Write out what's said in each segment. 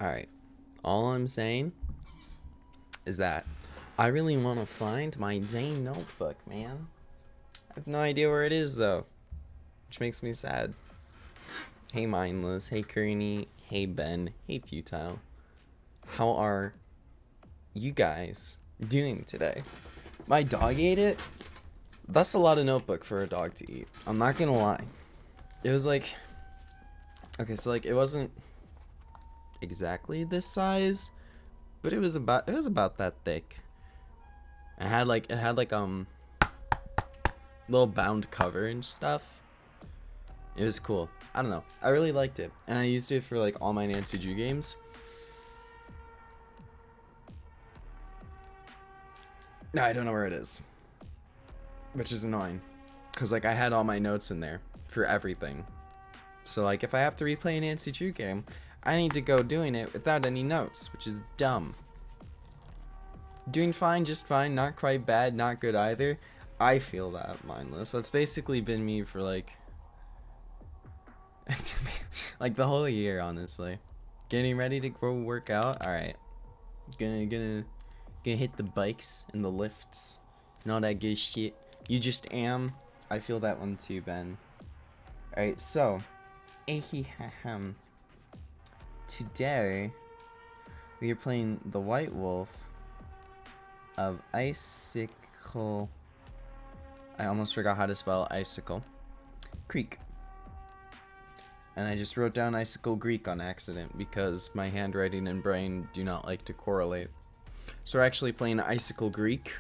Alright, all I'm saying is that I really want to find my dang notebook, man. I have no idea where it is, though, which makes me sad. Hey, Mindless. Hey, Kearney. Hey, Ben. Hey, Futile. How are you guys doing today? My dog ate it. That's a lot of notebook for a dog to eat. I'm not gonna lie. It was like... Okay, so like, it wasn't exactly this size, but it was about that thick. It had like little bound cover and stuff. It was cool. I don't know. I really liked it, and I used it for like all my Nancy Drew games. No, I don't know where it is, which is annoying, cause like I had all my notes in there for everything. So like if I have to replay a Nancy Drew game, I need to go doing it without any notes, which is dumb. Doing fine, just fine, not quite bad, not good either. I feel that, Mindless. That's basically been me for like like the whole year, honestly. Getting ready to go work out. All right, gonna hit the bikes and the lifts and all that good shit. You just am. I feel that one too, Ben. All right, so today we are playing the White Wolf of Icicle. I almost forgot how to spell Icicle Creek. And I just wrote down Icicle Greek on accident because my handwriting and brain do not like to correlate. So we're actually playing Icicle Greek.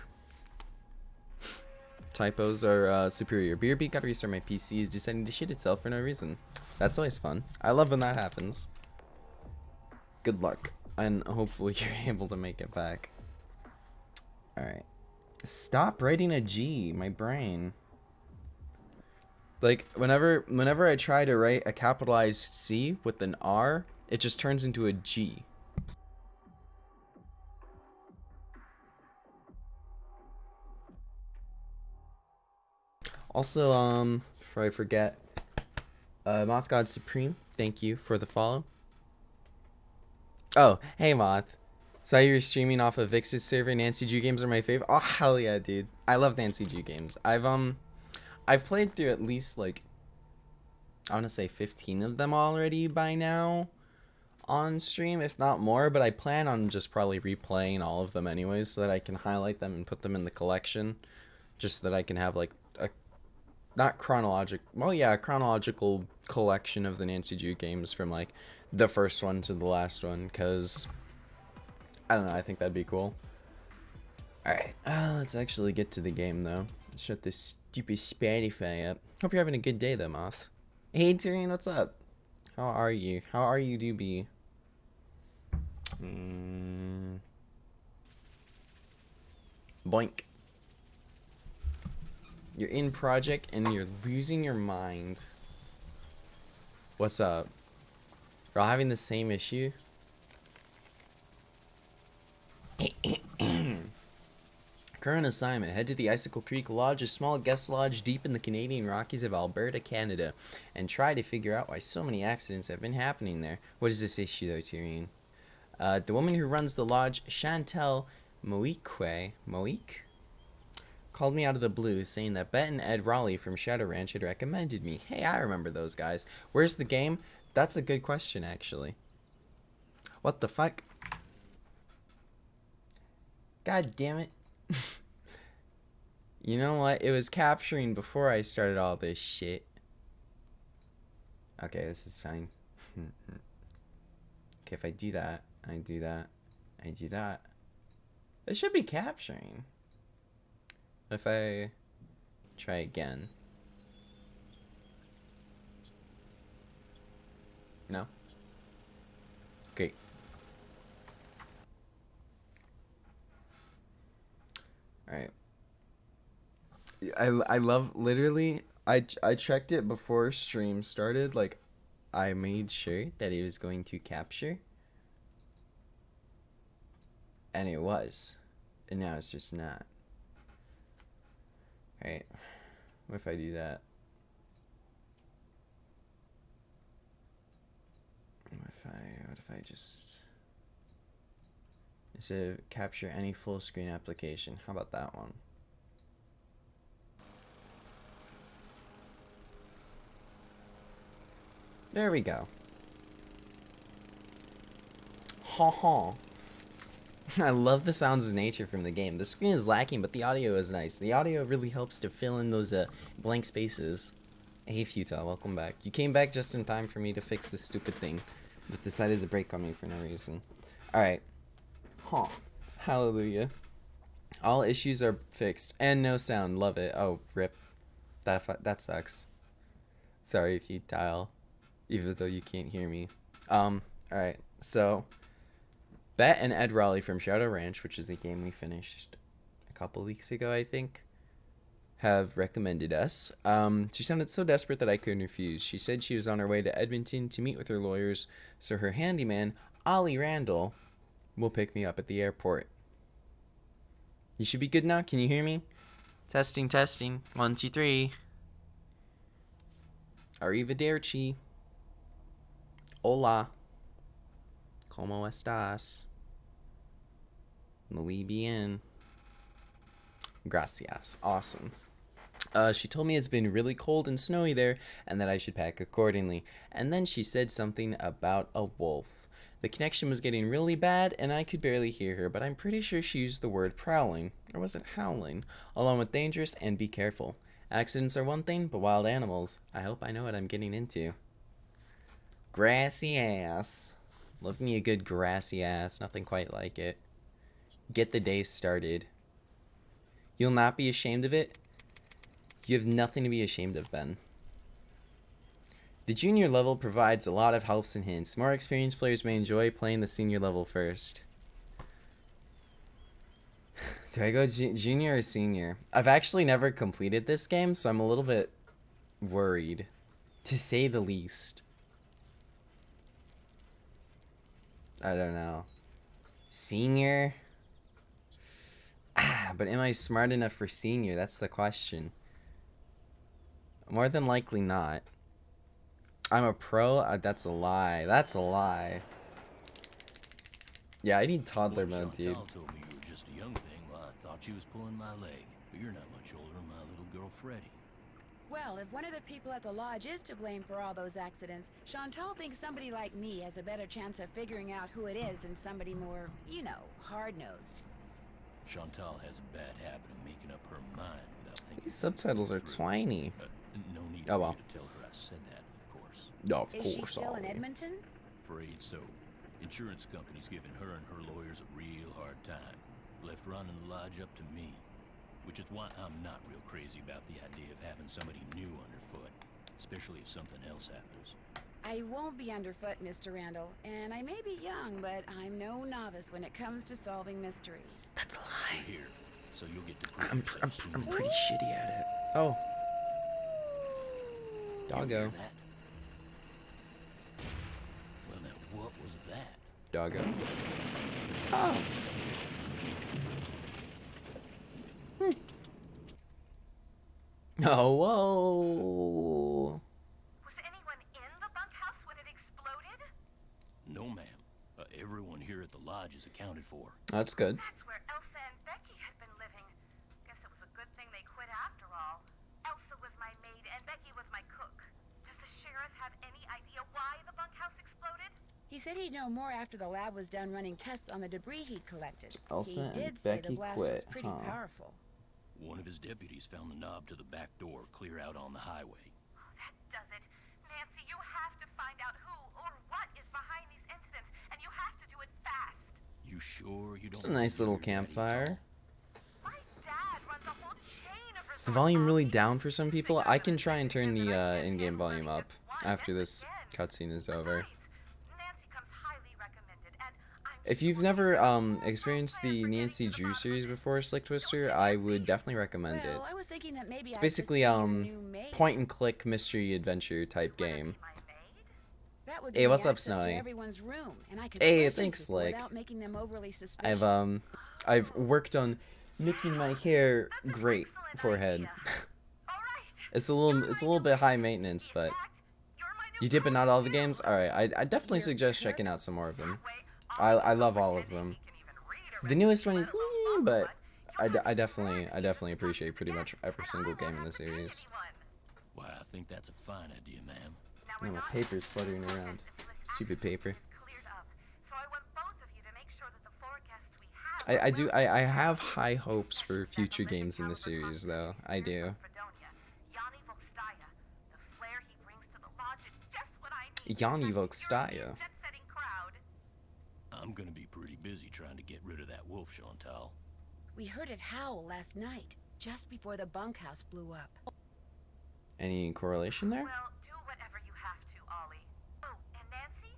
Typos are superior. BRB gotta restart my PC is deciding to shit itself for no reason. That's always fun. I love when that happens. Good luck. And hopefully you're able to make it back. Alright. Stop writing a G, my brain. Like, whenever I try to write a capitalized C with an R, it just turns into a G. Also, before I forget, Moth God Supreme, thank you for the follow. Oh, hey Moth. Saw you were streaming off of Vix's server. Nancy Drew games are my favorite. Oh, hell yeah, dude. I love Nancy Drew games. I've played through at least, like, I want to say 15 of them already by now on stream, if not more, but I plan on just probably replaying all of them anyways so that I can highlight them and put them in the collection, just so that I can have, like, a not chronological, well, yeah, a chronological collection of the Nancy Drew games from, like, the first one to the last one, because, I don't know, I think that'd be cool. Alright, let's actually get to the game, though. Shut this stupid Spotify up. Hope you're having a good day, though, Moth. Hey, Tyrion, what's up? How are you? How are you, DB? Boink. You're in project and you're losing your mind. What's up? We're all having the same issue? Current assignment. Head to the Icicle Creek Lodge, a small guest lodge deep in the Canadian Rockies of Alberta, Canada, and try to figure out why so many accidents have been happening there. What is this issue, though, Tyrion? The woman who runs the lodge, Chantel Moik, called me out of the blue, saying that Bet and Ed Raleigh from Shadow Ranch had recommended me. Hey, I remember those guys. Where's the game? That's a good question, actually. What the fuck? God damn it. You know what? It was capturing before I started all this shit. Okay, this is fine. Okay, if I do that, I do that, I do that. It should be capturing. If I try again. No? Great. Alright. I love, literally, I checked it before stream started. Like, I made sure that it was going to capture. And it was. And now it's just not. Alright. What if I do that? What if if I just instead of capture any full screen application? How about that one? There we go. Ha ha. I love the sounds of nature from the game. The screen is lacking, but the audio is nice. The audio really helps to fill in those blank spaces. Hey, Futile, welcome back. You came back just in time for me to fix this stupid thing, but decided to break on me for no reason. Alright. Huh. Hallelujah. All issues are fixed. And no sound. Love it. Oh, rip. That sucks. Sorry, Futile. Even though you can't hear me. Alright. So, Bet and Ed Raleigh from Shadow Ranch, which is a game we finished a couple weeks ago, I think, have recommended us. She sounded so desperate that I couldn't refuse. She said she was on her way to Edmonton to meet with her lawyers, so her handyman, Ollie Randall, will pick me up at the airport. You should be good now. Can you hear me? Testing, testing. 1, 2, 3. Arrivederci. Hola. ¿Cómo estás? Muy bien. Gracias. Awesome. She told me it's been really cold and snowy there and that I should pack accordingly. And then she said something about a wolf. The connection was getting really bad and I could barely hear her, but I'm pretty sure she used the word prowling, or was it howling, along with dangerous and be careful. Accidents are one thing, but wild animals, I hope I know what I'm getting into. Grassy ass. Love me a good grassy ass, nothing quite like it. Get the day started. You'll not be ashamed of it? You have nothing to be ashamed of, Ben. The junior level provides a lot of helps and hints. More experienced players may enjoy playing the senior level first. Do I go junior or senior? I've actually never completed this game, so I'm a little bit worried, to say the least. I don't know. Senior? But am I smart enough for senior? That's the question. More than likely not. I'm a pro? That's a lie. That's a lie. Yeah, I need toddler mode, dude. Chantal told me you were just a young thing. Well, I thought she was pulling my leg. But you're not much older than my little girl, Freddie. Well, if one of the people at the lodge is to blame for all those accidents, Chantal thinks somebody like me has a better chance of figuring out who it is than somebody more, you know, hard-nosed. Chantal has a bad habit of making up her mind without thinking. These subtitles are tiny. No need Oh, for well. me to tell her I said that, of course. No, of Is course. she still in Ollie. Edmonton? Afraid so. Insurance company's giving her and her lawyers a real hard time. Left running the lodge up to me. Which is why I'm not real crazy about the idea of having somebody new underfoot. Especially if something else happens. I won't be underfoot, Mr. Randall, and I may be young, but I'm no novice when it comes to solving mysteries. That's a lie. You're here, so you'll get to prove I'm yourself soon. pretty shitty at it. Oh. You hear Doggo. that? Well, now, what was that? Doggo. Oh. Oh, whoa. Was anyone in the bunkhouse when it exploded? No, ma'am. Everyone here at the lodge is accounted for. That's good. That's where Elsa and Becky had been living. Guess it was a good thing they quit after all. Elsa was my maid and Becky was my cook. Does the sheriff have any idea why the bunkhouse exploded? He said he'd know more after the lab was done running tests on the debris he'd collected. Elsa he and did say Becky the blast was quit, pretty huh? powerful. One of his deputies found the knob to the back door clear out on the highway. Oh, that does it. Nancy, you have to find out who or what is behind these incidents, and you have to do it fast. You sure you don't? It's a nice little want your daddy campfire. My dad runs a whole chain of Is the volume really down for some people? I can try and turn the in-game volume up after this cutscene is over. Nancy comes highly recommended, and I'm If you've never experienced the Nancy Drew series before, Slick Twister, I would definitely recommend it. Well, I was thinking that maybe It's I'd basically just be your new maid. point and click mystery adventure type game. my maid. That would Hey, give me what's up, access to Snowy? everyone's room, and I could Hey, question thanks, people Slick. without making them overly suspicious. I've worked on making my hair great forehead. All right. It's a little bit high maintenance, but You're my You did, but not all the games? Alright, I definitely suggest checking out some more of them. I love all of them. The newest one is, but I definitely appreciate pretty much every single game in the series. Why, I think that's a fine idea, ma'am. Oh, my paper's fluttering around. Stupid paper. I have high hopes for future games in the series, though. I do. Yanni Vokstaya. I'm gonna be pretty busy trying to get rid of that wolf, Chantal. We heard it howl last night, just before the bunkhouse blew up. Any correlation there? Well, do whatever you have to, Ollie. Oh, and Nancy,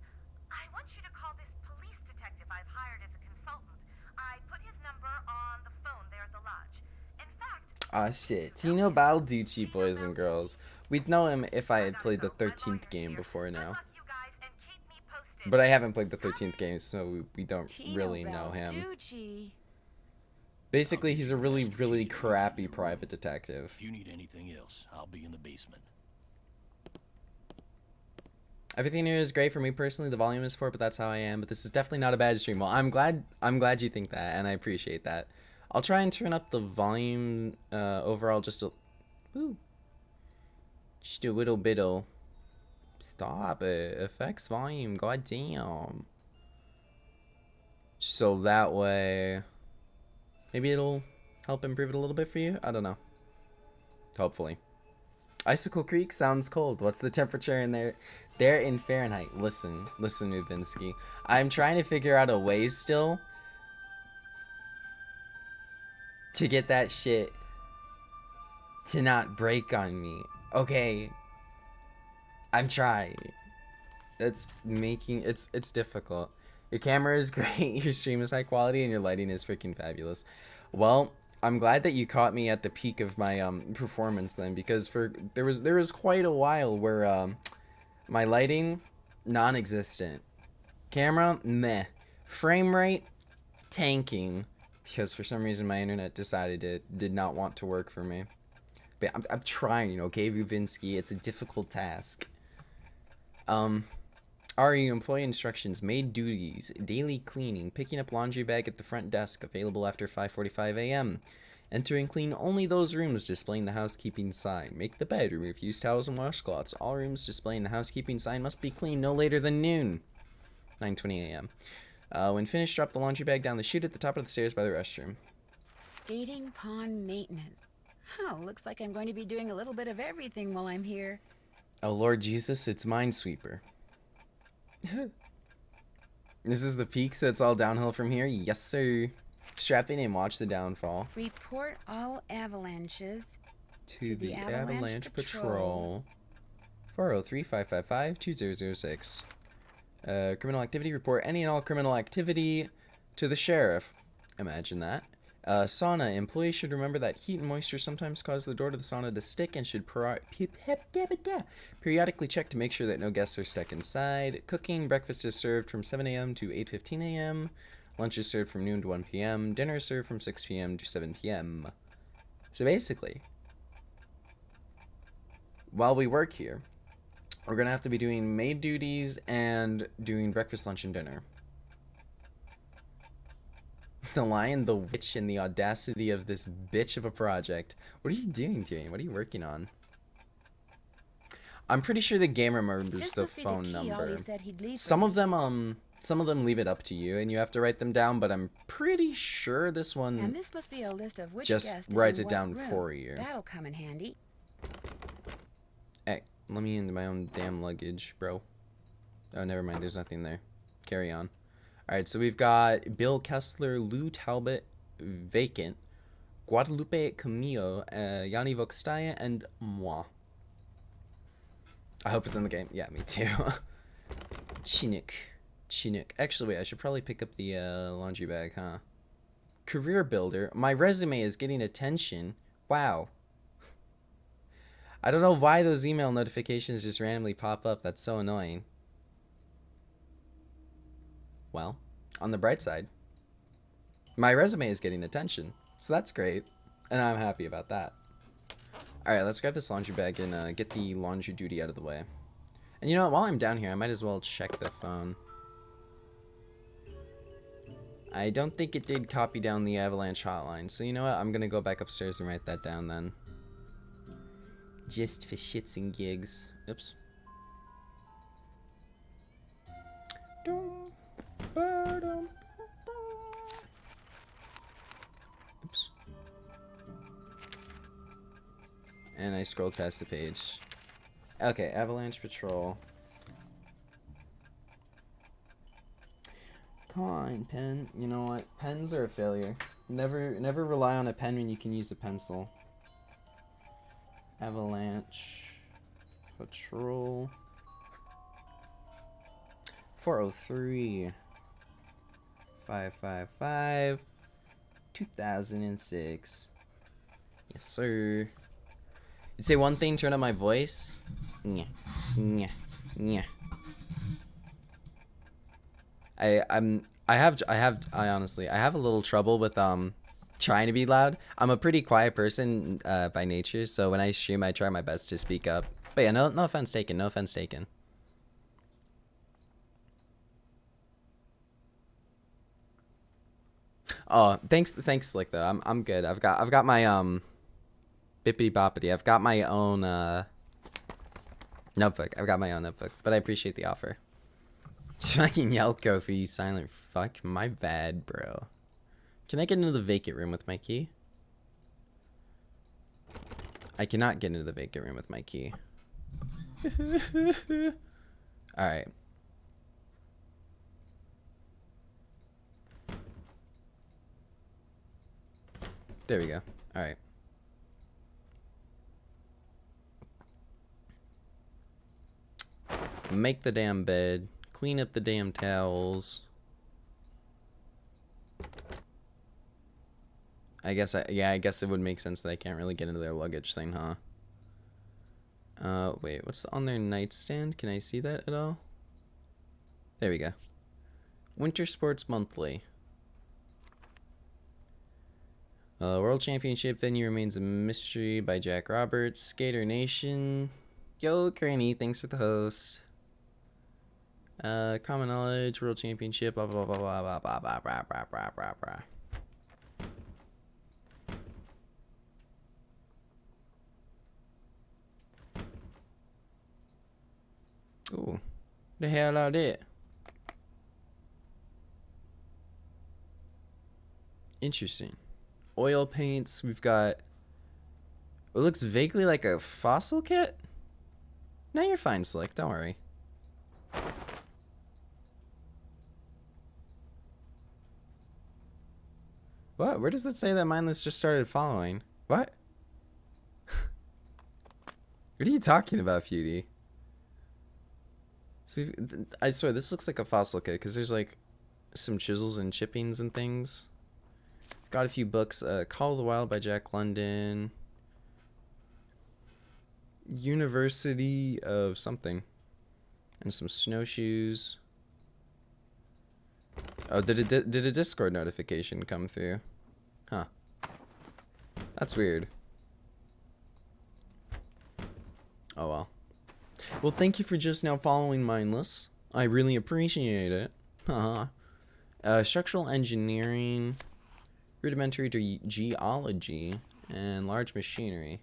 I want you to call this police detective I've hired as a consultant. I put his number on the phone there at the lodge. In fact... Ah, shit. Tino Balducci, boys and girls. We'd know him if I had played the 13th game before now. But I haven't played the 13th game, so we don't really know him. Basically, he's a really crappy private detective. If you need anything else, I'll be in the basement. Everything here is great for me personally. The volume is poor, but that's how I am. But this is definitely not a bad stream. Well, I'm glad you think that, and I appreciate that. I'll try and turn up the volume overall just a little bit. Stop it. Effects volume. God damn. So that way, maybe it'll help improve it a little bit for you. I don't know. Hopefully. Icicle Creek sounds cold. What's the temperature in there? There in Fahrenheit. Listen, Ubinsky. I'm trying to figure out a way still to get that shit to not break on me. Okay. I'm trying. It's difficult. Your camera is great, your stream is high quality, and your lighting is freaking fabulous. Well, I'm glad that you caught me at the peak of my performance then, because there was quite a while where my lighting non-existent, camera meh, frame rate tanking, because for some reason my internet decided it did not want to work for me. But I'm trying, okay, Vuvinsky, it's a difficult task. RE employee instructions, maid duties, daily cleaning, picking up laundry bag at the front desk, available after 5:45 a.m. Enter and clean only those rooms displaying the housekeeping sign. Make the bed, remove used towels and washcloths. All rooms displaying the housekeeping sign must be cleaned no later than noon. 9:20 a.m. When finished, drop the laundry bag down the chute at the top of the stairs by the restroom. Skating pond maintenance. Oh, looks like I'm going to be doing a little bit of everything while I'm here. Oh, Lord Jesus, it's Minesweeper. This is the peak, so it's all downhill from here? Yes, sir. Strap in and watch the downfall. Report all avalanches to the Avalanche Patrol. 403-555-2006. Criminal activity, report any and all criminal activity to the sheriff. Imagine that. Sauna. Employees should remember that heat and moisture sometimes cause the door to the sauna to stick and should periodically check to make sure that no guests are stuck inside. Cooking. Breakfast is served from 7 a.m. to 8:15 a.m. Lunch is served from noon to 1 p.m. Dinner is served from 6 p.m. to 7 p.m. So basically, while we work here, we're going to have to be doing maid duties and doing breakfast, lunch, and dinner. The Lion, the Witch, and the audacity of this bitch of a project. What are you doing, Tyrion? What are you working on? I'm pretty sure the game remembers the phone number. Some of them leave it up to you, and you have to write them down. But I'm pretty sure this one and this must be a list of which just writes it down for you. That'll come in handy. Hey, let me into my own damn luggage, bro. Oh, never mind. There's nothing there. Carry on. Alright, so we've got Bill Kessler, Lou Talbot, vacant, Guadalupe Camillo, Yanni Vokstaya, and moi. I hope it's in the game. Yeah, me too. Chinook. Actually, wait, I should probably pick up the laundry bag, huh? Career builder. My resume is getting attention. Wow. I don't know why those email notifications just randomly pop up. That's so annoying. Well, on the bright side, my resume is getting attention, so that's great, and I'm happy about that. Alright, let's grab this laundry bag and get the laundry duty out of the way. And you know what? While I'm down here, I might as well check the phone. I don't think it did copy down the avalanche hotline. So you know what? I'm going to go back upstairs and write that down then. Just for shits and gigs. Oops. Oops. And I scrolled past the page. Okay, Avalanche Patrol. Come on, pen. You know what? Pens are a failure. Never rely on a pen when you can use a pencil. Avalanche Patrol. 403 555 2006. Yes, sir. You'd say one thing, turn up my voice. Nyeh, nyeh, nyeh. I honestly have a little trouble with trying to be loud. I'm a pretty quiet person by nature, so when I stream I try my best to speak up. But yeah, no offense taken, no offense taken. Oh, thanks Slick though. I'm good. I've got my bippity boppity. I've got my own notebook. I've got my own notebook, but I appreciate the offer. Fucking Yelko for you silent fuck. My bad, bro. Can I get into the vacant room with my key? I cannot get into the vacant room with my key. Alright. There we go. Alright. Make the damn bed. Clean up the damn towels. I guess it would make sense that I can't really get into their luggage thing, huh? Wait, what's on their nightstand? Can I see that at all? There we go. Winter Sports Monthly. World Championship venue remains a mystery by Jack Roberts. Skater Nation. Yo, Granny, thanks for the host. Common knowledge, World Championship, blah blah blah blah blah blah blah blah blah blah blah blah. Ooh, the hell out it. Interesting. Oil paints. We've got. It looks vaguely like a fossil kit. No, you're fine, Slick. Don't worry. What? Where does it say that mindless just started following? What? What are you talking about, Feudy? So I swear this looks like a fossil kit because there's like some chisels and chippings and things. Got a few books. Call of the Wild by Jack London. University of something. And some snowshoes. Oh, did a Discord notification come through? Huh. That's weird. Oh well. Well, thank you for just now following Mindless. I really appreciate it. Haha. Structural engineering, rudimentary geology, and large machinery.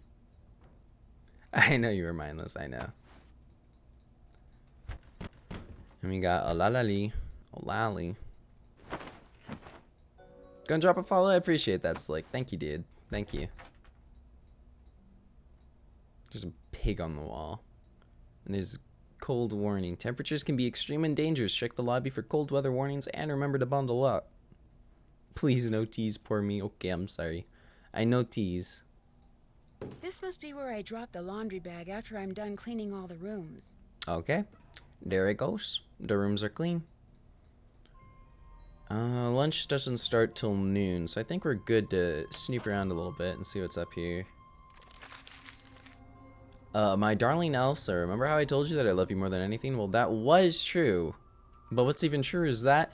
I know you were Mindless, I know. And we got Olalali. Gonna drop a follow? I appreciate that, Slick. Thank you, dude. Thank you. There's a pig on the wall. And there's cold warning. Temperatures can be extreme and dangerous. Check the lobby for cold weather warnings and remember to bundle up. Please, no tease, poor me. Okay, I'm sorry. I no tease. This must be where I drop the laundry bag after I'm done cleaning all the rooms. Okay. There it goes. The rooms are clean. Lunch doesn't start till noon, so I think we're good to snoop around a little bit and see what's up here. My darling Elsa, remember how I told you that I love you more than anything? Well, that was true. But what's even truer is that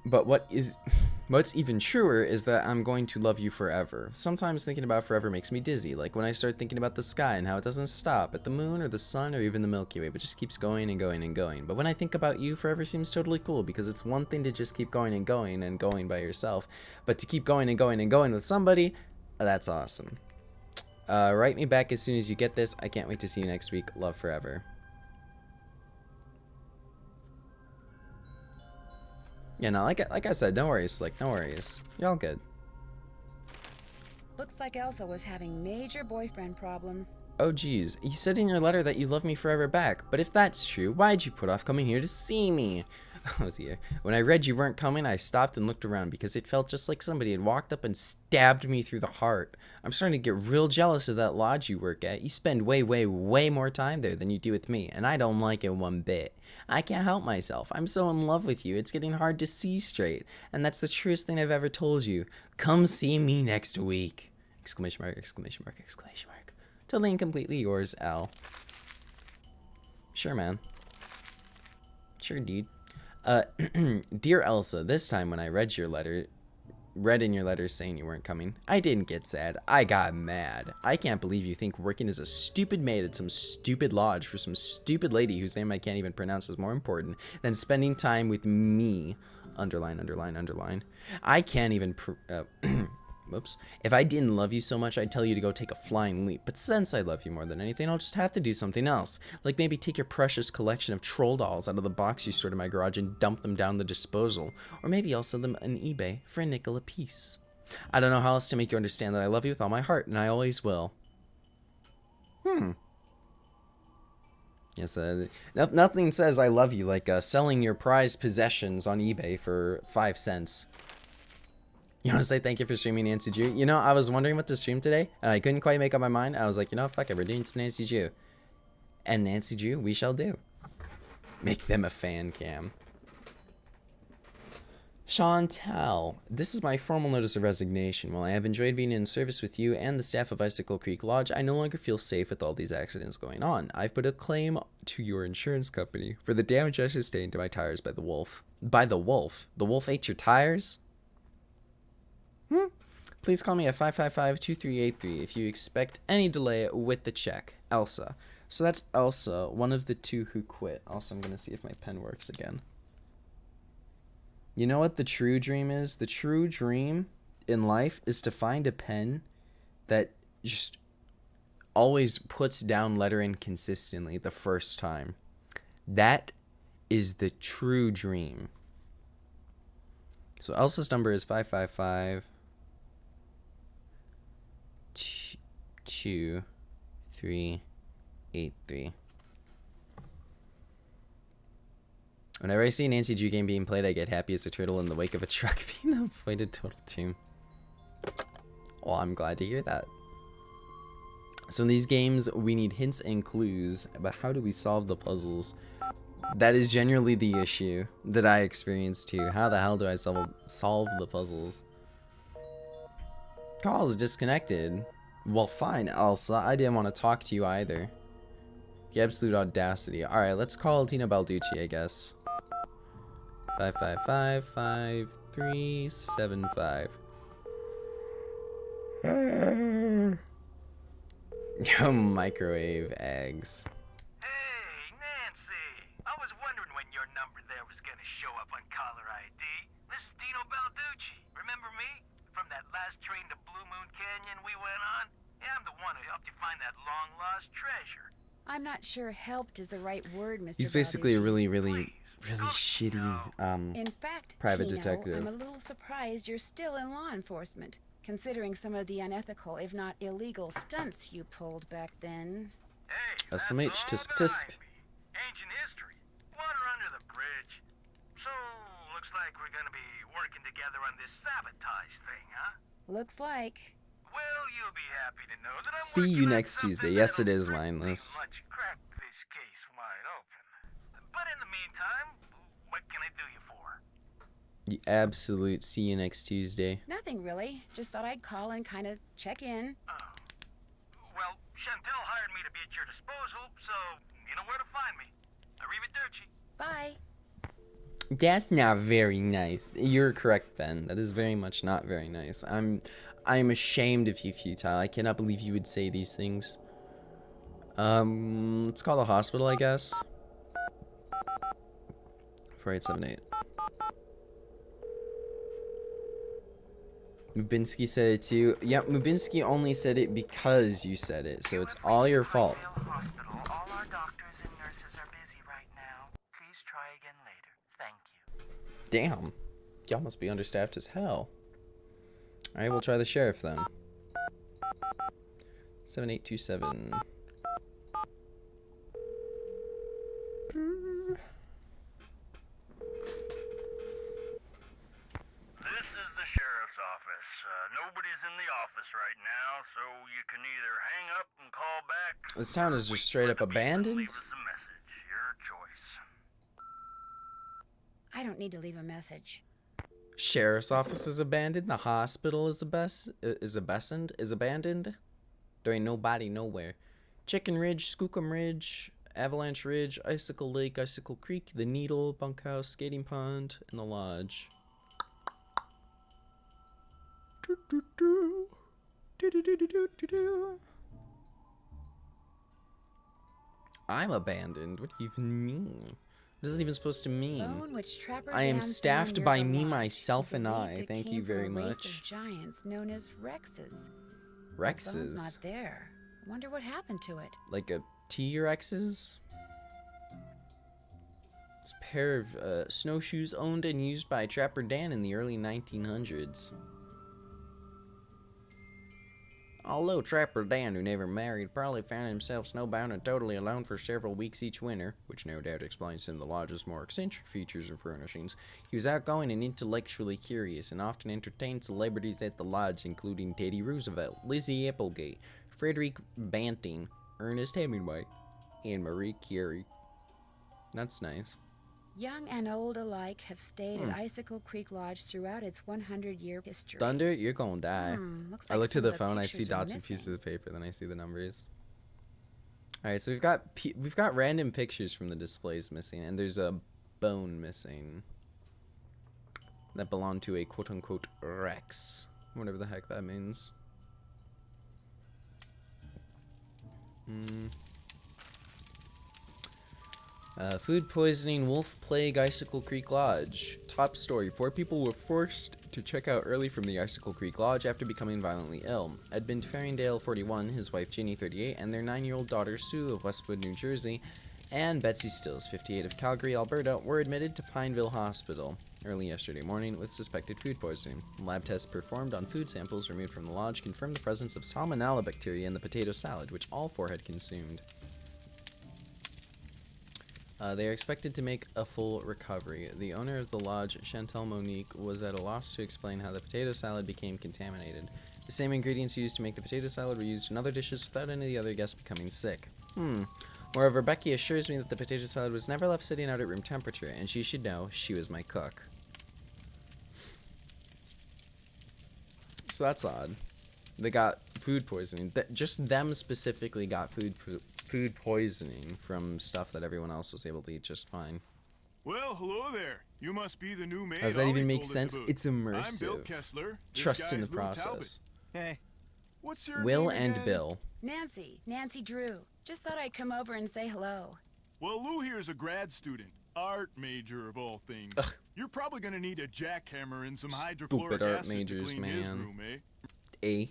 But what's even truer is that I'm going to love you forever. Sometimes thinking about forever makes me dizzy, like when I start thinking about the sky and how it doesn't stop at the moon or the sun or even the Milky Way, but just keeps going and going and going. But when I think about you, forever seems totally cool, because it's one thing to just keep going and going by yourself, but to keep going and going and going with somebody, that's awesome. Write me back as soon as you get this. I can't wait to see you next week. Love forever. Yeah, no, like I said, no worries, Slick, no worries. You're all good. Looks like Elsa was having major boyfriend problems. Oh geez, you said in your letter that you love me forever back, but if that's true, why'd you put off coming here to see me? Oh dear. When I read you weren't coming, I stopped and looked around because it felt just like somebody had walked up and stabbed me through the heart. I'm starting to get real jealous of that lodge you work at. You spend way more time there than you do with me, and I don't like it one bit. I can't help myself. I'm so in love with you, it's getting hard to see straight, and that's the truest thing I've ever told you. Come see me next week. Exclamation mark, exclamation mark, exclamation mark. Totally and completely yours, Al. Sure, man. Sure, dude. Dear Elsa, this time when I read in your letter saying you weren't coming, I didn't get sad. I got mad. I can't believe you think working as a stupid maid at some stupid lodge for some stupid lady whose name I can't even pronounce is more important than spending time with me. Underline, underline, underline. I can't even whoops. If I didn't love you so much, I'd tell you to go take a flying leap. But since I love you more than anything, I'll just have to do something else. Like maybe take your precious collection of troll dolls out of the box you stored in my garage and dump them down the disposal. Or maybe I'll sell them on eBay for a nickel apiece. I don't know how else to make you understand that I love you with all my heart, and I always will. Yes, nothing says I love you like selling your prized possessions on eBay for 5 cents. You want to say thank you for streaming Nancy Drew? You know, I was wondering what to stream today, and I couldn't quite make up my mind. I was like, you know, fuck it, we're doing some Nancy Drew. And Nancy Drew, we shall do. Make them a fan cam. Chantal, this is my formal notice of resignation. While I have enjoyed being in service with you and the staff of Icicle Creek Lodge, I no longer feel safe with all these accidents going on. I've put a claim to your insurance company for the damage I sustained to my tires by the wolf. By the wolf? The wolf ate your tires? Please call me at 555-2383 if you expect any delay with the check. Elsa. So that's Elsa, one of the two who quit. Also, I'm going to see if my pen works again. You know what the true dream is? The true dream in life is to find a pen that just always puts down lettering consistently the first time. That is the true dream. So Elsa's number is 555 2383. Whenever I see Nancy Drew game being played, I get happy as a turtle in the wake of a truck being avoided. Total team. Well, I'm glad to hear that. So in these games, we need hints and clues, but how do we solve the puzzles? That is generally the issue that I experience too. How the hell do I solve the puzzles? Call is disconnected. Well, fine, Elsa. I didn't want to talk to you either. The absolute audacity. Alright, let's call Tina Balducci, I guess. 555-5375. Yo, microwave eggs. Hey, Nancy. I was wondering when your number there was gonna show up on caller ID. This is Dino Balducci. Remember me? From that last train to Blue Moon Canyon we went on? Yeah, I'm the one who helped you find that long-lost treasure. I'm not sure helped is the right word, Mr. He's basically a Balducci. really shitty, In fact, private Tino, detective. I'm a little surprised you're still in law enforcement, considering some of the unethical, if not illegal, stunts you pulled back then. Hey, SMH, that's tisk all tisk. behind me. Ancient history. Water under the bridge. So, looks like we're gonna be working together on this sabotage thing, huh? Looks like. Well, you'll be happy to know that I'm See working you on next something Tuesday. Yes, it that'll is pretty mindless. much crack this case wide open. But in the meantime, what can I do you for? The absolute see you next Tuesday. Nothing really. Just thought I'd call and kind of check in. Well, Chantel hired me to be at your disposal, so you know where to find me. Arrivederci. Bye. That's not very nice. You're correct, Ben. That is very much not very nice. I'm ashamed of you, Futile. I cannot believe you would say these things. Let's call the hospital, I guess. 4878. Mubinsky said it too. Yep, Mubinsky only said it because you said it, so it's all your fault. Hospital. All our doctors and nurses are busy right now. Please try again later. Thank you. Damn. Y'all must be understaffed as hell. Alright, we'll try the sheriff then. 7827. This is the sheriff's office. Nobody's in the office right now, so you can either hang up and call back. This town is just straight up abandoned? Leave us a message. Your choice. I don't need to leave a message. Sheriff's office is abandoned. The hospital is abandoned. There ain't nobody nowhere. Chicken Ridge, Skookum Ridge, Avalanche Ridge, Icicle Lake, Icicle Creek, the Needle, Bunkhouse, Skating Pond, and the Lodge. I'm abandoned. What do you even mean? What is it even supposed to mean? Bone which Trapper I am Dan staffed found by near the me, lodge myself, and believed I. it Thank came you very from a race much. of giants known as Rexes. The bone's Rexes? not there. I wonder what happened to it. Like a T-Rexes? It's a pair of snowshoes owned and used by Trapper Dan in the early 1900s. Although Trapper Dan, who never married, probably found himself snowbound and totally alone for several weeks each winter, which no doubt explains some of the lodge's more eccentric features and furnishings, he was outgoing and intellectually curious, and often entertained celebrities at the lodge, including Teddy Roosevelt, Lizzie Applegate, Frederick Banting, Ernest Hemingway, and Marie Curie. That's nice. Young and old alike have stayed at Icicle Creek Lodge throughout its 100-year history. Thunder, you're gonna die. Looks I like look to some the of phone, I see pictures are dots and missing. pieces of paper, then I see the numbers. Alright, so we've got random pictures from the displays missing, and there's a bone missing that belonged to a quote-unquote Rex. Whatever the heck that means. Food poisoning, wolf plague, Icicle Creek Lodge. Top story. 4 people were forced to check out early from the Icicle Creek Lodge after becoming violently ill. Edmund Farringdale, 41, his wife Ginny, 38, and their 9-year-old daughter Sue of Westwood, New Jersey, and Betsy Stills, 58, of Calgary, Alberta, were admitted to Pineville Hospital early yesterday morning with suspected food poisoning. Lab tests performed on food samples removed from the lodge confirmed the presence of salmonella bacteria in the potato salad, which all 4 had consumed. They are expected to make a full recovery. The owner of the lodge, Chantal Monique, was at a loss to explain how the potato salad became contaminated. The same ingredients used to make the potato salad were used in other dishes without any of the other guests becoming sick. Moreover, Becky assures me that the potato salad was never left sitting out at room temperature, and she should know she was my cook. So that's odd. They got food poisoning. Just them specifically got food poisoning from stuff that everyone else was able to eat just fine. Well, hello there. You must be the new maid. Does that even Ollie make told us sense? about. It's immersive. I'm Bill Kessler. This Trust in guy's the Lou process. Talbot. Hey. What's your Will name and again? Bill. Nancy Drew. Just thought I'd come over and say hello. Well, Lou here's a grad student, art major of all things. Ugh. You're probably gonna need a jackhammer and some Stupid hydrochloric art acid majors, to clean his man. room, eh? A.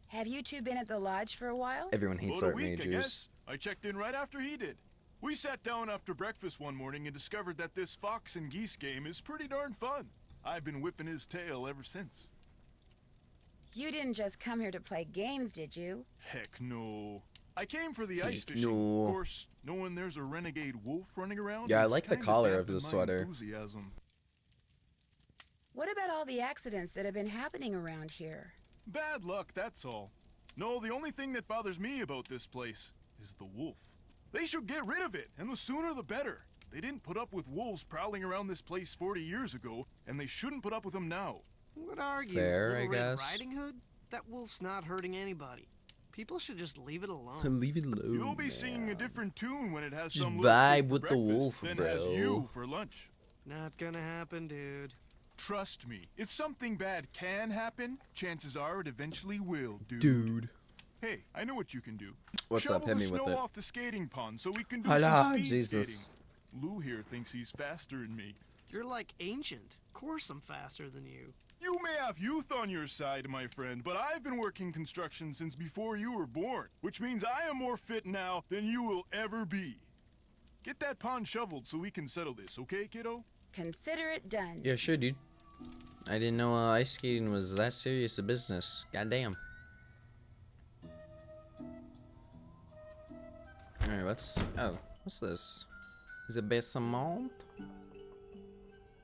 Have you two been at the lodge for a while? Everyone hates About a art week, I majors. guess. I checked in right after he did. We sat down after breakfast one morning and discovered that this fox and geese game is pretty darn fun. I've been whipping his tail ever since. You didn't just come here to play games, did you? Heck no. I came for the ice Heck fishing. no. Of course, knowing there's a renegade wolf running around. Yeah, I has like the kinda collar of dampened the my sweater. enthusiasm. What about all the accidents that have been happening around here? Bad luck, that's all. No, the only thing that bothers me about this place is the wolf. They should get rid of it, and the sooner the better. They didn't put up with wolves prowling around this place 40 years ago, and they shouldn't put up with them now. Would argue, Fair, Little I Red guess. Riding Hood? That wolf's not hurting anybody. People should just leave it alone. Leave it alone. You'll be singing a different tune when it has Just some little vibe kid for with the breakfast wolf, than has bro. you for lunch. Not gonna happen, dude. Trust me, if something bad can happen, chances are it eventually will, dude. Dude. Hey, I know what you can do. What's Shovel up? Hit the me with snow it. off the skating pond so we can do Hola, some speed Jesus. skating. Lou here thinks he's faster than me. You're like ancient. Of course I'm faster than you. You may have youth on your side, my friend, but I've been working construction since before you were born, which means I am more fit now than you will ever be. Get that pond shoveled so we can settle this, okay, kiddo? Consider it done. Yeah, sure, dude. I didn't know ice skating was that serious a business. Goddamn. Alright, what's this? Is it basement?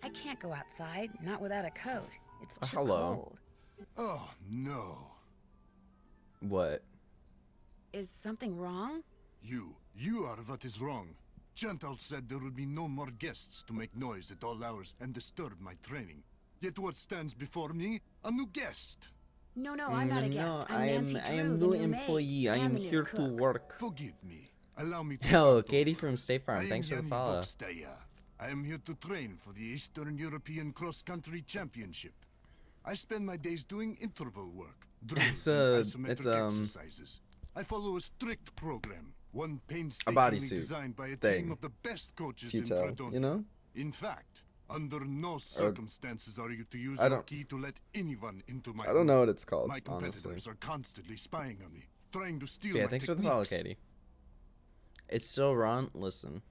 I can't go outside, not without a coat. It's too Hello. cold. Oh, no. What? Is something wrong? You are what is wrong. Chantal said there would be no more guests to make noise at all hours and disturb my training. Yet what stands before me? A new guest. No, I'm not a guest. I'm I Nancy Drew, am the no new maid. employee. I And am the new here to cook. work. Forgive me. Allow me to Yo, start Katie over. from State Farm. I am Thanks for the Yanni follow. Vokstaya. I am here to train for the Eastern European Cross Country Championship. I spend my days doing interval work, drills, and isometric exercises. I follow a strict program, one painstakingly bodysuit designed by a thing. team of the best coaches Futile, in Fredonia. you know? In fact, under no circumstances are you to use I your don't- key to let anyone into my I don't know room. what it's called, My competitors honestly. are constantly spying on me, trying to steal Yeah, my thanks for the follow, techniques. Katie. It's still Ron. Listen.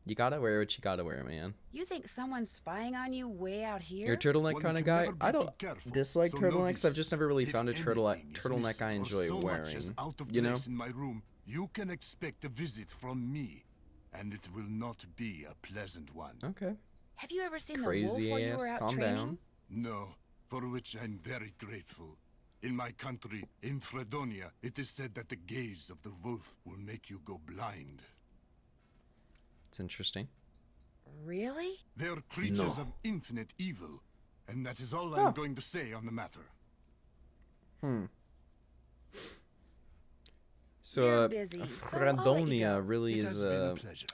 You gotta wear what you gotta wear, man. You think someone's spying on you way out here? You're a turtleneck One kind of can guy. never be I too don't careful, dislike so turtlenecks. I've notice just never really if found a anything is turtleneck missing I or enjoy so much wearing. is out of You know? place in my room, you can expect a visit from me, and it will not be a pleasant one. Okay. Have you ever seen Crazy the wolf while you were ass. out Calm training? down. No, for which I'm very grateful. In my country, in Fredonia, it is said that the gaze of the wolf will make you go blind. It's interesting. Really? They are creatures No. of infinite evil, and that is all Huh. I'm going to say on the matter. So, You're busy, so I'll let you Fredonia go. really It is has been a pleasure.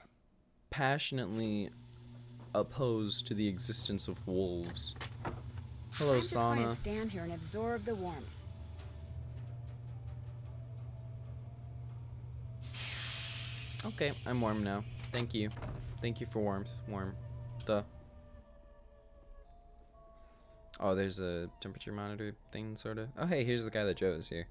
passionately opposed to the existence of wolves. Hello, I'm just going to Sana. stand here and absorb the warmth. Okay, I'm warm now. Thank you. Thank you for warmth. Warm. Oh, there's a temperature monitor thing, sort of. Oh, hey, here's the guy that drove us here.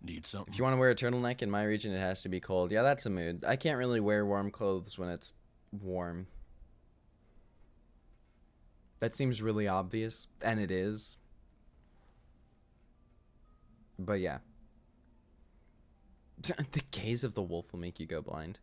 Need something? If you want to wear a turtleneck in my region, it has to be cold. Yeah, that's a mood. I can't really wear warm clothes when it's warm. That seems really obvious, and it is. But yeah. The gaze of the wolf will make you go blind.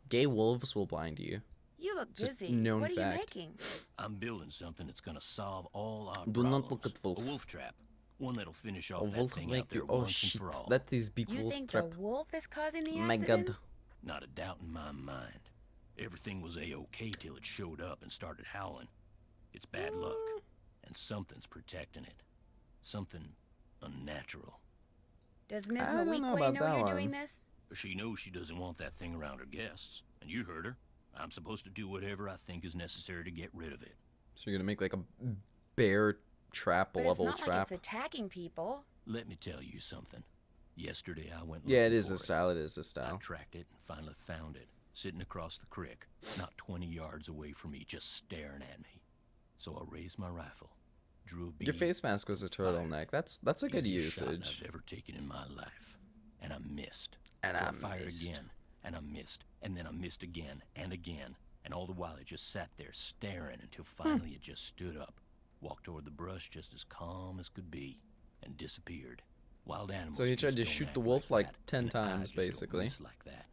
Gay wolves will blind you. You look a busy. known What are fact. you making? I'm building something that's gonna solve all our Do problems. not look at wolf. A wolf trap. One that'll finish A off that wolf thing will out make there you. Oh once shit! and for all. Let these be You wolf think trap. the wolf is causing the My accidents? God. Not a doubt in my mind. Everything was a-okay till it showed up and started howling. It's bad luck, and something's protecting it. Something unnatural. Does Ms. I don't know Maweekwe about know that you're one. doing this? She knows she doesn't want that thing around her guests, and you heard her. I'm supposed to do whatever I think is necessary to get rid of it. So you're gonna make like a bear trap, a But it's level not trap. like it's attacking people. Let me tell you something. Yesterday I went Yeah, it looking is for a style. It is a I style. tracked it and finally found it, sitting across the creek, not 20 yards away from me, just staring at me. So I raised my rifle, drew a bead. Your face mask was a fired. turtleneck. That's a good Easiest shot usage. I've ever taken in my life, and I missed. And So I fired missed. again, and I missed, and then I missed again and again, and all the while it just sat there staring until finally it just stood up, walked toward the brush just as calm as could be, and disappeared. Wild animals. So he tried just to don't shoot act the wolf like that, 10 and I times, just don't basically. miss like that.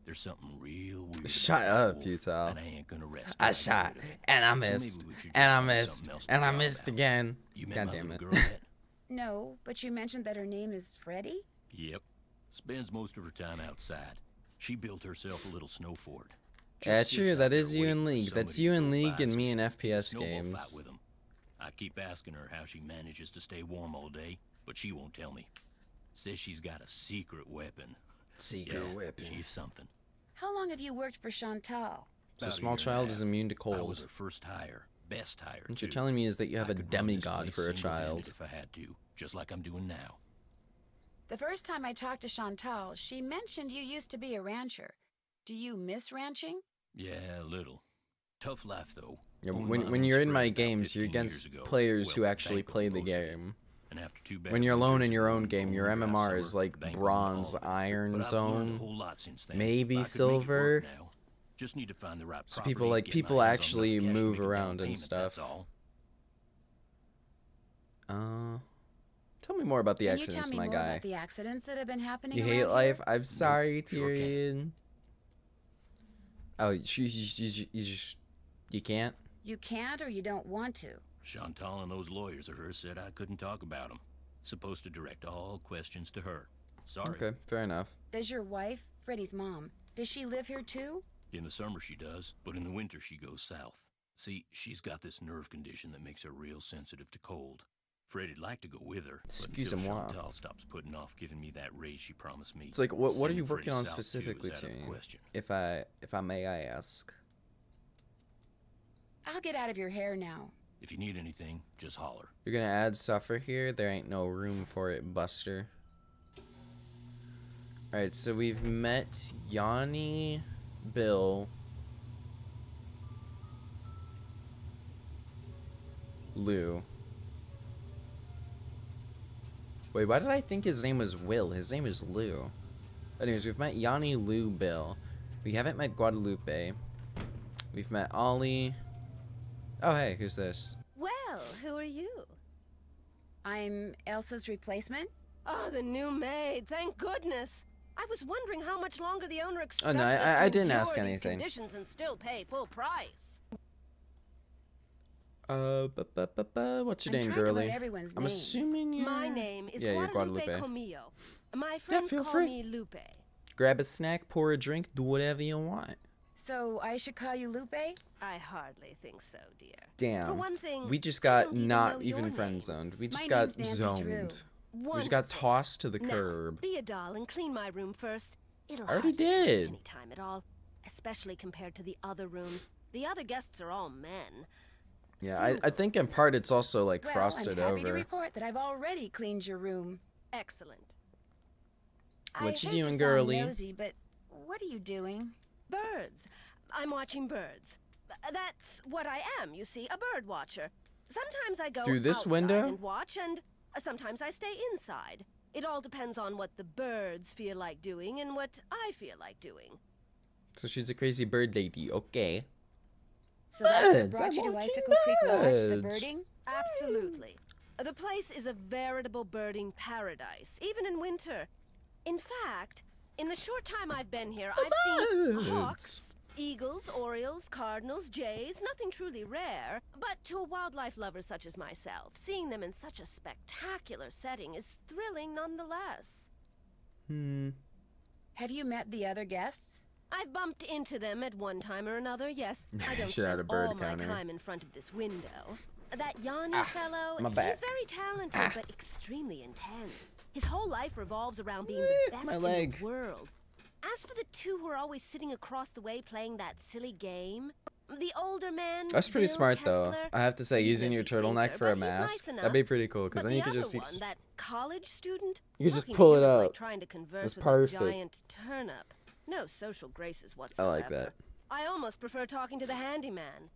There's something real weird. Shut about that up, wolf, futile. And I ain't gonna rest. I till get shot, rid of it. and I So maybe missed, we should just and I find missed, something else to and I talk missed about. again. You met God my damn little it. girl yet? No, but you mentioned that her name is Freddie? Yep. Spends most of her time outside. She built herself a little snow fort. Yeah, Just true. sits out That there is you waiting in for League. That's somebody you to in go League by and so me she in can have a FPS snowball games. fight with 'em. I keep asking her how she manages to stay warm all day, but she won't tell me. Says she's got a secret weapon. Secret Yeah, weapon. She's something. How long have you worked for Chantal? So About a small year and a child is half. immune to I was cold. her first hire, best hire. What too. you're telling me is that you have I a could run this demigod place for a single-handed child. if I had to, just like I'm doing now. The first time I talked to Chantal, she mentioned you used to be a rancher. Do you miss ranching? Yeah, a little. Tough life though. Yeah, Owned when my when own you're in spread my about games, you're 15 years against ago. players who Well, actually bankrupt play the most of it. game. And after 2 bad When you're alone years in your ago own and game, your bone dry MMR is summer, like the bank owned bronze, all of it. iron But I've learned a zone, whole lot since then. maybe I could make it silver. work now. Just need to find the right So property, people get my people hands on actually enough cash to move make a down around and payment, stuff. That's all. Tell me more about the Can you accidents, tell me my more guy. about the accidents that have been happening You around hate life? here? I'm sorry, sure can. Tyrion. Oh, you can't? You can't or you don't want to. Chantal and those lawyers of hers said I couldn't talk about them. Supposed to direct all questions to her. Sorry. Okay, fair enough. Does your wife, Freddie's mom, does she live here too? In the summer she does, but in the winter she goes south. See, she's got this nerve condition that makes her real sensitive to cold. Freddie'd like to go with her, but until Excusez-moi. Chantal stops putting off giving me that raise she promised me. It's like, what are sending you working Freddie on south, too, is specifically, out of the Tyrion? question. If I may, I ask. I'll get out of your hair now. If you need anything, just holler. You're gonna add suffer here? There ain't no room for it, Buster. Alright, so we've met Yanni, Bill, Lou. Wait, why did I think his name was Will? His name is Lou. Anyways, we've met Yanni, Lou, Bill. We haven't met Guadalupe. We've met Ollie. Oh, hey, who's this? Well, who are you? I'm Elsa's replacement? Oh, the new maid. Thank goodness. I was wondering how much longer the owner expects Oh, no, us I to didn't endure ask these anything. conditions and still pay full price. What's your I'm name, trying to learn girly? everyone's I'm name. assuming you're... My name is Yeah, you're Guadalupe Guadalupe. Comillo. My friends feel call free. me Lupe. Grab a snack, pour a drink, do whatever you want. So I should call you Lupe? I hardly think so, dear. Damn. For one thing, we just I got don't even not know even your friend name. zoned. We just My got name's Nancy zoned. Drew. We just got Wonderful. tossed to the Now, curb. be a doll and clean my room first. It'll I already hardly take did. any time at all, especially compared to the other rooms. The other guests are all men. Yeah, I think in part it's also like Well, frosted I'm happy to over. report that I've already cleaned your room. Excellent. What you I hate doing, to sound girly? nosy, but what are you doing? Birds. I'm watching birds. That's what I am, you see, a bird watcher. Sometimes I go Through this outside window? and watch, and sometimes I stay inside. It all depends on what the birds feel like doing and what I feel like doing. So she's a crazy bird lady. Okay. So that's what Birds, brought I'm you to watching Icicle Creek Lodge, the birds. birding? Absolutely. The place is a veritable birding paradise, even in winter. In fact, in the short time I've been here, I've seen birds. hawks, eagles, orioles, cardinals, jays, nothing truly rare. But to a wildlife lover such as myself, seeing them in such a spectacular setting is thrilling nonetheless. Have you met the other guests? I've bumped into them at one time or another, yes. I don't Should add a spend bird all my counter. time in front of this window. That Yanni fellow, my back. he's very talented, but extremely intense. His whole life revolves around being the best my in leg. the world. As for the two who are always sitting across the way playing that silly game, the older man, That's pretty Bill smart though. Kessler, I have to say, he's using a your big turtleneck thinker, for a but he's mask, nice that'd be enough. pretty cool. Because But then you the could just other one, that college student, You could just talking to pull him it is out. like trying to converse That's with perfect. a giant turnip. No social graces I whatsoever. like that. I almost prefer talking to the handyman.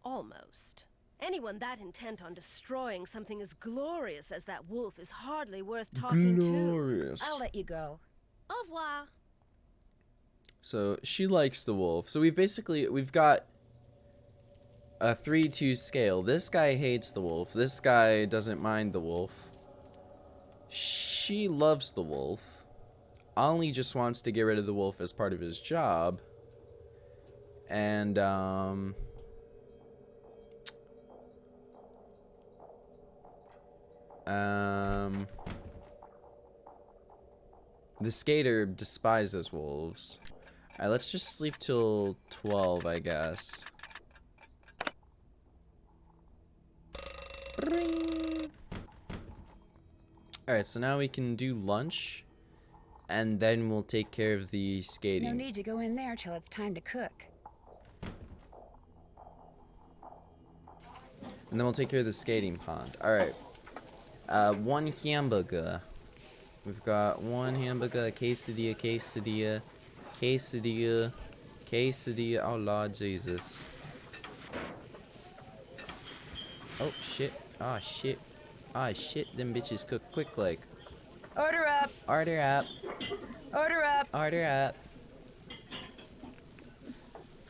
Almost. Anyone that intent on destroying something as glorious as that wolf is hardly worth talking Glorious. I'll let you go. to. Au revoir. So she likes the wolf. So we've got a 3-2 scale. This guy hates the wolf. This guy doesn't mind the wolf. She loves the wolf. Ollie just wants to get rid of the wolf as part of his job. And the skater despises wolves. Alright, let's just sleep till 12, I guess. Alright, so now we can do lunch. And then we'll take care of the skating. No need to go in there till it's time to cook. And then we'll take care of the skating pond. Alright. One hamburger. We've got one hamburger, quesadilla, quesadilla, quesadilla, quesadilla. Oh, Lord Jesus. Oh, shit. Oh, shit. Oh, shit. Them bitches cook quick like. Order up. Order up. Order up. Order up.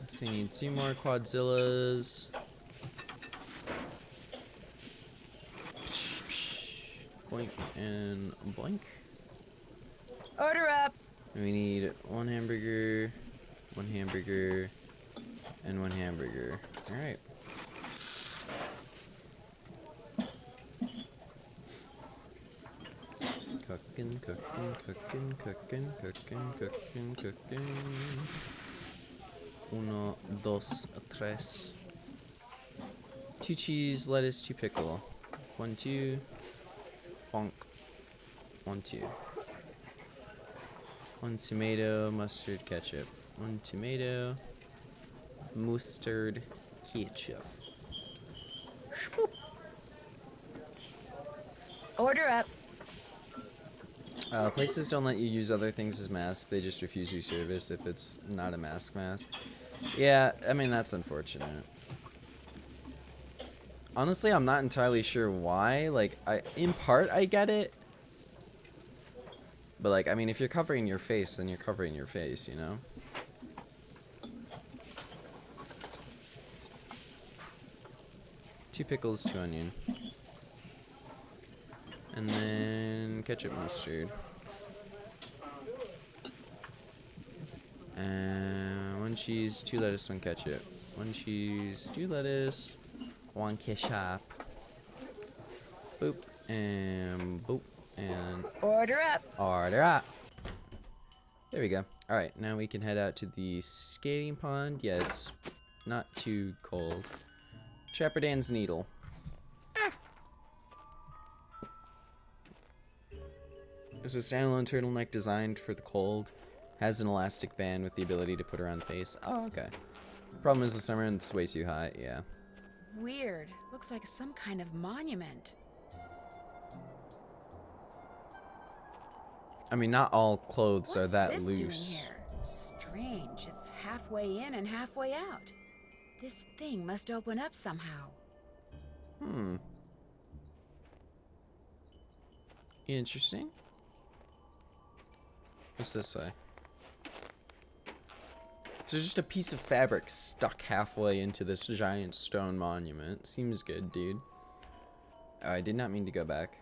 So we need 2 more quadzillas. Boink and boink. Order up. We need 1 hamburger, 1 hamburger, and 1 hamburger. Alright. Cooking, cooking, cooking, cooking, cooking, cooking, cooking. 1, 2, 3. 2 cheese, lettuce, 2 pickle. 1, 2. Bonk. 1, 2. 1 tomato, mustard, ketchup. 1 tomato, mustard, ketchup. Spoop. Order up. Places don't let you use other things as masks. They just refuse you service if it's not a mask. Yeah, I mean, that's unfortunate. Honestly, I'm not entirely sure why. Like, in part, I get it. But, like, I mean, if you're covering your face, then you're covering your face, you know? Two pickles, 2 onion. And then ketchup, mustard. And 1 cheese, 2 lettuce, 1 ketchup. 1 cheese, 2 lettuce, 1 ketchup. Boop, and boop, and Order up. order up. There we go. Alright, now we can head out to the skating pond. Yeah, it's not too cold. Trapper Dan's needle. It's a standalone turtleneck designed for the cold. Has an elastic band with the ability to put around the face. Oh, okay. Problem is the summer and it's way too hot, yeah. Weird. Looks like some kind of monument. I mean, not all clothes are that What's this doing loose. here? Strange. It's halfway in and halfway out. This thing must open up somehow. Interesting. What's this way? So there's just a piece of fabric stuck halfway into this giant stone monument. Seems good, dude. Oh, I did not mean to go back.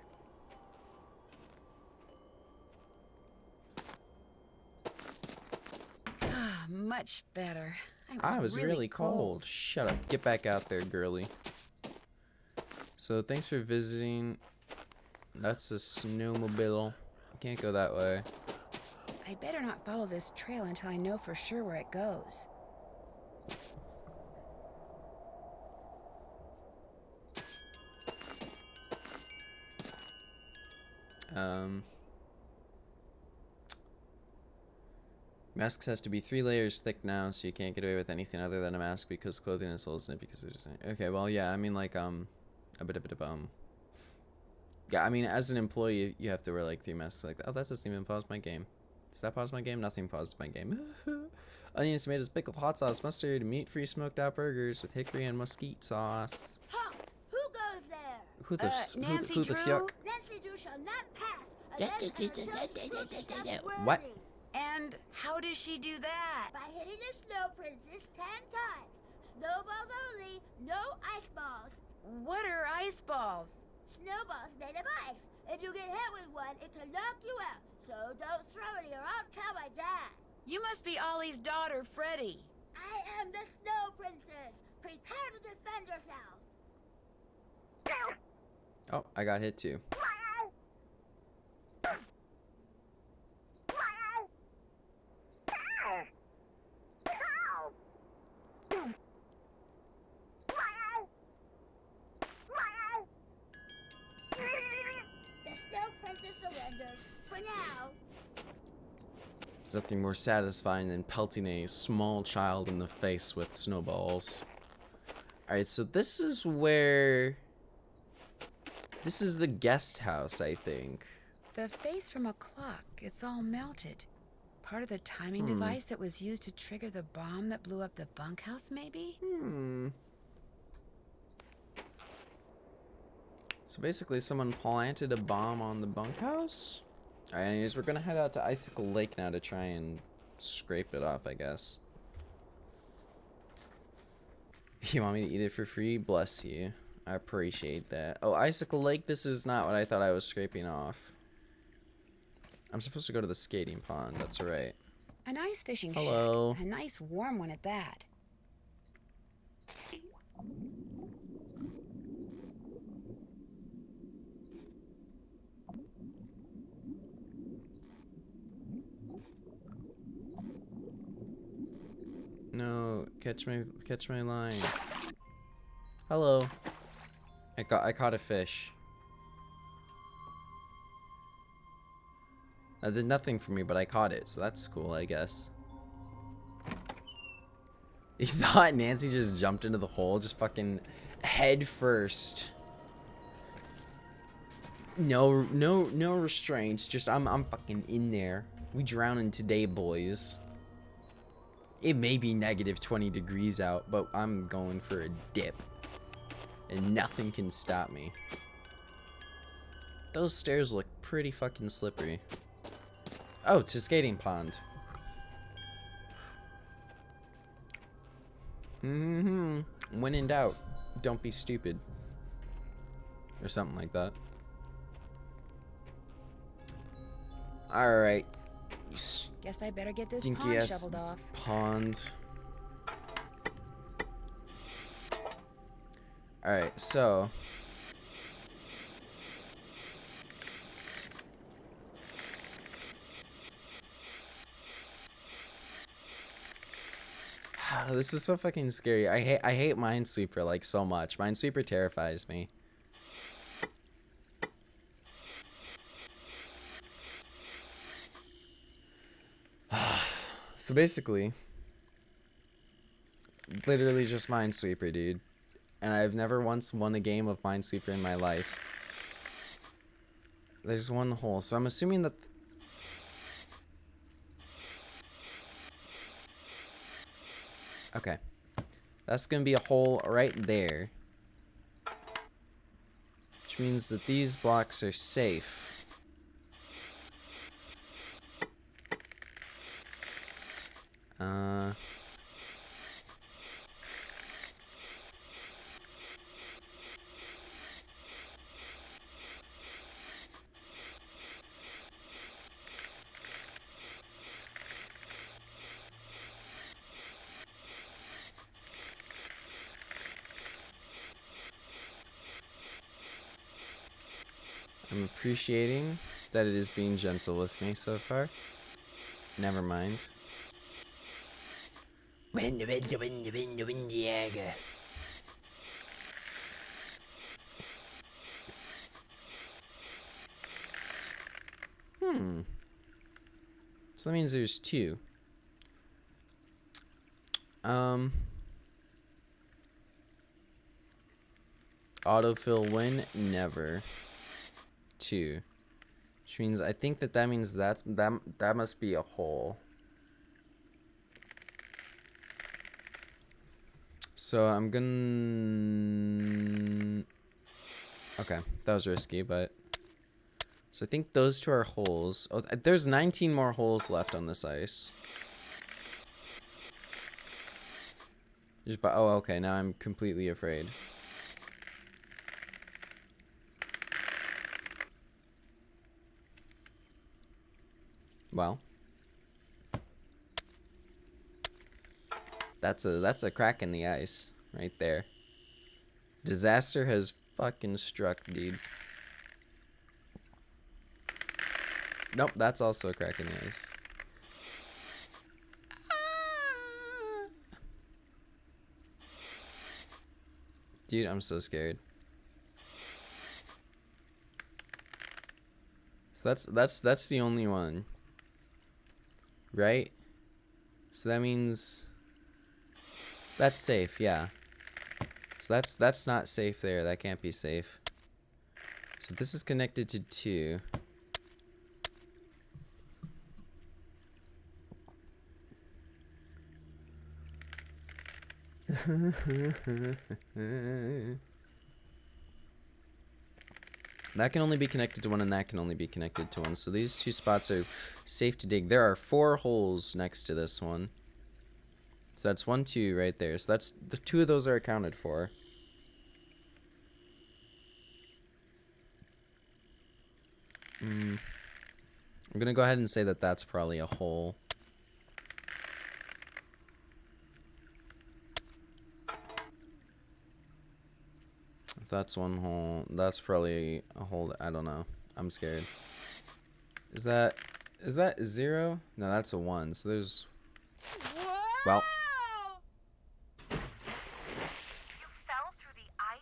Ah, much better. I was really cold. Shut up. Get back out there, girly. So thanks for visiting. That's a snowmobile. Can't go that way. I better not follow this trail until I know for sure where it goes. Masks have to be 3 layers thick now, so you can't get away with anything other than a mask because clothing is holes in it because there's... Okay, well, yeah, I mean, like, a bit of yeah, I mean, as an employee, you have to wear, like, 3 masks like that. Oh, that doesn't even pause my game. Does that pause my game? Nothing pauses my game. Onions, tomatoes, pickle, hot sauce, mustard, meat-free smoked-out burgers with hickory and mesquite sauce. Huh? Who goes there? Who the Nancy who the Drew? yuck? Nancy Drew shall not pass unless an associate What? And how does she do that? by hitting the Snow Princess 10 times. Snowballs only, no ice balls. What are ice balls? Snowballs made of ice. If you get hit with one, it can knock you out. So don't throw it or I'll tell my dad. You must be Ollie's daughter, Freddie. I am the Snow Princess. Prepare to defend yourself. Oh, I got hit too. The Snow Princess surrenders. For now. There's nothing more satisfying than pelting a small child in the face with snowballs. Alright, so this is where... This is the guest house, I think. The face from a clock, it's all melted. Part of the timing device that was used to trigger the bomb that blew up the bunkhouse, maybe? So basically someone planted a bomb on the bunkhouse? Alright, anyways, we're gonna head out to Icicle Lake now to try and scrape it off, I guess. You want me to eat it for free? Bless you. I appreciate that. Oh, Icicle Lake, this is not what I thought I was scraping off. I'm supposed to go to the skating pond, that's right. A nice fishing Hello. shack. A nice warm one at that. No, catch my line. Hello. I caught a fish. That did nothing for me, but I caught it, so that's cool, I guess. You thought Nancy just jumped into the hole, just fucking head first. No restraints. Just I'm fucking in there. We drowning today, boys. It may be negative 20 degrees out, but I'm going for a dip. And nothing can stop me. Those stairs look pretty fucking slippery. Oh, it's a skating pond. When in doubt, don't be stupid. Or something like that. Alright. Guess I better get this Dinky pond ass shoveled off. pond. Alright, so this is so fucking scary. I hate Minesweeper like so much. Minesweeper terrifies me. So basically, literally just Minesweeper, dude. And I've never once won a game of Minesweeper in my life. There's one hole, so I'm assuming that... Okay. That's gonna be a hole right there. Which means that these blocks are safe. I'm appreciating that it is being gentle with me so far. Never mind. Windy, So that means there's two. Autofill win? Never. Two. Which means I think that means that must be a hole. So I'm gonna... Okay, that was risky, but... So I think those two are holes. Oh, there's 19 more holes left on this ice. Oh, okay, now I'm completely afraid. Well. That's a crack in the ice right there. Disaster has fucking struck, dude. Nope, that's also a crack in the ice. Dude, I'm so scared. So that's the only one. Right? So that means that's safe, yeah. So that's not safe there. That can't be safe. So this is connected to 2. That can only be connected to 1, and that can only be connected to 1. So these 2 spots are safe to dig. There are 4 holes next to this one. So that's 1, 2 right there. So that's the 2 of those are accounted for. I'm gonna go ahead and say that that's probably a hole. If that's 1 hole, that's probably a hole. I don't know. I'm scared. Is that 0? No, that's a 1. So there's. Well. You fell through the ice?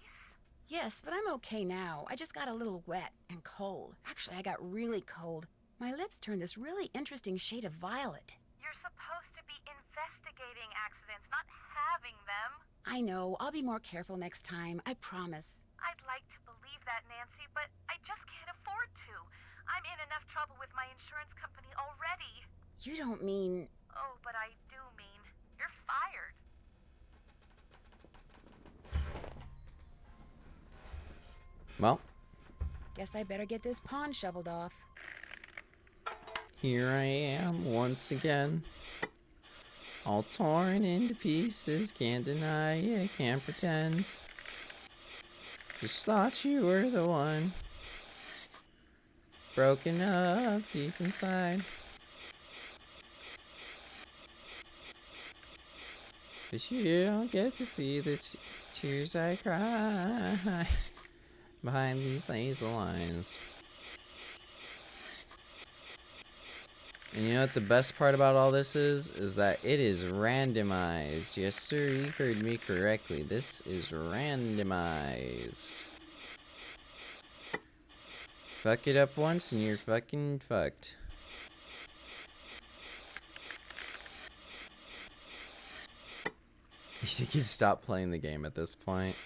Yes, but I'm okay now. I just got a little wet and cold. Actually, I got really cold. My lips turned this really interesting shade of violet. You're supposed to be investigating accidents, not having them. I know. I'll be more careful next time. I promise. I'd like to believe that, Nancy, but I just can't afford to. I'm in enough trouble with my insurance company already. You don't mean... Oh, but I do mean you're fired. Well. Guess I better get this pond shoveled off. Here I am once again. All torn into pieces. Can't deny it, can't pretend. Just thought you were the one. Broken up deep inside. But you don't get to see the tears I cry behind these laser lines. And you know what the best part about all this is that it is randomized. Yes, sir, you heard me correctly. This is randomized. Fuck it up once and you're fucking fucked. You think you stop playing the game at this point?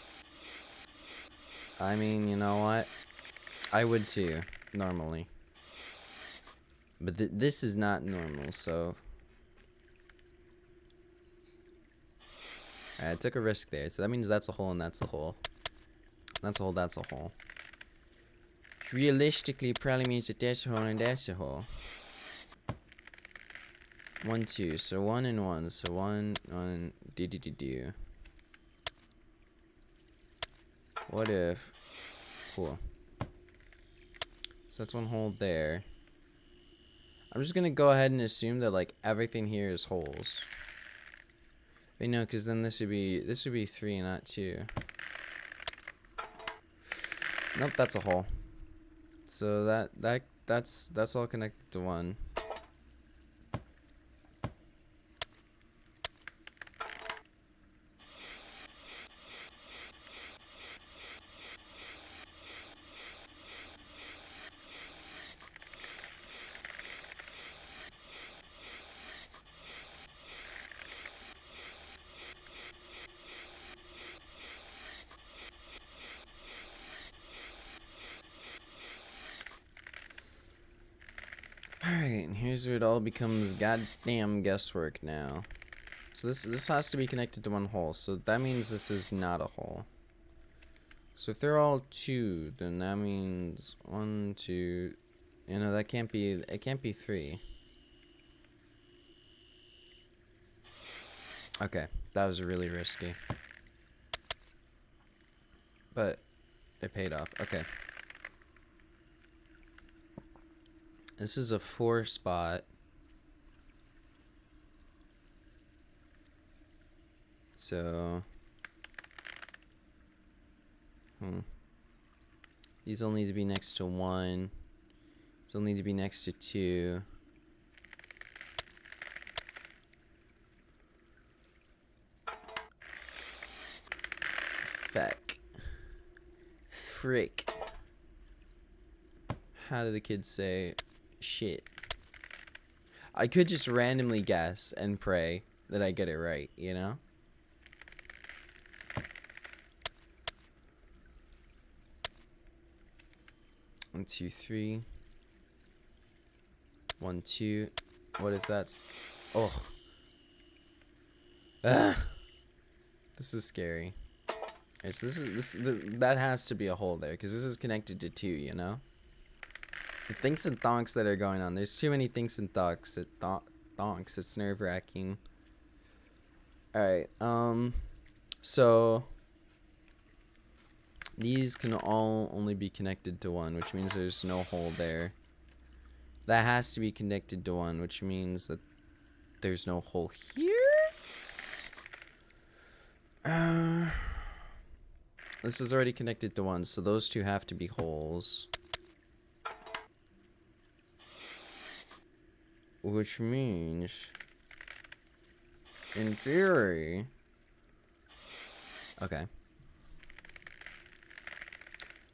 I mean, you know what? I would too, normally. But this is not normal, so... Alright, I took a risk there, so that means that's a hole and that's a hole. That's a hole, that's a hole. Which realistically probably means that that's a hole and that's a hole. 1, 2, so 1 and 1, so 1, do. What if... Cool. So that's 1 hole there. I'm just gonna go ahead and assume that like everything here is holes. Wait, no, because then this would be 3 and not 2. Nope, that's a hole. So that's all connected to 1. Alright, and here's where it all becomes goddamn guesswork now. So this has to be connected to 1 hole, so that means this is not a hole. So if they're all 2, then that means 1, 2, you know, it can't be 3. Okay, that was really risky. But it paid off. Okay. This is a 4 spot. So, these all need to be next to 1. These all need to be next to 2. Feck. Frick. How do the kids say? Shit. I could just randomly guess and pray that I get it right, you know? 1, 2, 3. 1, 2. What if that's... Oh. Ah. This is scary. Okay, so that has to be a hole there, because this is connected to 2, you know? The thinks and thonks that are going on. There's too many thinks and thonks. Thonks. It's nerve-wracking. Alright, so... These can all only be connected to 1, which means there's no hole there. That has to be connected to 1, which means that there's no hole here? This is already connected to 1, so those 2 have to be holes. Which means, in theory... Okay.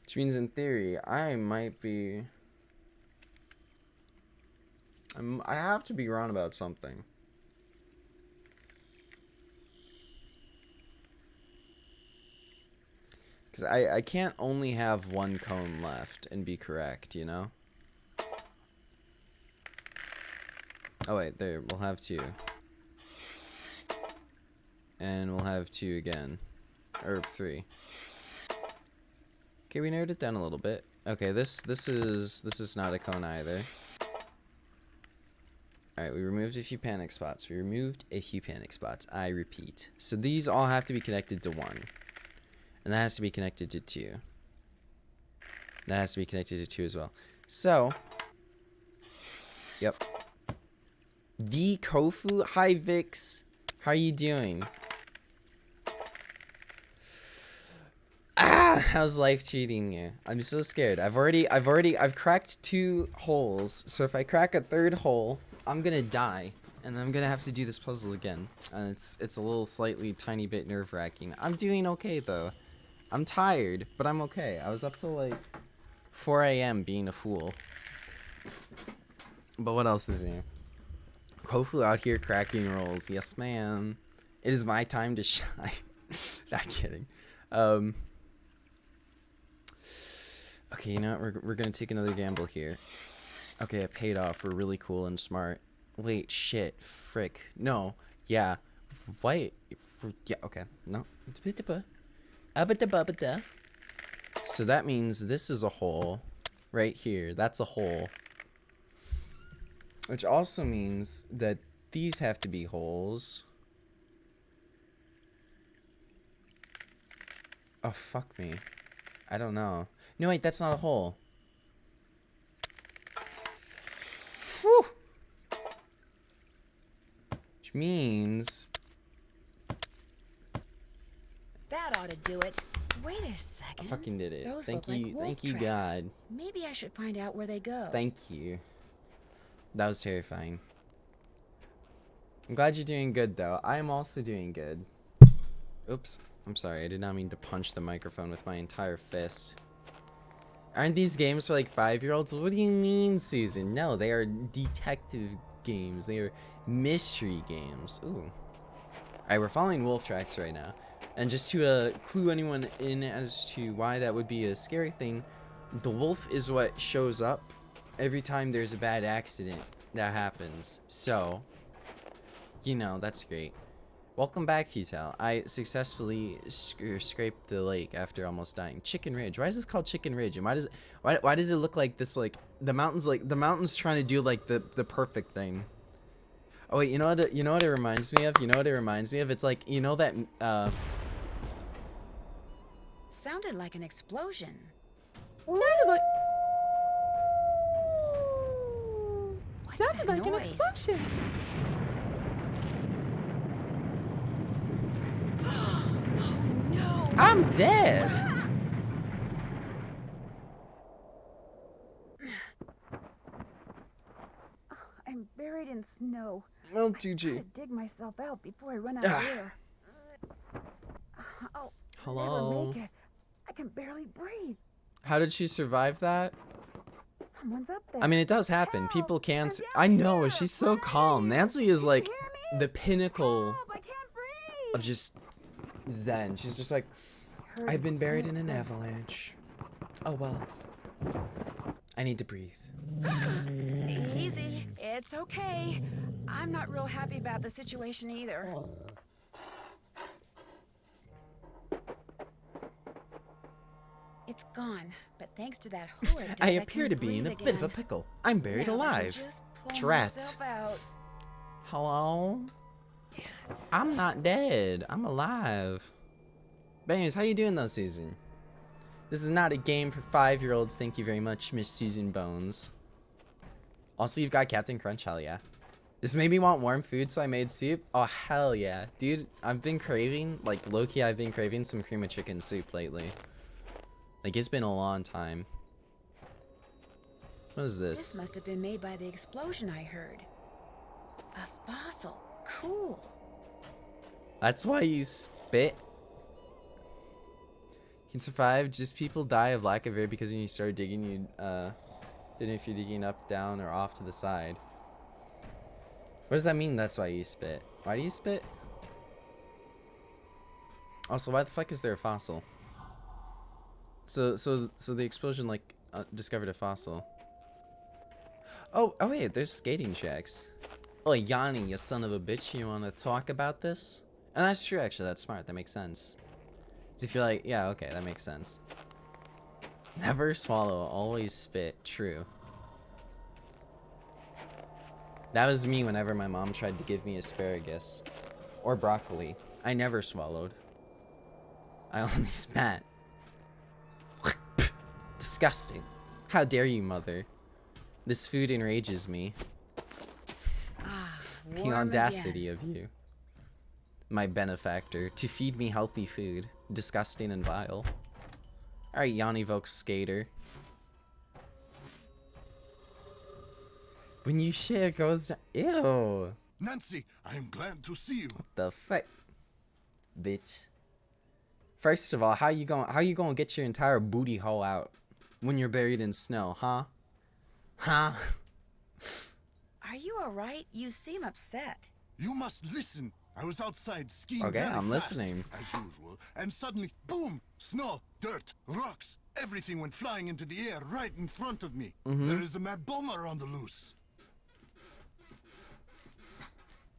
Which means in theory, I might be... I have to be wrong about something. Because I can't only have 1 cone left and be correct, you know? Oh wait, there, we'll have 2. And we'll have 2 again. Or 3. Okay, we narrowed it down a little bit. Okay, this is not a cone either. Alright, we removed a few panic spots. I repeat. So these all have to be connected to 1. And that has to be connected to 2. That has to be connected to 2 as well. So, yep. The Kofu, hi Vix. How are you doing? How's life treating you? I'm so scared. I've cracked 2 holes. So if I crack a 3rd hole, I'm gonna die, and I'm gonna have to do this puzzle again. And it's a little slightly tiny bit nerve-wracking. I'm doing okay though. I'm tired, but I'm okay. I was up till like 4 a.m. being a fool. But what else is new? Kofu out here cracking rolls. Yes, ma'am. It is my time to shine. Not kidding. Okay, you know what? We're gonna take another gamble here. Okay, it paid off. We're really cool and smart. Wait, shit. Frick. No. Yeah. Wait. Yeah, okay. No. So that means this is a hole. Right here. That's a hole. Which also means that these have to be holes. Oh, fuck me. I don't know. No, wait, that's not a hole. Whew. Which means... That ought to do it. Wait a second. I fucking did it. Those Thank look you, like wolf thank you, tracks. God. Maybe I should find out where they go. Thank you. That was terrifying. I'm glad you're doing good, though. I am also doing good. Oops. I'm sorry. I did not mean to punch the microphone with my entire fist. Aren't these games for like 5-year-olds? What do you mean, Susan? No, they are detective games. They are mystery games. Ooh. Alright, we're following wolf tracks right now. And just to clue anyone in as to why that would be a scary thing, the wolf is what shows up every time there's a bad accident that happens. So, you know, that's great. Welcome back, Futile. I successfully scraped the lake after almost dying. Chicken Ridge. Why is this called Chicken Ridge? And why does it look like this? Like the mountain's trying to do like the perfect thing. Oh wait, you know what it reminds me of? It's like, you know that Sounded like an explosion. Sounded like An explosion. Oh no! I'm dead. I'm buried in snow. Oh, I 2G. gotta dig myself out before I run out of air. I'll Hello. never make it. I can barely breathe. How did she survive that? Someone's up there. I mean, it does happen. Help! People can. I'm down I know. here! She's so Please! calm. Nancy is like Can you hear me? the pinnacle Help! I can't breathe. of just zen. She's just like, Heard I've been buried in an wolf. avalanche. Oh well. I need to breathe. Easy. It's okay. I'm not real happy about the situation either. It's gone, but thanks to that horror death, I appear to be in a breathe bit of a again. pickle. I'm buried Now I can alive. just pull Drat. myself out. Hello? I'm not dead. I'm alive. But anyways, how you doing though, Susan? This is not a game for 5-year-olds. Thank you very much, Miss Susan Bones. Also, you've got Captain Crunch. Hell yeah. This made me want warm food, so I made soup. Oh, hell yeah. Dude, I've been craving, like, low-key, I've been craving some cream of chicken soup lately. Like, it's been a long time. What is this? This must have been made by the explosion I heard. A fossil. Cool. That's why you spit. You can survive. Just people die of lack of air because when you start digging, you, don't know if you're digging up, down, or off to the side. What does that mean? That's why you spit. Why do you spit? Also, why the fuck is there a fossil? So the explosion, like, discovered a fossil. Oh wait, there's skating shacks. Oh, Yanni, you son of a bitch, you want to talk about this? And that's true, actually. That's smart. That makes sense. So if you're like, yeah, okay, that makes sense. Never swallow, always spit. True. That was me whenever my mom tried to give me asparagus. Or broccoli. I never swallowed. I only spat. Disgusting. How dare you, mother? This food enrages me. The Warm audacity again. of you. My benefactor. To feed me healthy food. Disgusting and vile. Alright, Yanni Volk Skater. When you shit, it goes down. Ew. Nancy, I am glad to see you. The fuck? Bitch. First of all, how you gonna get your entire booty hole out when you're buried in snow, huh? Huh? Are you alright? You seem upset. You must listen. I was outside skiing Okay, very I'm fast, listening. as usual, and suddenly, boom! Snow, dirt, rocks, everything went flying into the air right in front of me. There is a mad bomber on the loose.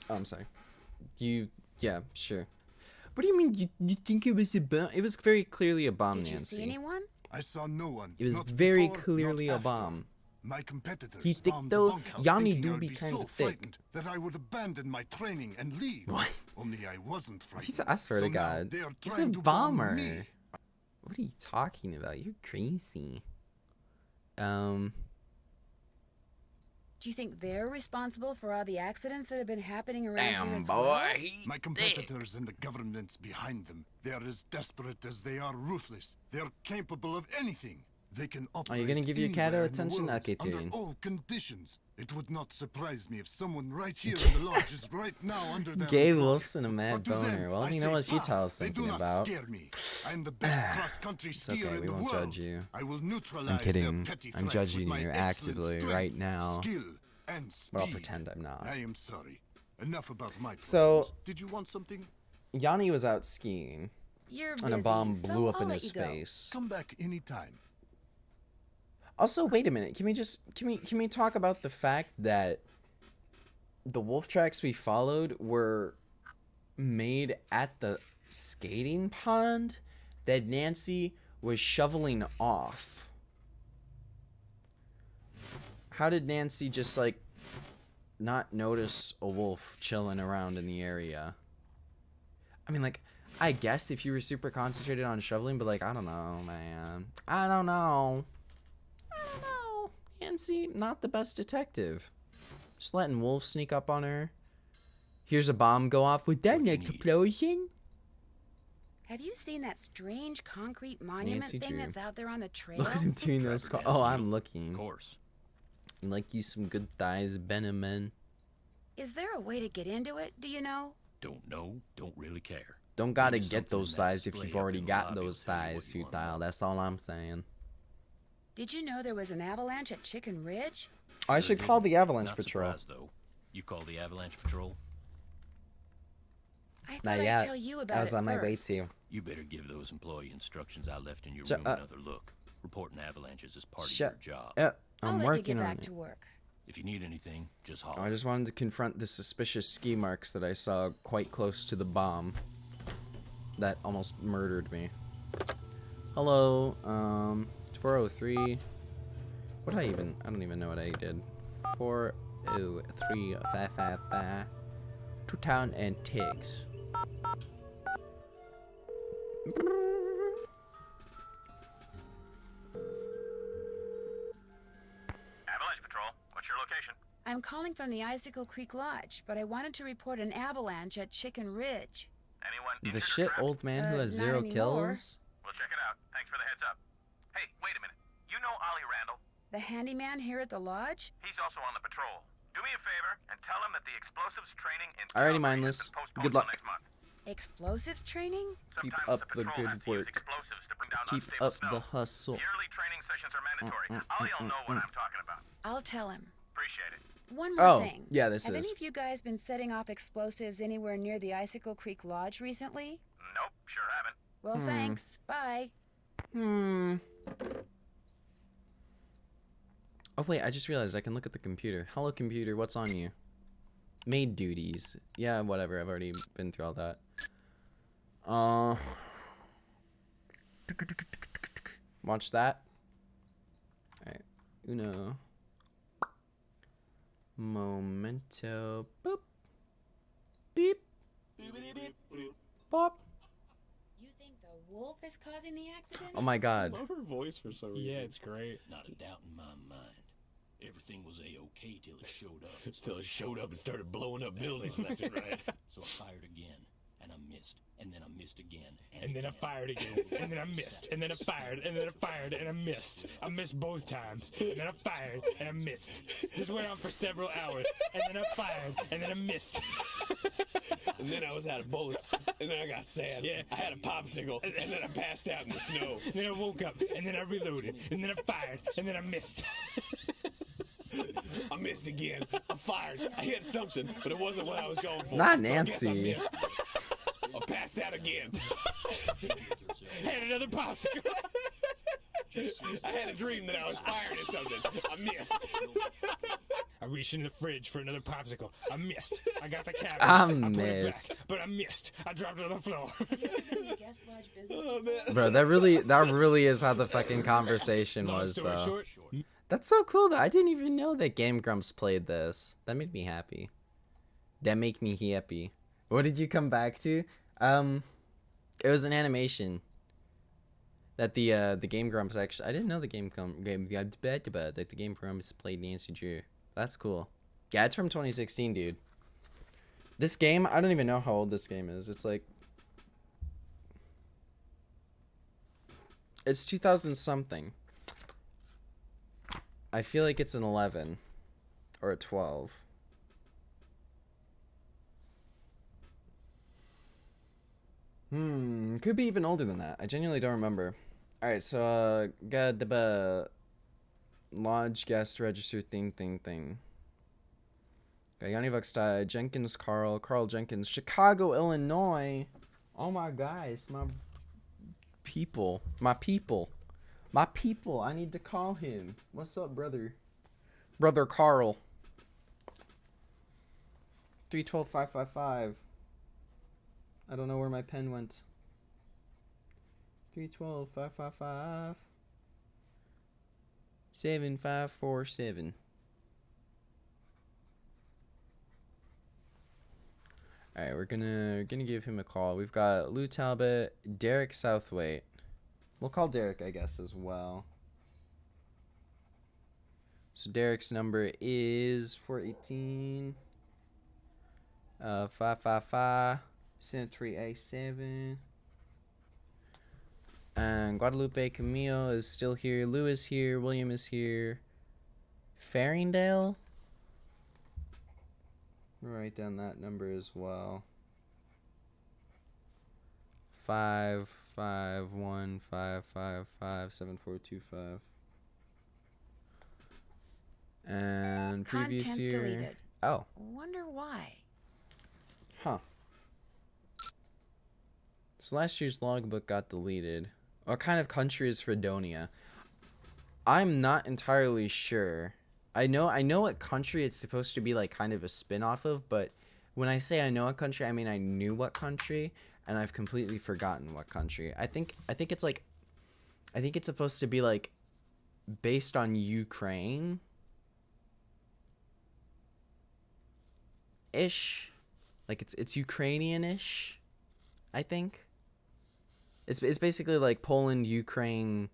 Oh, I'm sorry. Yeah, sure. What do you mean you think it was a bomb? It was very clearly a bomb, Did you Nancy. see anyone? I saw no one. It was not very before, clearly not a after. bomb. My competitors He thick stormed though. the bunkhouse Yanni thinking do I would be be kinda so thick. frightened that I would abandon my training and leave. What? Only I wasn't frightened. He's, I swear So to now God. they are He's a trying to bomb bomber. me. What are you talking about? You're crazy. Do you think they're responsible for all the accidents that have been happening around here Damn, as boy. well? My competitors and the governments behind them, they are as desperate as they are ruthless. They are capable of anything. They can operate gonna give your anywhere cat in the attention? world, Okay, under Tyrion. all conditions. It would not surprise me if someone right here in the lodge is right now under their Gay employ. wolves and a mad But to them, boner. Well, I you know say, what Futile is they do thinking not about. scare me. I am the best cross-country skier okay, in we the won't world. judge you. I will neutralize I'm kidding. their petty I'm threats judging with my you excellent actively strength, right now. Skill and speed. But I'll pretend I'm not. I am sorry. Enough about my So- problems. Did you want something? Yanni was out skiing, You're and a busy, bomb so blew up I'll in let his you go. face. Come back anytime. Also, wait a minute. Can we talk about the fact that the wolf tracks we followed were made at the skating pond that Nancy was shoveling off? How did Nancy just like not notice a wolf chilling around in the area? I mean, like, I guess if you were super concentrated on shoveling, but like, I don't know, man. I don't know. Nancy, not the best detective. Just letting wolves sneak up on her. Here's a bomb go off with that What you next need. explosion. Have you seen that strange concrete monument Nancy thing Drew. that's out there on the trail? Look at him doing those. Trevor Oh, Nancy, I'm Of looking. course. Like you some good thighs, Benjamin. Is there a way to get into it? Do you know? Don't know, don't really care. Don't gotta Maybe get something those in that thighs if display you've up already in the got lobby will those tell you what thighs, you wanna futile. know. That's all I'm saying. Did you know there was an avalanche at Chicken Ridge? I Sure should did. call the Avalanche Not Patrol. surprised, though. You call the Avalanche Patrol? I thought Not I'd yet. tell you about I was it on my way first. to. You better give those employee instructions I left in your So, room another look. Reporting avalanches is part Shut of your job. up. I'll I'm let you working get on back it. to work. If you need anything, just holler. I just wanted to confront the suspicious ski marks that I saw quite close to the bomb that almost murdered me. Hello, 403. What did I don't even know what I did. 403-555 to town and Tiggs. Avalanche Patrol, what's your location? I'm calling from the Icicle Creek Lodge, but I wanted to report an avalanche at Chicken Ridge. Anyone The injured or shit trapped? old man who has Not 0 anymore. kills? We'll check it out. Thanks for the heads up. Hey, wait a minute. You know Ollie Randall? The handyman here at the lodge? He's also on the patrol. Do me a favor and tell him that the explosives training in Alrighty, Calgary mindless. has been postponed Good till luck. next month. Explosives training? Keep Sometimes up the patrol good has to use work. explosives to bring down Keep unstable up snow. the hustle. Yearly training sessions are mandatory. Ollie'll know what I'm talking about. I'll tell him. Appreciate it. One more Oh, thing. yeah, this Have is. any of you guys been setting off explosives anywhere near the Icicle Creek Lodge recently? Nope, sure haven't. Well, thanks. Bye. Oh wait, I just realized I can look at the computer. Hello computer, what's on you? Maid duties. Yeah, whatever, I've already been through all that. Watch that. Alright. Uno. Momento. Boop. Beep. Bop. You think the wolf is causing the accident? Oh my god. I love her voice for some reason. Yeah, it's great. Not a doubt in my mind. Everything was A-OK till it showed up. Till it showed up and started blowing up buildings left and right. So I fired again, and I missed, and then I missed again. And then I fired again, and then I missed, and then I fired, and then I fired, and I missed. I missed both times, and then I fired, and I missed. This went on for several hours, and then I fired, and then I missed. And then I was out of bullets, and then I got sad. Yeah. I had a popsicle, and then I passed out in the snow. And then I woke up, and then I reloaded, and then I fired, and then I missed. I missed again. I fired. I hit something, but it wasn't what I was going for. Not So I guess I Nancy. missed. I passed out again. I had another popsicle. I had a dream that I was firing at something. I missed. I reached in the fridge for another popsicle. I missed. I got the cabbage. I put it missed. back, but I missed. I dropped it on the floor. Oh, man. Bro, that really is how the fucking conversation Long was story though. short, That's so cool though. I didn't even know that Game Grumps played this. That made me happy. That make me happy. What did you come back to? It was an animation that the Game Grumps actually. I didn't know the that the Game Grumps played Nancy Drew. That's cool. Yeah, it's from 2016, dude. This game, I don't even know how old this game is. It's like it's 2000 something. I feel like it's an 11 or a 12. Could be even older than that. I genuinely don't remember. Alright, so, got the lodge guest register thing. Got Yanni Vuxtai, Jenkins Carl Jenkins, Chicago, Illinois. Oh my guys, my people. I need to call him. What's up, brother? Brother Carl. 312-555. I don't know where my pen went. 312-555. 7547. Alright, we're gonna give him a call. We've got Lou Talbot, Derek Southwaite. We'll call Derek, I guess, as well. So Derek's number is 418 555 Century A7. And Guadalupe Camille is still here. Lou is here. William is here. Farringdale? We'll write down that number as well. 551-555-7425. And previous Contents year. deleted. Oh. Wonder why. Huh. So last year's logbook got deleted. What kind of country is Fredonia? I'm not entirely sure. I know what country it's supposed to be like kind of a spin-off of, but when I say I know what country, I mean I knew what country and I've completely forgotten what country. I think it's like I think it's supposed to be like based on Ukraine ish. Like it's Ukrainian-ish, I think. It's basically like Poland, Ukraine,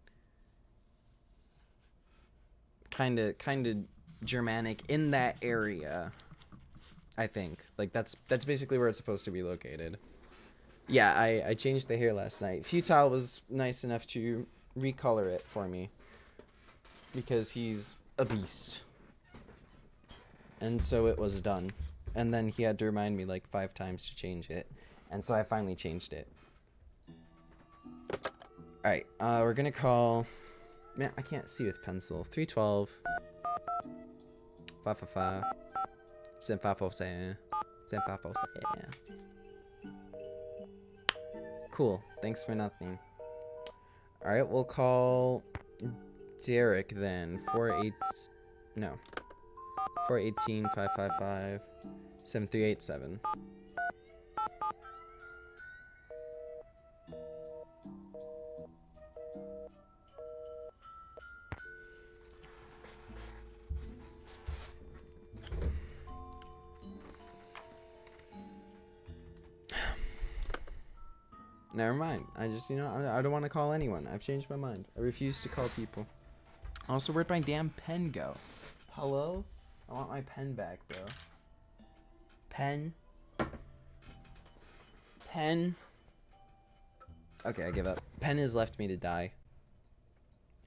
kind of Germanic in that area. I think like that's basically where it's supposed to be located. Yeah, I changed the hair last night. Futile was nice enough to recolor it for me because he's a beast, and so it was done. And then he had to remind me like 5 times to change it, and so I finally changed it. All right, we're gonna call. Man, I can't see with pencil. 312. 555. 7547. 7547. Cool. Thanks for nothing. All right, we'll call Derek then. 418 555 7387. Never mind. I just, I don't want to call anyone. I've changed my mind. I refuse to call people. Also, where'd my damn pen go? Hello? I want my pen back, bro. Pen? Pen? Okay, I give up. Pen has left me to die.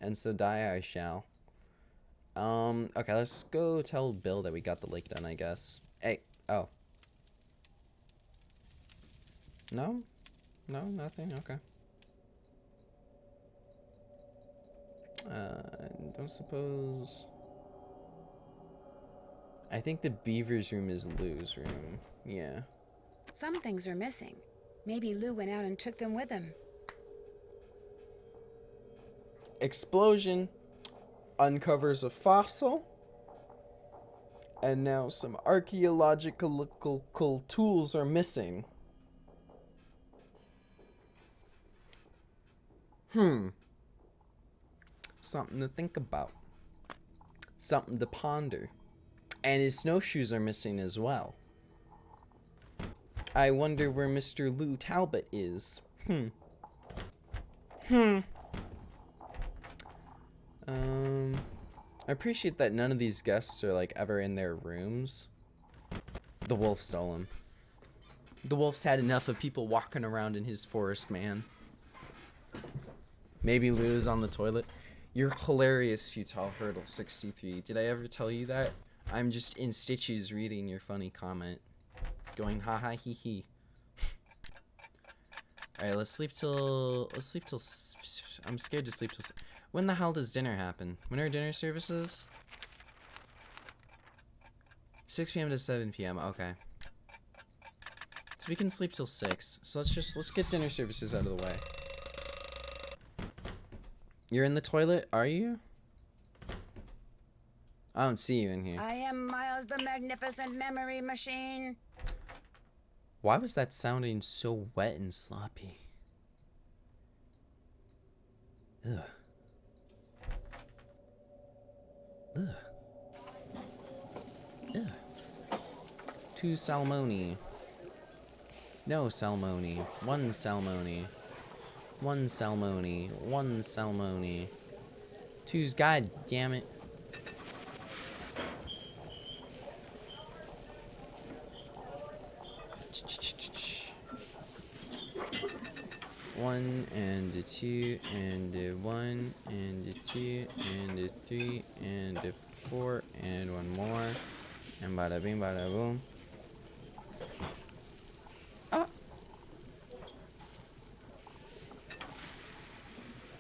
And so die I shall. Okay, let's go tell Bill that we got the lake done, I guess. Hey, oh. No? No, nothing? Okay. Don't suppose... I think the beaver's room is Lou's room. Yeah. Some things are missing. Maybe Lou went out and took them with him. Explosion uncovers a fossil. And now some archaeological tools are missing. Something to think about. Something to ponder. And his snowshoes are missing as well. I wonder where Mr. Lou Talbot is. I appreciate that none of these guests are like ever in their rooms. The wolf stole him. The wolf's had enough of people walking around in his forest, man. Maybe Lou's on the toilet. You're hilarious, Futile Hurdle 63. Did I ever tell you that? I'm just in stitches reading your funny comment. Going ha ha hee hee. Alright, let's sleep till I'm scared to sleep till when the hell does dinner happen? When are dinner services? 6 p.m. to 7 p.m. Okay. So we can sleep till 6. So let's get dinner services out of the way. You're in the toilet, are you? I don't see you in here. I am Miles the Magnificent Memory Machine. Why was that sounding so wet and sloppy? Ugh. Ugh. Ugh. 2 salmoni. No salmoni. 1 salmoni. 1 salmoni. 1 salmoni. 2's god damn it. One and a 2 and a 1 and a 2 and a 3 and a 4 and 1 more and bada bing bada boom. Ah!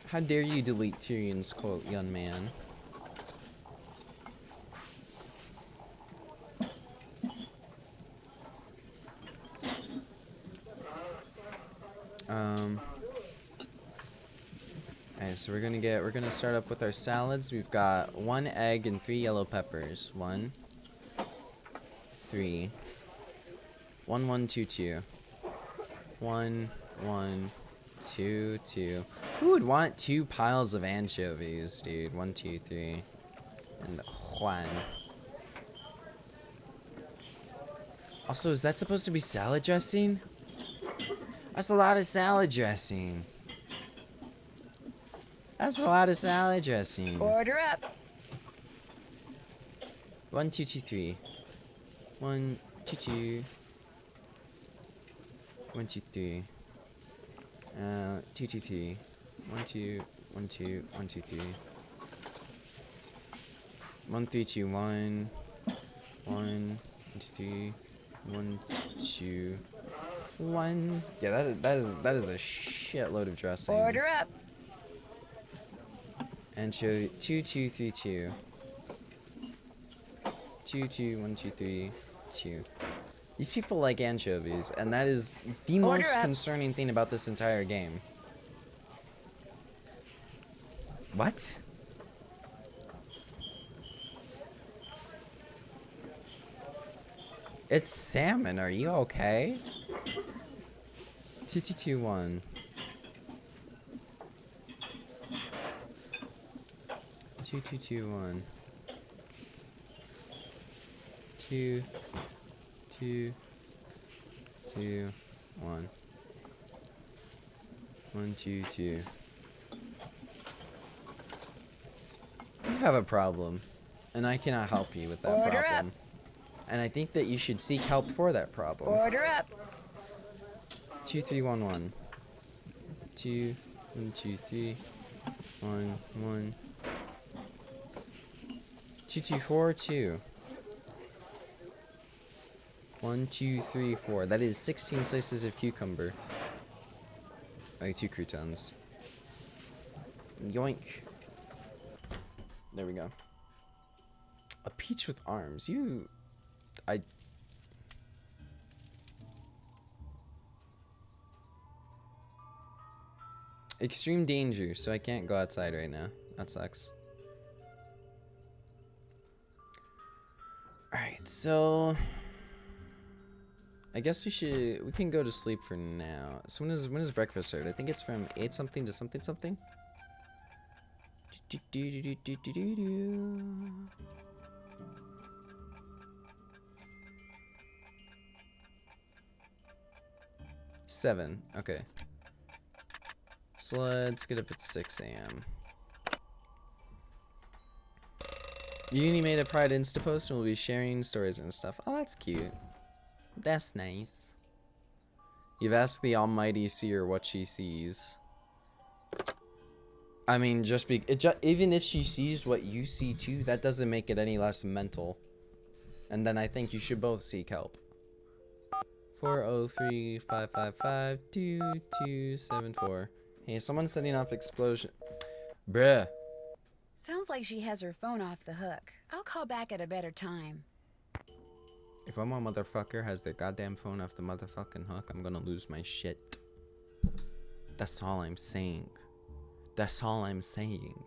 How dare you delete Tyrion's quote, young man? Alright, so we're gonna start up with our salads. We've got 1 egg and 3 yellow peppers. 1, 3, 1, 1, 2, 2. 1, 1, 2, 2. Who would want 2 piles of anchovies, dude? 1, 2, 3, and 1. Also, is that supposed to be salad dressing? That's a lot of salad dressing. That's a lot of salad dressing. Order up. 1, 2, 2, 3. 1, 2, 2. 1, 2, 3. 2, 2, 3. 1, 2, 1, 2, 1, 2, 3. 1, 3, 2, 1. 1, 2, 3. 1, 2, 1. Yeah, that is a shitload of dressing. Order up. Anchovy 2, 2, 3, 2. 2, 2, 1, 2, 3, 2. These people like anchovies, and that is the most concerning thing about this entire game. What? It's salmon. Are you okay? 2, 2, 2, 1. 2, 2, 2, 1. 2, 2, 2, 1. 1, 2, 2. You have a problem, and I cannot help you with that Order problem. up. And I think that you should seek help for that problem. Order up. 2, 3, 1, 1. 2, 1, 2, 3. 1, 1. 2, 2, 4, 2. 1, 2, 3, 4. That is 16 slices of cucumber. Like 2 croutons. Yoink. There we go. A peach with arms. Extreme danger, so I can't go outside right now. That sucks. Alright, so I guess we can go to sleep for now. So when is breakfast served? I think it's from 8 something to something something. 7. Okay. So let's get up at 6 a.m. Uni made a Pride Insta post and we'll be sharing stories and stuff. Oh, that's cute. That's nice. You've asked the almighty seer what she sees. I mean, even if she sees what you see too, that doesn't make it any less mental. And then I think you should both seek help. 403-555-2274. Hey, someone's setting off explosion. Bruh. Sounds like she has her phone off the hook. I'll call back at a better time. If one more motherfucker has their goddamn phone off the motherfucking hook, I'm gonna lose my shit. That's all I'm saying. That's all I'm saying.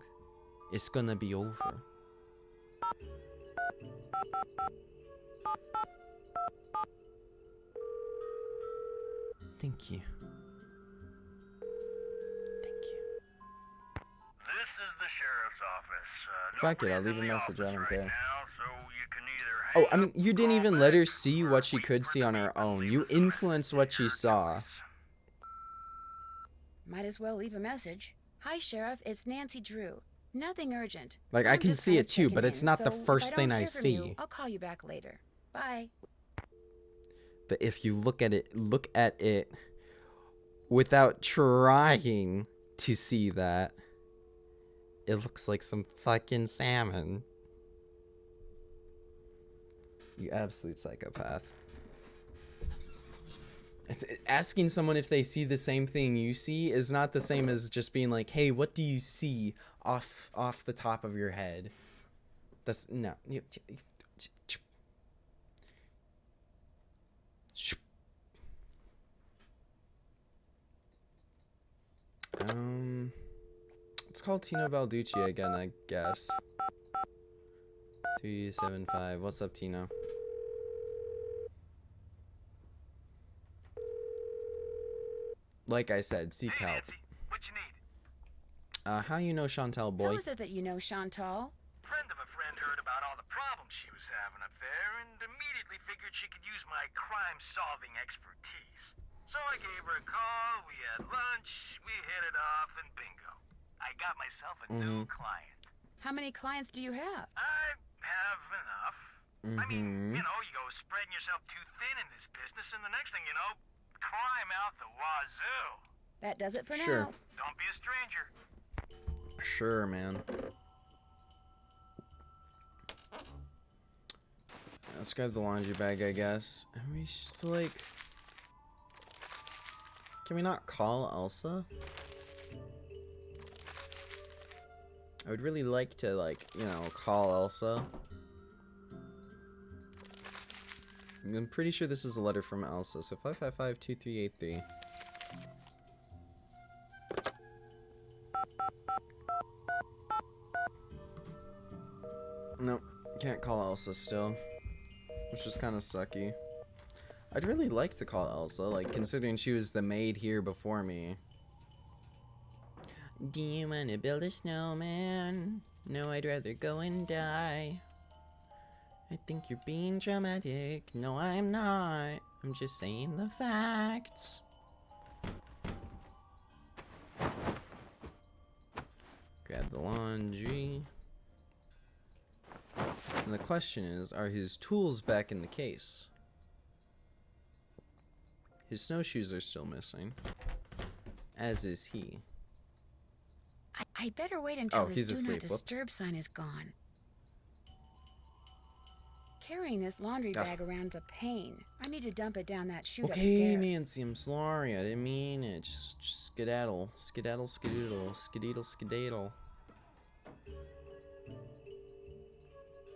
It's gonna be over. Thank you. Thank you. This is the sheriff's office. Fuck it, I'll leave a message. I don't care. Now, so you can either Oh, I mean, you didn't even let her see what she could see on her own. You influenced what she saw. Might as well leave a message. Hi, Sheriff. It's Nancy Drew. Nothing urgent. Like, I can see it too, but it's not the first thing I see. I'll call you back later. Bye. But if you look at it without trying to see that, it looks like some fucking salmon. You absolute psychopath. Asking someone if they see the same thing you see is not the same as just being like, hey, what do you see off the top of your head? That's no. Let's call Tino Balducci again, I guess. 375. What's up, Tino? Like I said, seek Hey, help. Nancy, what you need? How you know Chantal, How boy? is it that you know Chantal? Friend of a friend heard about all the problems she was having up there and immediately figured she could use my crime-solving expertise. So I gave her a call, we had lunch, we hit it off, and bingo. I got myself a new client. How many clients do you have? I have enough. I mean, you know, you go spreading yourself too thin in this business, and the next thing you know, crime out the wazoo. That does it for Sure. now. Don't be a stranger. Sure, man. Let's grab the laundry bag, I guess. And we just like... Can we not call Elsa? I would really like to, like, you know, call Elsa. I'm pretty sure this is a letter from Elsa, so 555-2383. Nope, can't call Elsa still, which is kind of sucky. I'd really like to call Elsa, like, considering she was the maid here before me. Do you want to build a snowman? No, I'd rather go and die. I think you're being dramatic. No, I'm not. I'm just saying the facts. Grab the laundry. And the question is, are his tools back in the case? His snowshoes are still missing. As is he. I better wait until he's this do asleep. not Whoops. disturb sign is gone. Carrying this laundry bag around's a pain. I need to dump it down that chute Okay, upstairs. Nancy, I'm sorry. I didn't mean it. Just skedaddle. Skedaddle, skedoodle. Skedaddle, skedaddle.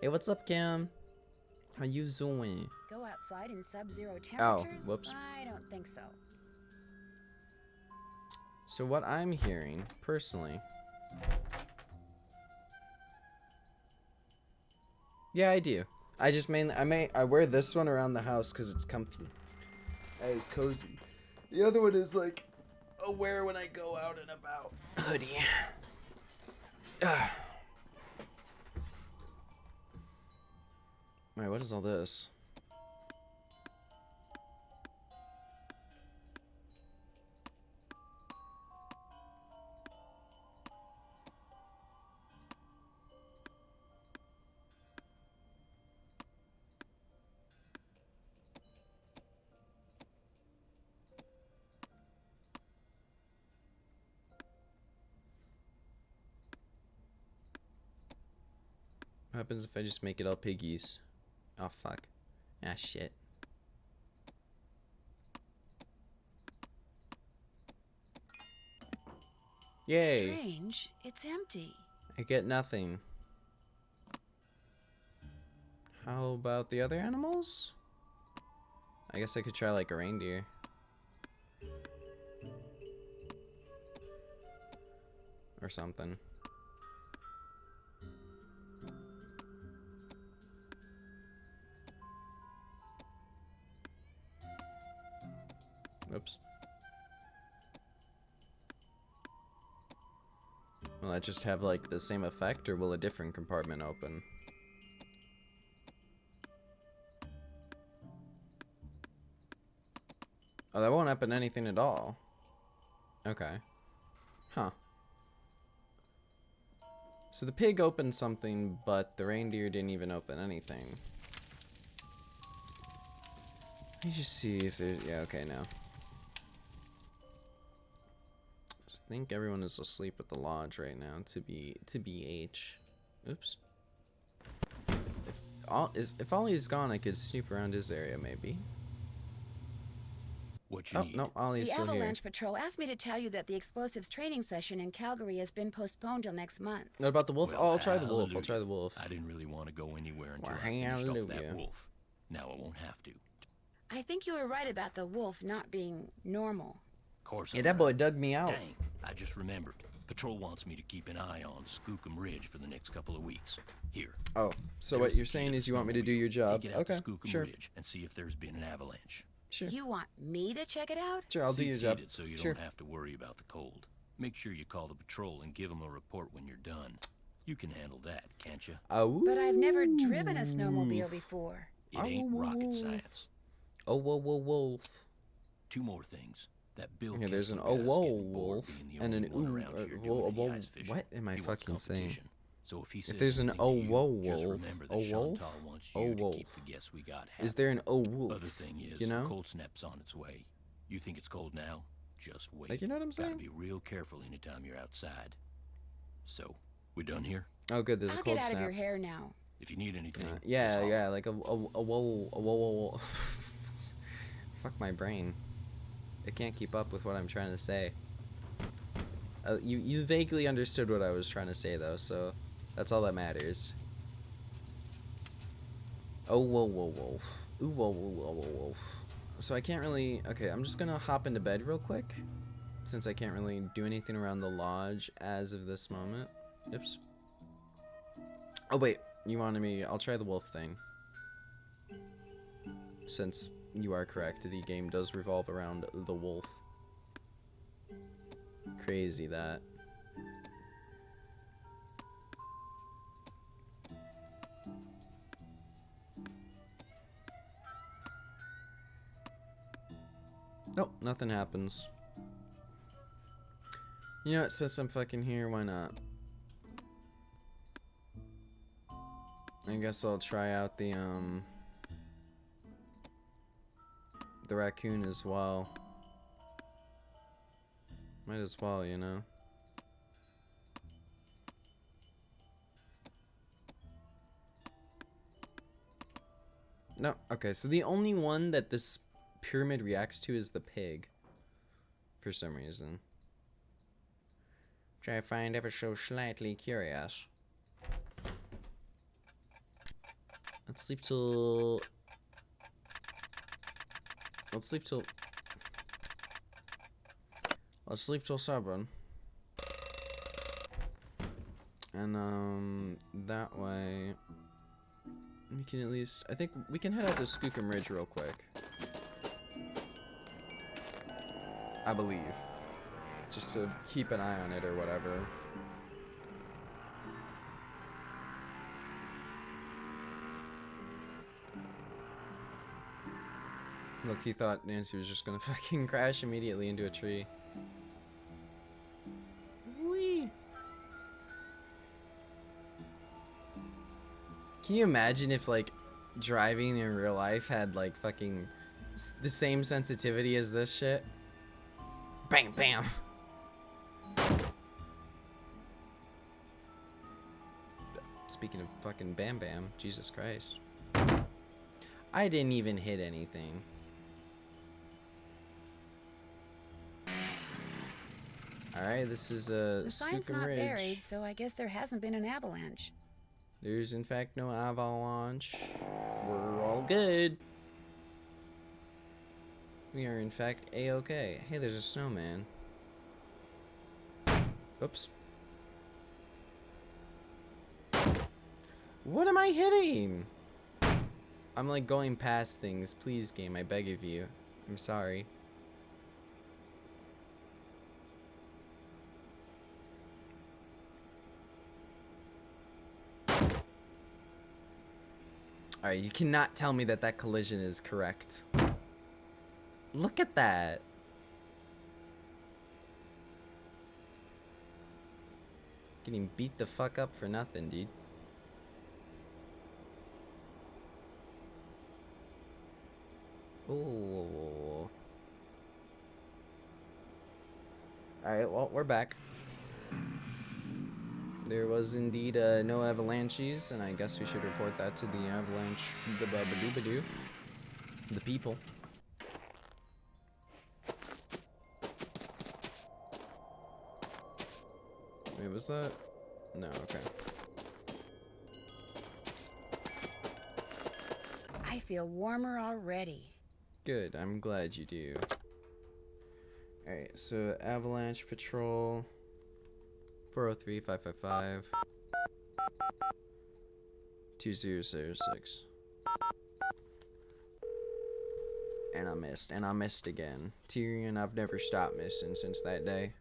Hey, what's up, Cam? How you doing? Go outside in sub-zero temperatures? Whoops. I don't think so. So what I'm hearing, personally... Yeah, I do. I just I wear this one around the house because it's comfy. It's cozy. The other one is like a wear when I go out and about. Hoodie. Alright, what is all this? What happens if I just make it all piggies? Oh, fuck. Ah, shit. Yay. Strange. It's empty. I get nothing. How about the other animals? I guess I could try like a reindeer. Or something. Oops. Will that just have like the same effect, or will a different compartment open? Oh, that won't happen anything at all. Okay. Huh. So the pig opened something, but the reindeer didn't even open anything. Let me just see if it... Yeah, okay, now. I think everyone is asleep at the lodge right now, to be H. Oops. If Ollie's gone, I could snoop around his area, maybe. What you need? No, Ollie's The still here. Avalanche Patrol asked me to tell you that the explosives training session in Calgary has been postponed till next month. What about the wolf? Well, Oh, I'll try the wolf. I'll hallelujah. try the wolf. I didn't really want to go anywhere until Well, I finished off hallelujah. that wolf. Now I won't have to. I think you were right about the wolf not being normal. Of course. Yeah, I'm that boy right. dug me out. Dang, I just remembered. Patrol wants me to keep an eye on Skookum Ridge for the next couple of weeks. Here. Oh, so There's what you're the key saying to is the you want me to do your job? Take it out Okay, to Skookum sure. Ridge and see if there's been an avalanche. Sure. You want me to check it out? Sure, I'll do your job. Seat it so you Sure. don't have to worry about the cold. Make sure you call the patrol and give them a report when you're done. You can handle that, can't you? Oh. But I've never driven a snowmobile before. It ain't rocket science. Oh, whoa, wolf. 2 more things. That Bill Okay, there's an Kessler guy's whoa getting bored wolf being the and an only one ooh around here whoa, doing any whoa. ice fishing. What am I He wants fucking saying? competition. So if he says If there's an anything oh to you, whoa just wolf, remember that oh wolf, Chantal wants oh you to wolf. keep the guess we got Is happy. there an oh wolf? Other thing is, you know? cold snap's on its way. You think it's cold now? Just wait. Like, you know what I'm saying? Gotta be real careful anytime you're outside. So, we done here? Oh, good. There's I'll a cold get out snap. of your hair now. If you need anything, Yeah, just holler. yeah, like a whoa. Fuck my brain. It can't keep up with what I'm trying to say. You vaguely understood what I was trying to say though, so that's all that matters. Oh, whoa, wolf. Ooh, whoa, wolf. So I can't really. Okay, I'm just gonna hop into bed real quick, since I can't really do anything around the lodge as of this moment. Oops. Oh wait, you wanted me. I'll try the wolf thing. Since you are correct, the game does revolve around the wolf. Crazy that. Nope, nothing happens. You know what, since I'm fucking here, why not? I guess I'll try out the raccoon as well. Might as well, you know. No, okay, so the only one that this pyramid reacts to is the pig. For some reason. Which I find ever so slightly curious. Let's sleep till... Let's sleep till 7. And that way we can at least, I think we can head out to Skookum Ridge real quick. I believe. Just to keep an eye on it or whatever. Look, he thought Nancy was just gonna fucking crash immediately into a tree. Whee! Can you imagine if, like, driving in real life had, like, fucking the same sensitivity as this shit? Bam, bam! Speaking of fucking bam bam, Jesus Christ. I didn't even hit anything. Alright, this is a The sign's Skookum not Ridge. buried, so I guess there hasn't been an avalanche. There's in fact no avalanche. We're all good. We are in fact a-okay. Hey, there's a snowman. Oops. What am I hitting? I'm like going past things. Please, game, I beg of you. I'm sorry. Alright, you cannot tell me that that collision is correct. Look at that. Getting beat the fuck up for nothing, dude. Ooh. Alright, well, we're back. There was indeed no avalanches, and I guess we should report that to the avalanche the people. Wait, was that? No, okay. I feel warmer already. Good, I'm glad you do. Alright, so avalanche patrol. 403-555 2006. And I missed, and I missed again. Tyrion, I've never stopped missing since that day.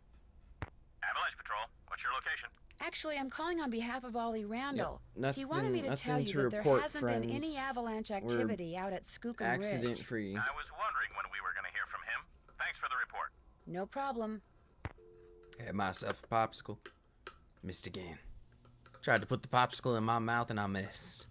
Avalanche Patrol, what's your location? Actually, I'm calling on behalf of Ollie Randall. Yep, He wanted me to nothing tell you to that there report, hasn't been any friends. avalanche activity out at Skookum Ridge. Accident free. I was wondering when we were going to hear from him. Thanks for the report. No problem. Had myself a popsicle. Missed again. Tried to put the popsicle in my mouth and I missed.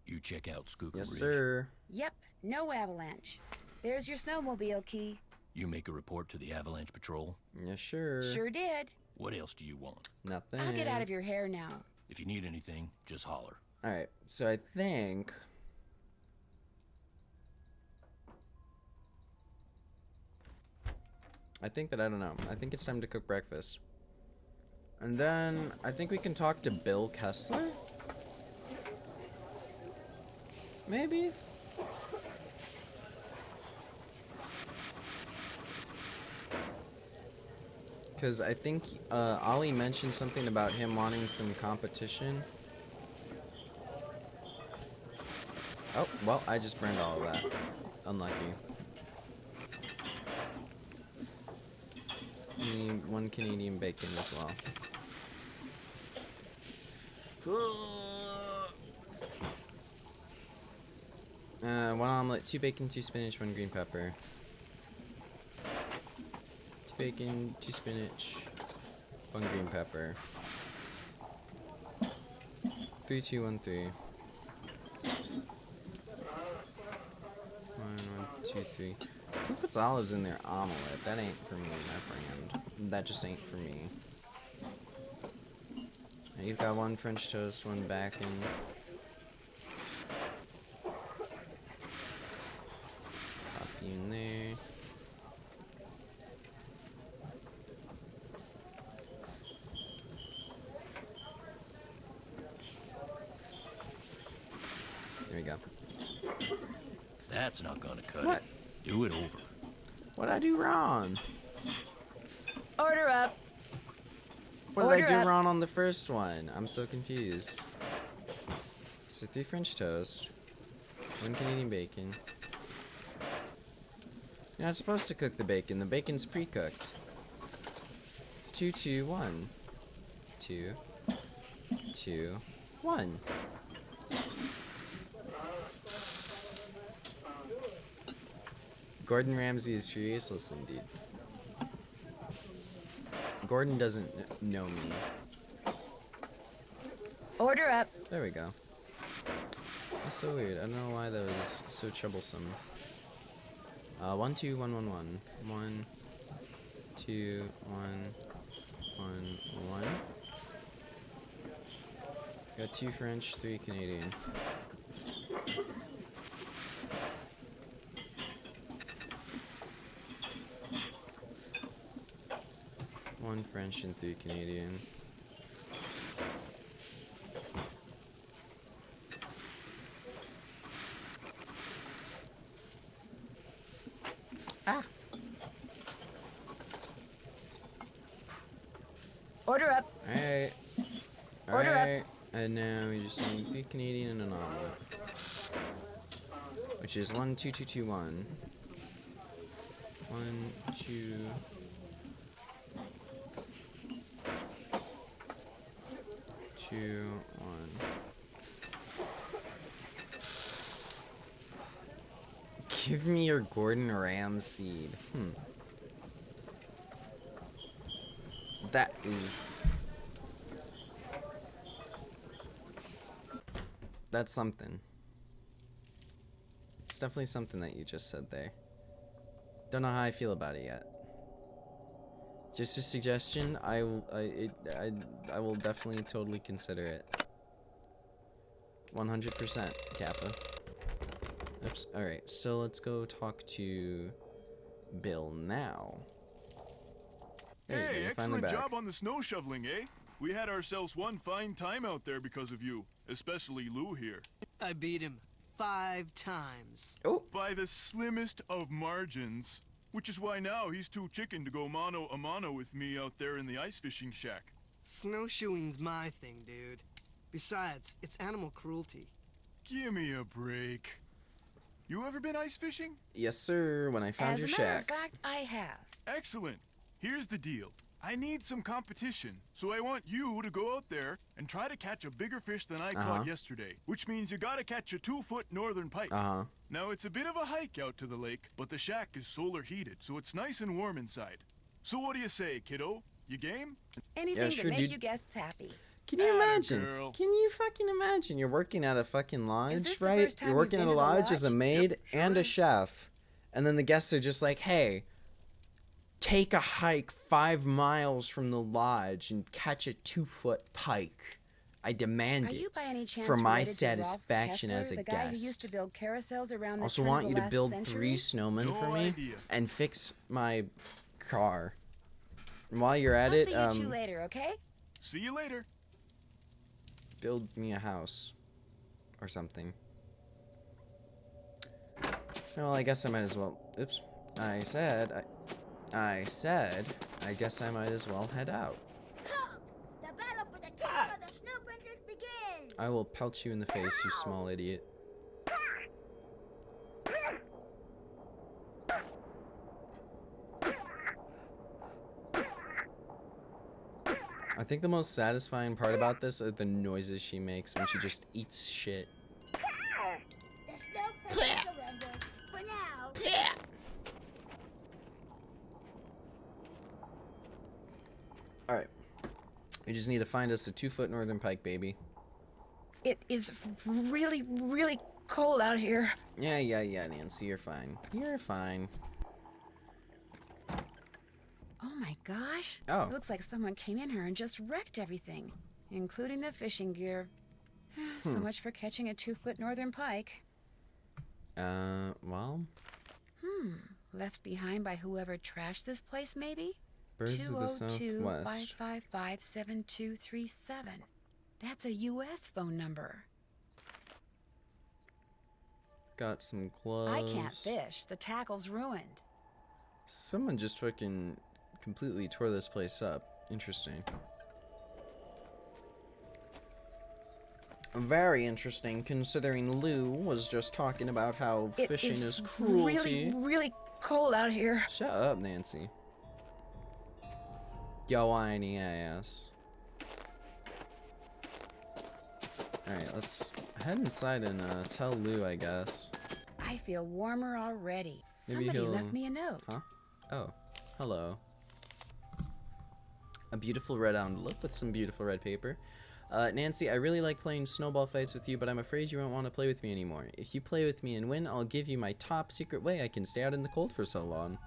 You check out Skookum Yes, Ridge. sir. Yep, no avalanche. There's your snowmobile key. You make a report to the Avalanche Patrol. Yes, sure. Sure did. What else do you want? Nothing. I'll get out of your hair now. If you need anything, just holler. Alright, so I think... I don't know. I think it's time to cook breakfast. And then, I think we can talk to Bill Kessler? Maybe? Because I think Ollie mentioned something about him wanting some competition. Oh, well, I just burned all of that. Unlucky. Need 1 Canadian bacon as well. One omelet, 2 bacon, 2 spinach, 1 green pepper. 2 bacon, 2 spinach, 1 green pepper. 3, 2, 1, 3. 1, 2, 3. Who puts olives in their omelet? That ain't for me, my friend. That just ain't for me. Now you've got 1 French toast, 1 bacon. Coffee in there. There we go. That's not gonna cut What? it. Do it over. What'd I do wrong? Order up. What did Order I do up. wrong on the first one? I'm so confused. So 3 French toast, 1 Canadian bacon. You're not supposed to cook the bacon. The bacon's pre-cooked. 2, 2, 1. 2, 2, 1. Gordon Ramsay is furious. Listen, dude. Gordon doesn't know me. Order up. There we go. That's so weird. I don't know why that was so troublesome. 1, 2, 1, 1, 1. 1, 2, 1, 1, 1. Got 2 French, 3 Canadian. One French and 3 Canadian. Ah! Order up. Alright. Order up. Alright. And now we just need 3 Canadian and an omelet. Which is 1, 2, 2, 2, 1. 1, 2. 2, 1. Give me your Gordon Ramsay. That is... That's something. It's definitely something that you just said there. Don't know how I feel about it yet. Just a suggestion. I will definitely totally consider it. 100%, Kappa. Oops. All right. So let's go talk to Bill now. There you go, Hey, you're finally excellent back. job on the snow shoveling, eh? We had ourselves one fine time out there because of you, especially Lou here. I beat him 5 times. Oh. By the slimmest of margins. Which is why now he's too chicken to go mano a mano with me out there in the ice fishing shack. Snowshoeing's my thing, dude. Besides, it's animal cruelty. Give me a break. You ever been ice fishing? Yes, sir, when I found your As a matter of shack. fact, I have. Excellent. Here's the deal. I need some competition, so I want you to go out there and try to catch a bigger fish than I caught yesterday, which means you gotta catch a 2-foot northern pike. Now, it's a bit of a hike out to the lake, but the shack is solar heated, so it's nice and warm inside. So what do you say, kiddo? You game? Anything sure, to make dude. you guests happy. Can you imagine? girl. Can you fucking imagine? You're working at a fucking lodge, this the right? first time You're working at you've a been to the lodge as a lodge? maid Yep, sure and a is. chef. And then the guests are just like, hey, take a hike 5 miles from the lodge and catch a 2-foot pike. I demand Are it you by any chance for my related to Rolf satisfaction Kessler, as a the guy who used guest. to build carousels around Also the turn want of you the to last build century? 3 snowmen No for me idea. and fix my car. And while you're at I'll it, see you two later, okay? See you later. build me a house or something. Well, I guess I might as well. Oops. I said, I guess I might as well head out. Come! The battle for the kingdom of the Snow Princess begins! I will pelt you in the face, you small idiot. I think the most satisfying part about this are the noises she makes when she just eats shit. The Snow Princess surrenders. For now. Alright. We just need to find us a 2-foot northern pike, baby. It is really, really cold out here. Yeah, Nancy, you're fine. You're fine. Oh my gosh. Oh. It looks like someone came in here and just wrecked everything, including the fishing gear. So much for catching a 2-foot northern pike. Well, Left behind by whoever trashed this place, maybe? Birds of the Southwest. 202-555-7237. That's a U.S. phone number. Got some gloves. I can't fish. The tackle's ruined. Someone just fucking completely tore this place up. Interesting. Very interesting, considering Lou was just talking about how fishing is cruelty. Really, really cold out here. Shut up, Nancy. Yo, whiny ass. Alright, let's head inside and tell Lou, I guess. I feel warmer already. Maybe Somebody he'll- left me a note. Huh? Oh, hello. A beautiful red envelope with some beautiful red paper. Nancy, I really like playing snowball fights with you, but I'm afraid you won't want to play with me anymore. If you play with me and win, I'll give you my top secret way I can stay out in the cold for so long.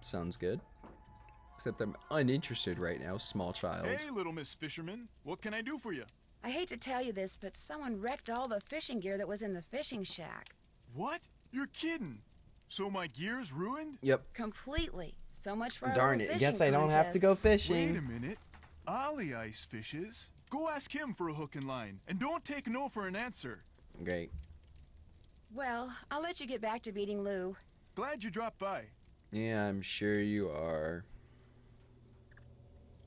Sounds good. Except I'm uninterested right now, small child. Hey, little Miss Fisherman. What can I do for you? I hate to tell you this, but someone wrecked all the fishing gear that was in the fishing shack. What? You're kidding. So my gear's ruined? Yep. Completely. So much for our Darn little it. fishing Guess I don't have to contest. go Wait a fishing. minute. Ollie ice fishes. Go ask him for a hook and line. And don't take no for an answer. Great. Well, I'll let you get back to beating Lou. Glad you dropped by. Yeah, I'm sure you are.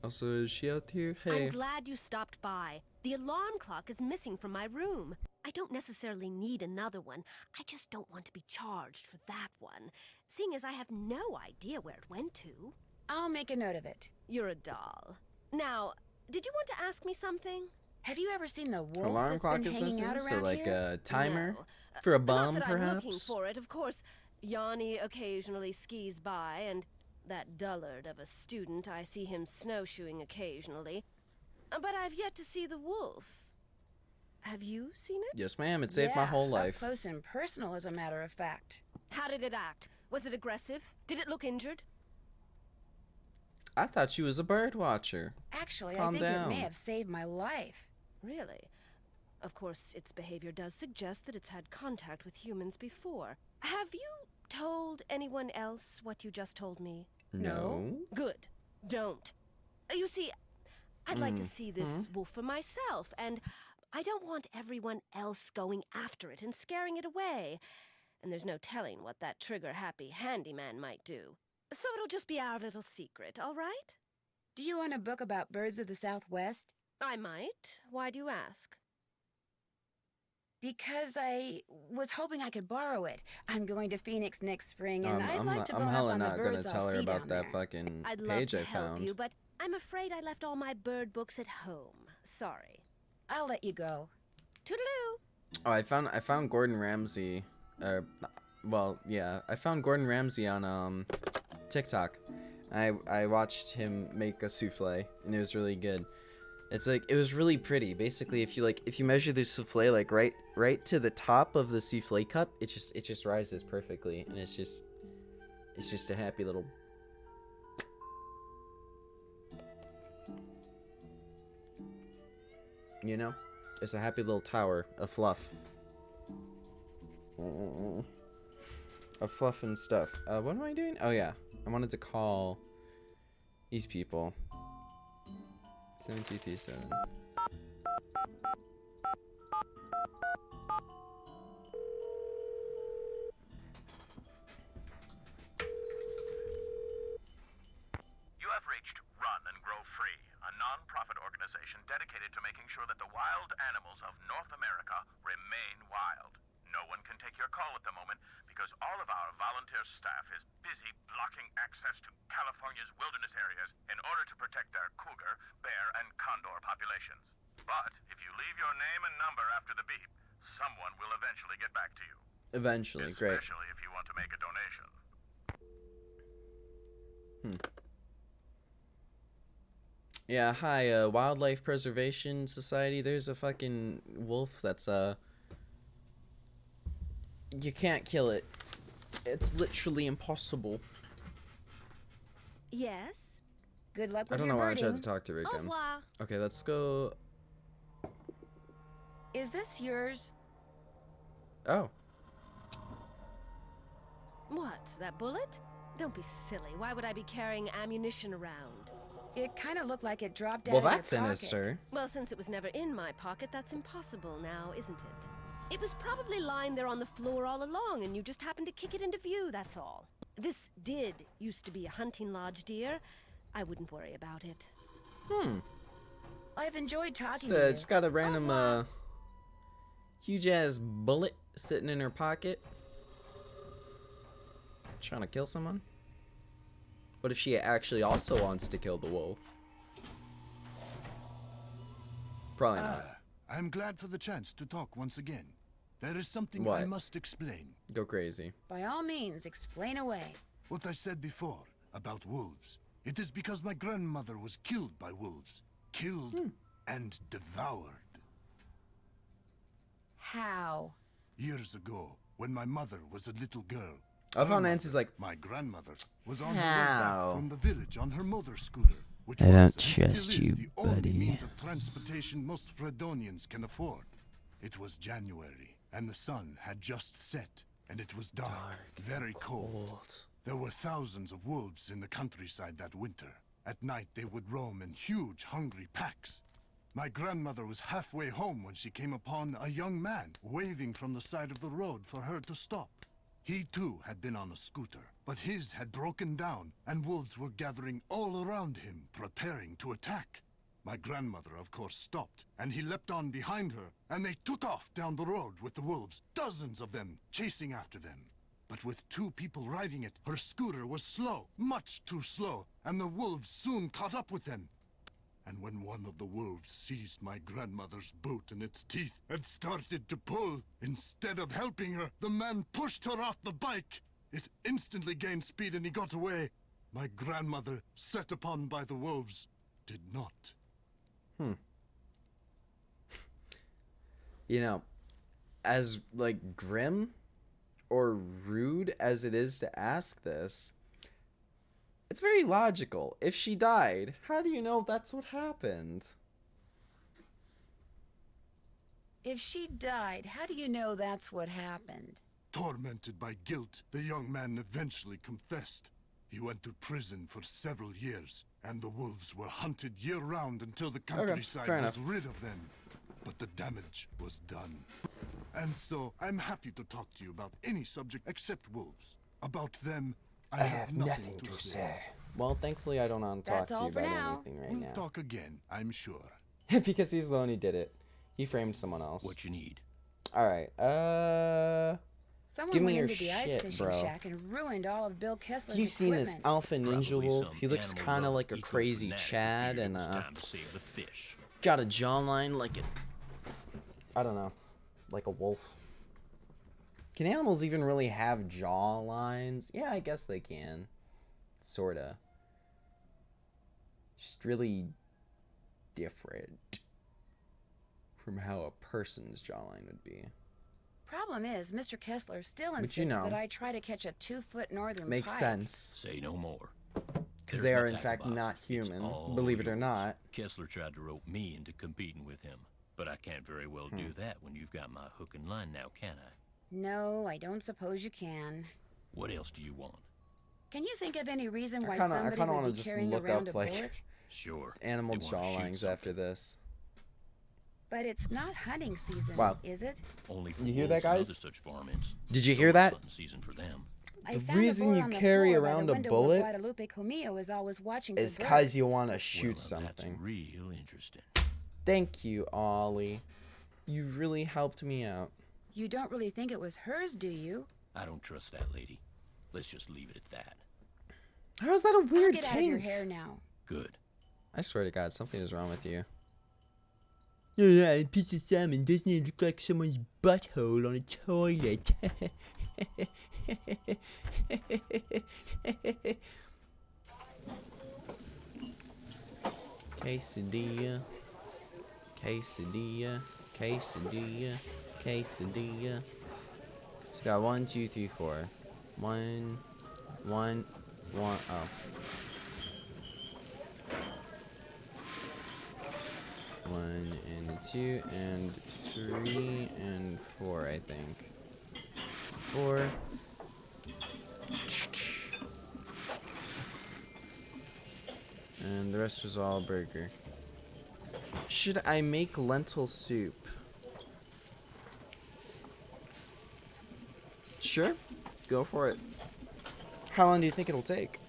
Also, is she out here? Hey. I'm glad you stopped by. The alarm clock is missing from my room. I don't necessarily need another one. I just don't want to be charged for that one, seeing as I have no idea where it went to. I'll make a note of it. You're a doll. Now, did you want to ask me something? Have you ever seen the wolf Alarm that's clock been is hanging missing, out so around like here? a timer No. for a Not bum, that I'm looking perhaps. for it, of course. Yanni occasionally skis by, and that dullard of a student, I see him snowshoeing occasionally. But I've yet to see the wolf. Have you seen it? Yes, ma'am. It saved my Yeah, whole up life. close and personal, as a matter of fact. How did it act? Was it aggressive? Did it look injured? I thought she was a bird watcher. Actually, Calm I think it down. may have saved my life. Really? Of course, its behavior does suggest that it's had contact with humans before. Have you told anyone else what you just told me? No. Good. Don't. You see, I'd like to see this wolf for myself, and I don't want everyone else going after it and scaring it away. And there's no telling what that trigger-happy handyman might do. So it'll just be our little secret, all right? Do you want a book about birds of the Southwest? I might. Why do you ask? Because I was hoping I could borrow it. I'm going to Phoenix next spring, and I'd like to I'm bone up hella on the not gonna birds tell I'll her see about down that there. fucking I'd love page to I help found. you, but I'm afraid I left all my bird books at home. Sorry. I'll let you go. Toodaloo! Oh, I found Gordon Ramsay. Well, yeah, I found Gordon Ramsay on TikTok. I watched him make a souffle, and it was really good. It's like, it was really pretty. Basically, if you measure the souffle like right to the top of the souffle cup, it just rises perfectly, and it's just a happy little. You know, it's a happy little tower of fluff. Of fluff and stuff. What am I doing? Oh yeah, I wanted to call these people. 7237. You have reached Run and Grow Free, a non-profit organization dedicated to making sure that the wild animals of North America remain wild. No one can take your call at the moment because all of our volunteer staff is busy blocking access to California's wilderness areas in order to protect their cougar, bear, and condor populations. But if you leave your name and number after the beep, someone will eventually get back to you. Eventually, great. Especially if you want to make a donation. Yeah, hi, Wildlife Preservation Society. There's a fucking wolf that's, you can't kill it. It's literally impossible. Yes? Good luck I with don't your know why I birding. tried to talk to her Au again. revoir. Okay, let's go. Is this yours? Oh. What, that bullet? Don't be silly. Why would I be carrying ammunition around? It kind of looked like it dropped out Well, of your that's pocket. sinister. Well, since it was never in my pocket, that's impossible now, isn't it? It was probably lying there on the floor all along, and you just happened to kick it into view, that's all. This did used to be a hunting lodge, dear. I wouldn't worry about it. I've enjoyed talking Just, to you. just got a random, huge-ass bullet sitting in her pocket. Trying to kill someone? What if she actually also wants to kill the wolf? Probably not. I'm glad for the chance to talk once again. There is something What? I must explain. Go crazy. By all means, explain away. What I said before about wolves. It is because my grandmother was killed by wolves. Killed and devoured. How? Years ago, when my mother was a little girl. I love how her Nancy's mother, like, my grandmother, was on her way How? back from the village on her motor scooter, which I was don't and still trust is you, the only buddy. means of transportation most Fredonians can afford. It was January, and the sun had just set, and it was dark, very cold. There were thousands of wolves in the countryside that winter. At night, they would roam in huge, hungry packs. My grandmother was halfway home when she came upon a young man waving from the side of the road for her to stop. He too had been on a scooter, but his had broken down, and wolves were gathering all around him, preparing to attack. My grandmother, of course, stopped, and he leapt on behind her, and they took off down the road with the wolves, dozens of them, chasing after them. But with two people riding it, her scooter was slow, much too slow, and the wolves soon caught up with them. And when one of the wolves seized my grandmother's boot in its teeth and started to pull, instead of helping her, the man pushed her off the bike. It instantly gained speed and he got away. My grandmother, set upon by the wolves, did not. you know, as, like, grim or rude as it is to ask this, it's very logical. If she died, how do you know that's what happened? If she died, how do you know that's what happened? Tormented by guilt, the young man eventually confessed. He went to prison for several years, and the wolves were hunted year-round until the countryside fair was enough. rid of them. but the damage was done. And so, I'm happy to talk to you about any subject except wolves. About them, I have nothing to say. Well, thankfully I don't want to talk That's to you all for about now. anything right We'll now. talk again, I'm sure. Because he's the one who did it. He framed someone else. What you need? Alright, Someone give me went your into the ice shit, fishing bro. shack and ruined all of Bill Kessler's You've seen this equipment. alpha ninja Probably wolf. some He looks animal kind of lover like a crazy eco-fanatic Chad, figured and it was time to save the fish. got a jawline like I don't know, like a wolf. Can animals even really have jaw lines? Yeah, I guess they can. Sorta. Just really different from how a person's jawline would be. Problem is, Mr. Kessler still But insists you know, that I try to catch a 2-foot northern makes pike. sense. Say no more. Because There's they my are in tackle fact box. not It's human, all believe it or yours. not. Kessler tried to rope me into competing with him, but I can't very well do that when you've got my hook and line now, can I? No, I don't suppose you can. What else do you want? Can you think of any reason why I kinda somebody wanna would be just carrying look around up, a like, bullet? Sure. Animal they wanna shoot jawlines after something. this. But it's not hunting season, Wow. is it? Only for You hear wolves that, and guys? other such varmints. Did you It's hear always that? hunting season for them. I The found a reason bullet you on the carry floor by around the a window bullet where Guadalupe Comillo is always watching is for because you birds. want to shoot Well, now, that's something. real interesting. Thank you, Ollie. You really helped me out. You don't really think it was hers, do you? I don't trust that lady. Let's just leave it at that. How is that a I'll weird get out of your kink? hair now. Good. I swear to God, something is wrong with you. Yeah, a piece of salmon doesn't it look like someone's butthole on a toilet? Quesadilla, quesadilla, quesadilla, quesadilla. It's got 1, 2, 3, 4. 1, 1, 1. Oh. 1 and 2 and 3 and 4, I think. 4. And the rest was all burger. Should I make lentil soup? Sure. Go for it. How long do you think it'll take?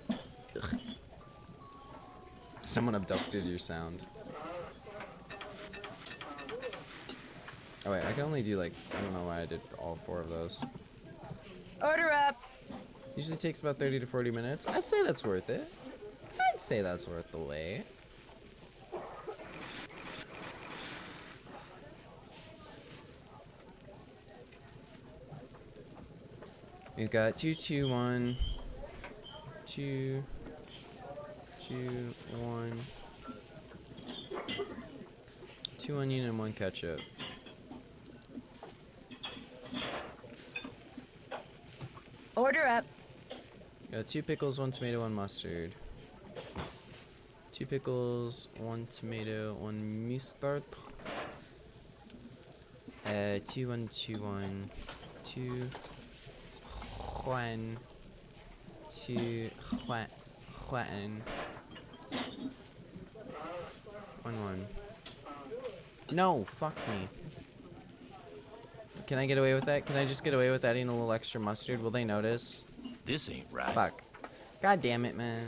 Ugh. Someone abducted your sound. Oh wait, I can only do like, I don't know why I did all 4 of those. Order up! Usually takes about 30 to 40 minutes. I'd say that's worth it. I'd say that's worth the wait. We've got 2, 2, 1, 2, 2, 1, 2 onion and 1 ketchup. Order up! Got 2 pickles, 1 tomato, 1 mustard. 2 pickles, 1 tomato, 1 mustard. 2, 1, 2, 1, 2, 1, 2, 1, 1, 1. No, fuck me. Can I get away with that? Can I just get away with adding a little extra mustard? Will they notice? This ain't right. Fuck. God damn it, man.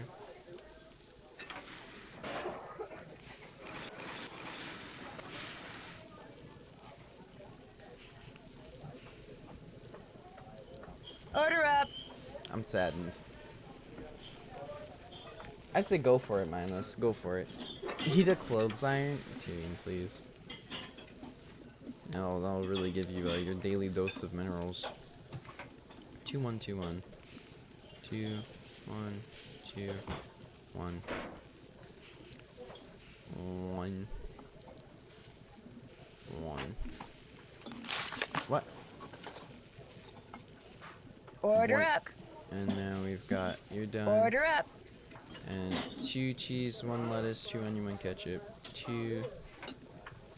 Order up! I'm saddened. I say go for it, Mindless. Go for it. Eat a clothes iron? Tyrion, please. No, that'll really give you your daily dose of minerals. 2, 1, 2, 1. 2, 1, 2, 1. 1. 1. What? Order One. up! And now we've got, you're done. Order up! And 2 cheese, 1 lettuce, 2 onion, 1 ketchup. 2,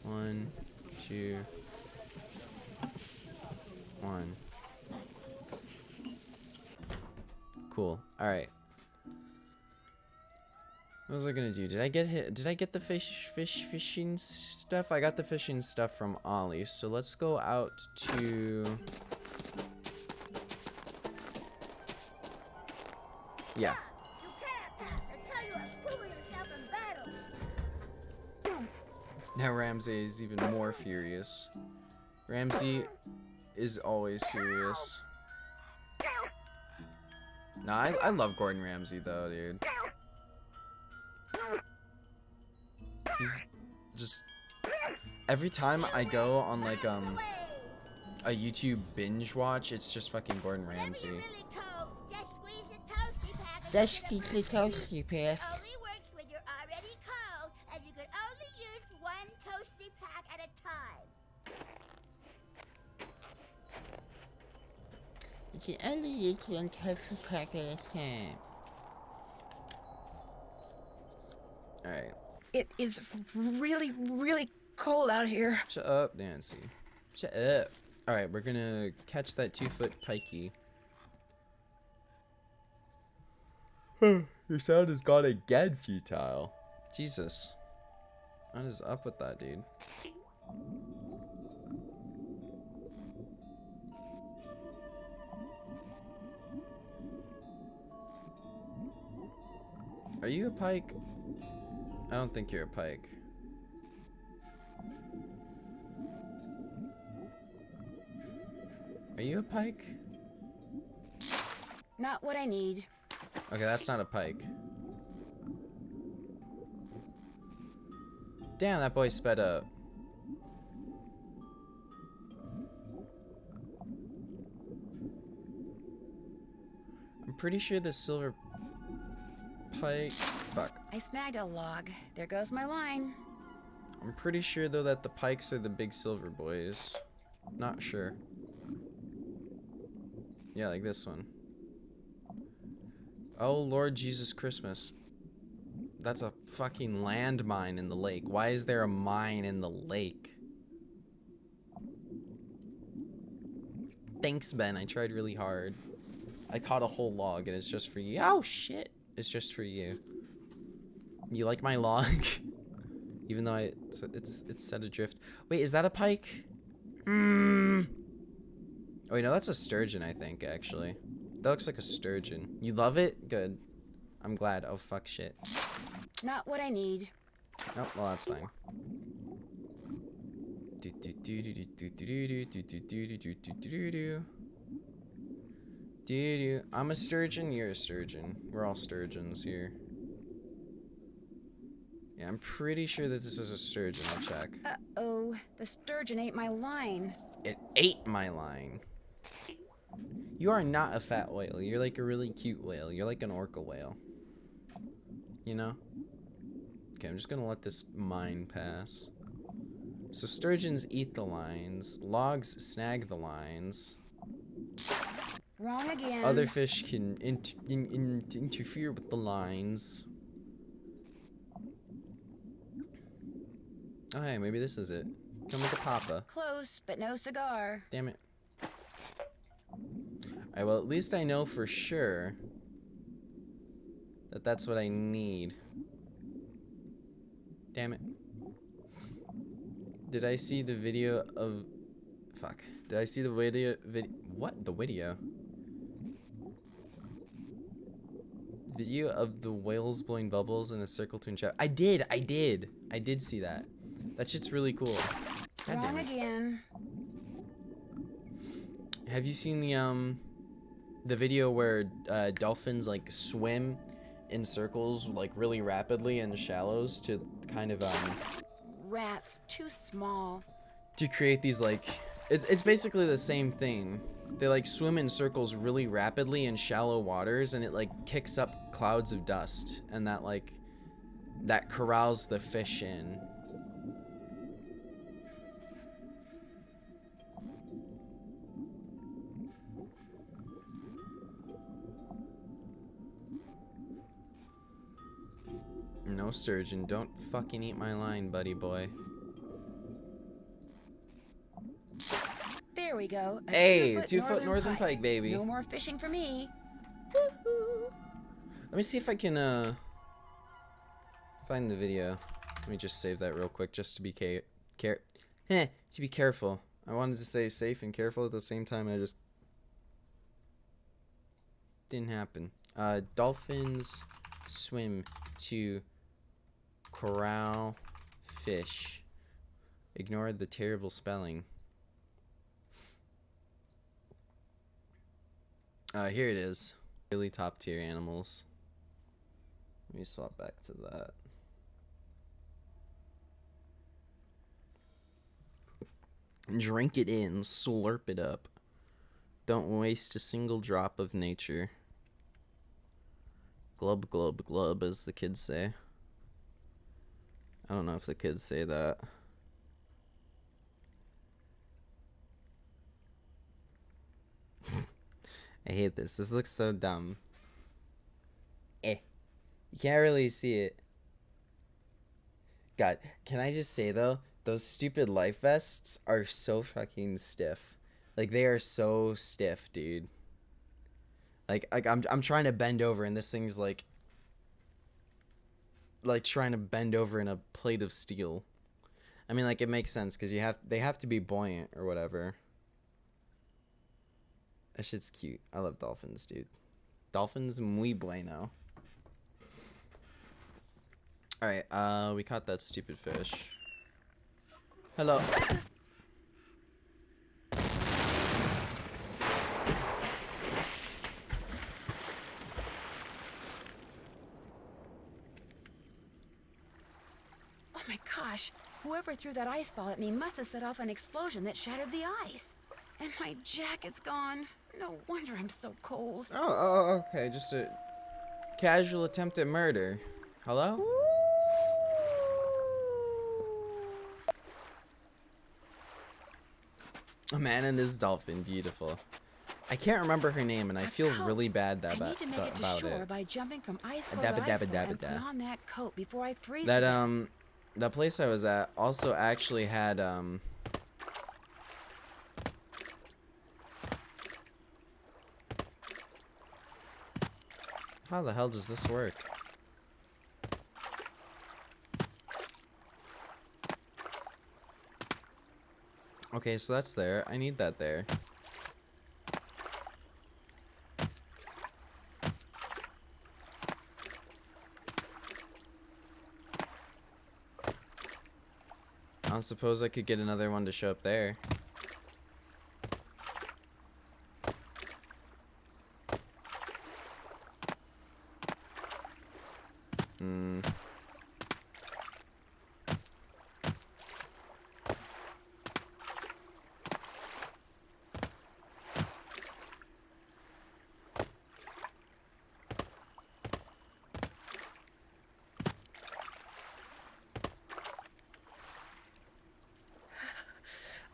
1, 2, 1. Cool. Alright. What was I gonna do? Did I get hit? Did I get the fishing stuff? I got the fishing stuff from Ollie. So let's go out to. Yeah. Now Ramsey is even more furious. Ramsey is always furious. Nah, I love Gordon Ramsay though, dude. He's just every time I go on like a YouTube binge watch, it's just fucking Gordon Ramsay. Just squeeze the toasty pack. Only works when you're already cold, and you can only use one toasty pack at a time. You can only use one toasty pack at a time. Alright. It is really, really cold out here. Shut up, Nancy. Shut up. Alright, we're gonna catch that 2-foot pikey. Your sound has gone again futile. Jesus. What is up with that, dude? Are you a pike? I don't think you're a pike. Are you a pike? Not what I need. Okay, that's not a pike. Damn, that boy sped up. I'm pretty sure the silver pikes... Fuck. I snagged a log. There goes my line. I'm pretty sure, though, that the pikes are the big silver boys. Not sure. Yeah, like this one. Oh, Lord Jesus Christmas. That's a fucking landmine in the lake. Why is there a mine in the lake? Thanks, Ben. I tried really hard. I caught a whole log, and it's just for you. Oh, shit. It's just for you. You like my log? Even though it's set adrift. Wait, is that a pike? Oh, wait, no, that's a sturgeon, I think, actually. That looks like a sturgeon. You love it? Good. I'm glad. Oh, fuck shit. Not what I need. Oh, well, that's fine. I'm a sturgeon, you're a sturgeon. We're all sturgeons here. Yeah, I'm pretty sure that this is a sturgeon. I'll check. Uh-oh. The sturgeon ate my line. It ate my line. You are not a fat whale. You're like a really cute whale. You're like an orca whale. You know? Okay, I'm just gonna let this mine pass. So sturgeons eat the lines. Logs snag the lines. Wrong again. Other fish can interfere with the lines. Oh, hey, maybe this is it. Come with a papa. Close, but no cigar. Damn it. Alright, well, at least I know for sure that that's what I need. Damn it. Did I see the video of... Fuck. Did I see the what? The video? Video of the whales blowing bubbles in a circle to enchant. I did see that. That shit's really cool. God Wrong damn it. again. Have you seen the video where dolphins like swim in circles like really rapidly in shallows to kind of Rats, too small. to create these like it's basically the same thing. They like swim in circles really rapidly in shallow waters, and it like kicks up clouds of dust, and that corrals the fish in. No sturgeon, don't fucking eat my line, buddy boy. There we go. A Hey, 2-foot 2-foot northern pike, baby. No more fishing for me. Let me see if I can Find the video. Let me just save that real quick, just to be to be careful. I wanted to say safe and careful at the same time. I just didn't happen. Dolphins swim to corral fish. Ignore the terrible spelling. Here it is. Really top tier animals. Let me swap back to that. Drink it in, slurp it up. Don't waste a single drop of nature. Glub, glub, glub, as the kids say. I don't know if the kids say that. I hate this. This looks so dumb. You can't really see it. God, can I just say though, those stupid life vests are so fucking stiff. Like, they are so stiff, dude. Like I'm trying to bend over and this thing's like trying to bend over in a plate of steel. I mean, like, it makes sense because they have to be buoyant or whatever. That shit's cute. I love dolphins, dude. Dolphins muy bueno. Alright, we caught that stupid fish. Hello. Oh my gosh. Whoever threw that ice ball at me must have set off an explosion that shattered the ice. And my jacket's gone. No wonder I'm so cold. Oh, okay. Just a casual attempt at murder. Hello? A man and his dolphin. Beautiful. I can't remember her name, and I feel really bad I need to make it to about shore it. by jumping from Icicle Dabba to dabba Icicle dabba and da. put on that coat before I freeze That to death. that place I was at also actually had how the hell does this work? Okay, so that's there. I need that there. I don't suppose I could get another one to show up there.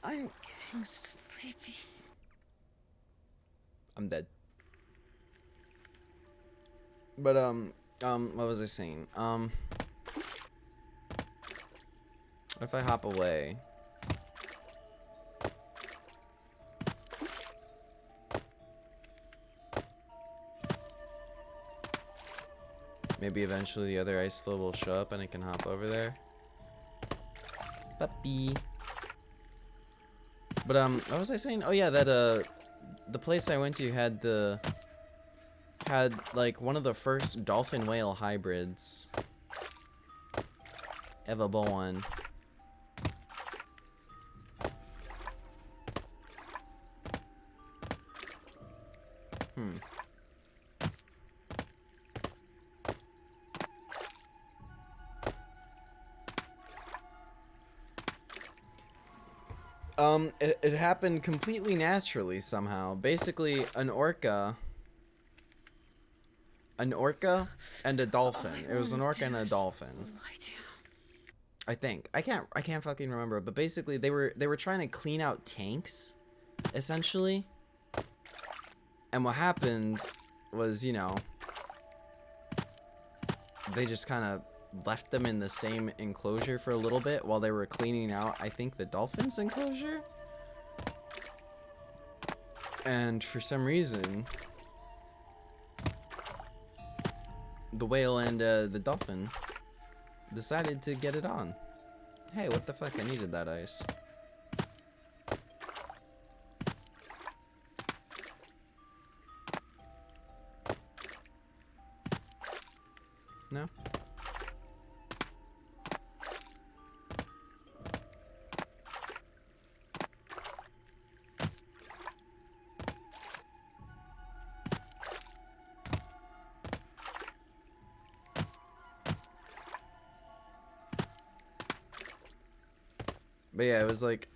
I'm getting sleepy. I'm dead. But what was I saying? If I hop away, maybe eventually the other ice floe will show up and I can hop over there. Puppy. But what was I saying? Oh yeah, that the place I went to had like one of the first dolphin whale hybrids ever born. It happened completely naturally somehow. Basically, an orca and a dolphin. It was an orca and a dolphin. I think. I can't fucking remember, but basically they were trying to clean out tanks, essentially. And what happened was, you know, they just kind of left them in the same enclosure for a little bit while they were cleaning out, I think, the dolphin's enclosure. And for some reason, the whale and the dolphin decided to get it on. Hey, what the fuck? I needed that ice. No? But yeah, it was like,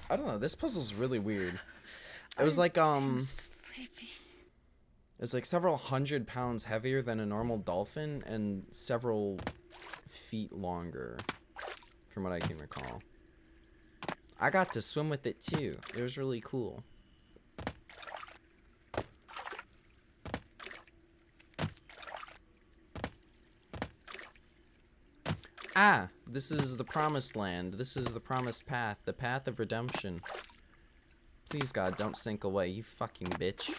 I don't know, this puzzle's really weird. It was like, it was like several 100 pounds heavier than a normal dolphin and several feet longer, from what I can recall. I got to swim with it too. It was really cool. Ah, this is the promised land. This is the promised path. The path of redemption. Please, God, don't sink away, you fucking bitch.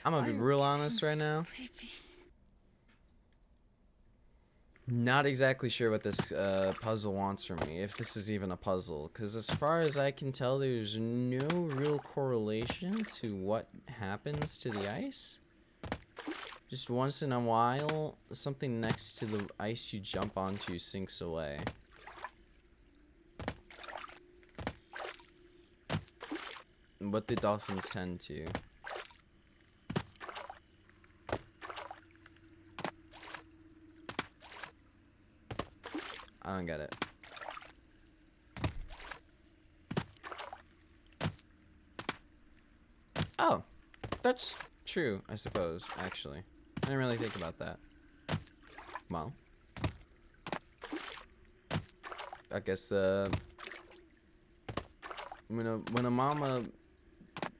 I'm gonna be real honest right now. Not exactly sure what this puzzle wants from me, if this is even a puzzle. Because as far as I can tell, there's no real correlation to what happens to the ice. Just once in a while, something next to the ice you jump onto sinks away. But the dolphins tend to. I don't get it. Oh, that's true, I suppose, actually. I didn't really think about that. Well, I guess, when a mama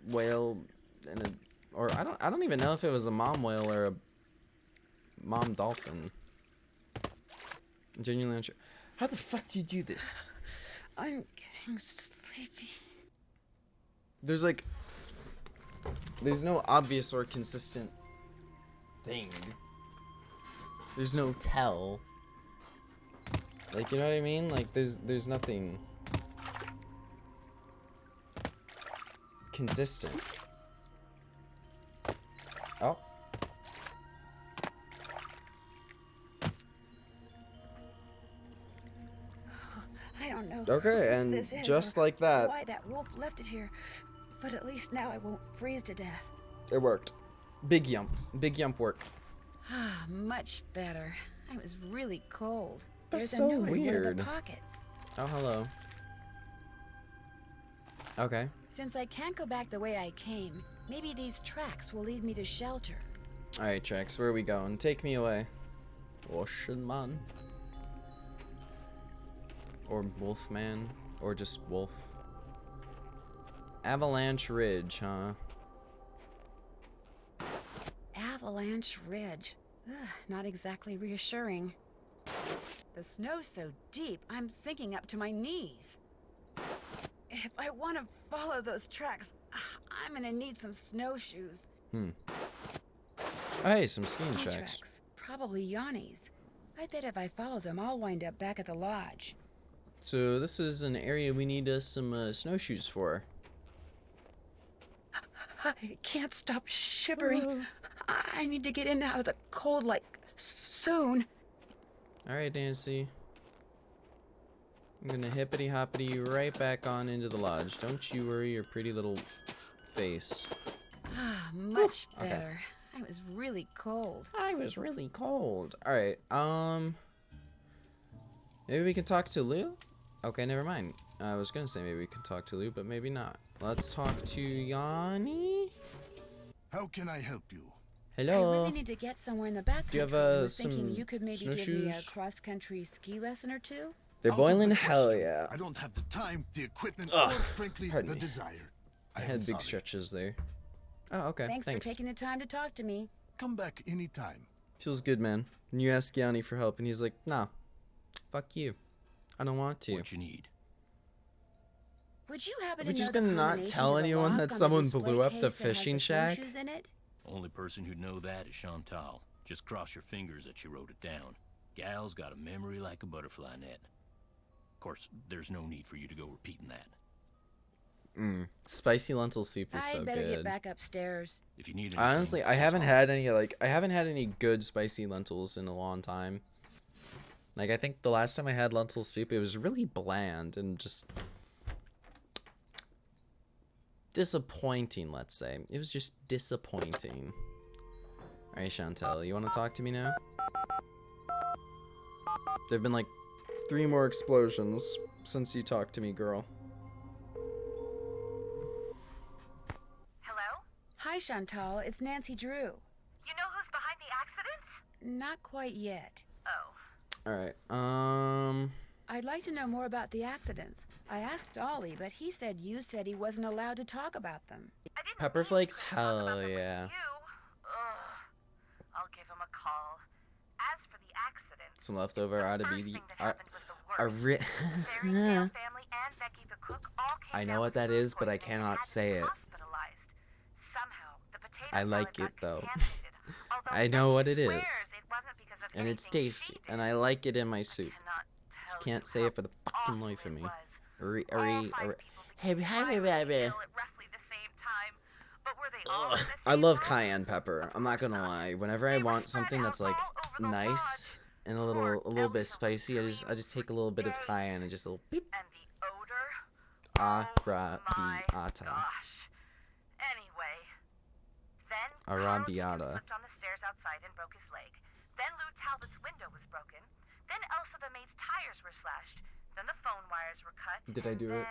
whale and a, or I don't even know if it was a mom whale or a mom dolphin. I'm genuinely unsure. How the fuck do you do this? I'm getting sleepy. There's like, there's no obvious or consistent thing. There's no tell. Like, you know what I mean? Like, there's nothing consistent. Oh. I don't know. Okay, and this is just or like that, why that wolf left it here, but at least now I won't freeze to death. it worked. Big yump work. Ah, much better. I was really cold. That's There's so a note in one of weird. the pockets. Oh, hello. Okay. Since I can't go back the way I came, maybe these tracks will lead me to shelter. Alright, Trex, where are we going? Take me away. Ocean man. Or Wolfman. Or just Wolf. Avalanche Ridge, huh? Avalanche Ridge. Ugh, not exactly reassuring. The snow's so deep, I'm sinking up to my knees. If I want to follow those tracks, I'm gonna need some snowshoes. Oh, hey, some skiing Ski tracks. Probably Yanni's. I bet if I follow them, I'll wind up back at the lodge. So this is an area we need some snowshoes for. I can't stop shivering. I need to get in and out of the cold, like, soon. Alright, Nancy. I'm gonna hippity hoppity you right back on into the lodge. Don't you worry your pretty little face. Ah, much Okay. better. I was really cold. I was really cold. Alright, maybe we can talk to Lou? Okay, never mind. I was gonna say maybe we can talk to Lou, but maybe not. Let's talk to Yanni. How can I help you? I Hello. really need to get somewhere in the back. Do you have, I was some thinking you could maybe give me a snowshoes? cross-country ski lesson or two. They're Out of boiling. the Hell question. yeah. I don't have the time, the equipment, Ugh, or frankly, pardon the me. desire. I am had big sorry. stretches there. Oh, okay. Thanks for taking the time to talk to me. Come back anytime. Feels good, man. And you ask Yanni for help, and he's like, nah, fuck you. I don't want to. What you need? Would you happen We're to just know the gonna not combination tell to the anyone lock that on the someone display blew up case the that has fishing the shack? snowshoes in it? Only person who'd know that is Chantal. Just cross your fingers that she wrote it down. Gal's got a memory like a butterfly net. Of course, there's no need for you to go repeating that. Spicy lentil soup is so I'd better good. get back upstairs. If you need anything, Honestly, I haven't had any good spicy lentils in a long time. Like, I think the last time I had lentil soup, it was really bland and just disappointing, let's say. It was just disappointing. Alright, Chantal, you want to talk to me now? There've been like 3 more explosions since you talked to me, girl. Hello? Hi, Chantal. It's Nancy Drew. You know who's behind the accident? Not quite yet. Oh. Alright, I'd like to know more about the accidents. I asked Ollie, but he said you said he wasn't allowed to talk about them. I didn't Pepper mean flakes? to talk about Hell them with yeah. you. Ugh. I'll give him a call. As for the accident, Some leftover out of first BD. thing that happened was the worst. Fairy Tale family and Becky the cook all came I down know with what that food is, but I poisoning and cannot had to say be it. hospitalized. Somehow, the potato I like salad it, got though. contaminated, although I know what it Becky is. swears it wasn't because of And it's anything she tasty, did. and I like it in my soup. Cannot Just tell can't you say how it for the fucking awful life of it me. was. Ari, All Ari, 5 Ari. people Hey, became hi, violently baby. ill at roughly the same time. But were they all Ugh, in the I same love room? cayenne pepper. I'm not gonna lie. Whenever I They were want spread something out that's like all over the nice lodge. and a little bit spicy, I just take a little bit of cayenne and just a little beep. And the odor? Oh my Arabiata. gosh. Anyway, then Arabiata. Carl slipped on the stairs outside and broke his leg. Then Lou Talbot's window was broken. Then Elsa the maid's tires were slashed. Then the phone wires were cut. Did I do it?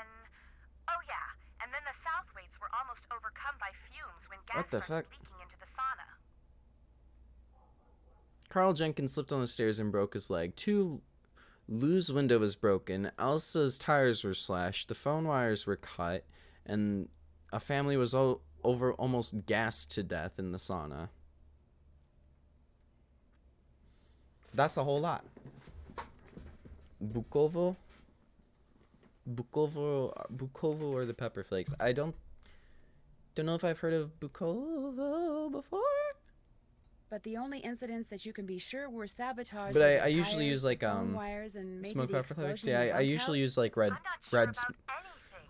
Oh yeah, and then the Southwaites were almost overcome by fumes when gas What the started fuck? leaking into the sauna. Carl Jenkins slipped on the stairs and broke his leg. Lou's window was broken. Elsa's tires were slashed. The phone wires were cut, and a family was almost gassed to death in the sauna. That's a whole lot. Bukovo or the pepper flakes. I don't know if I've heard of Bukovo before. But the only incidents that you can be sure were sabotaged. But were I the usually tires, use like the phone wires, and maybe smoked the pepper flakes. explosion in Yeah, the I usually bunkhouse. use like I'm not sure about anything.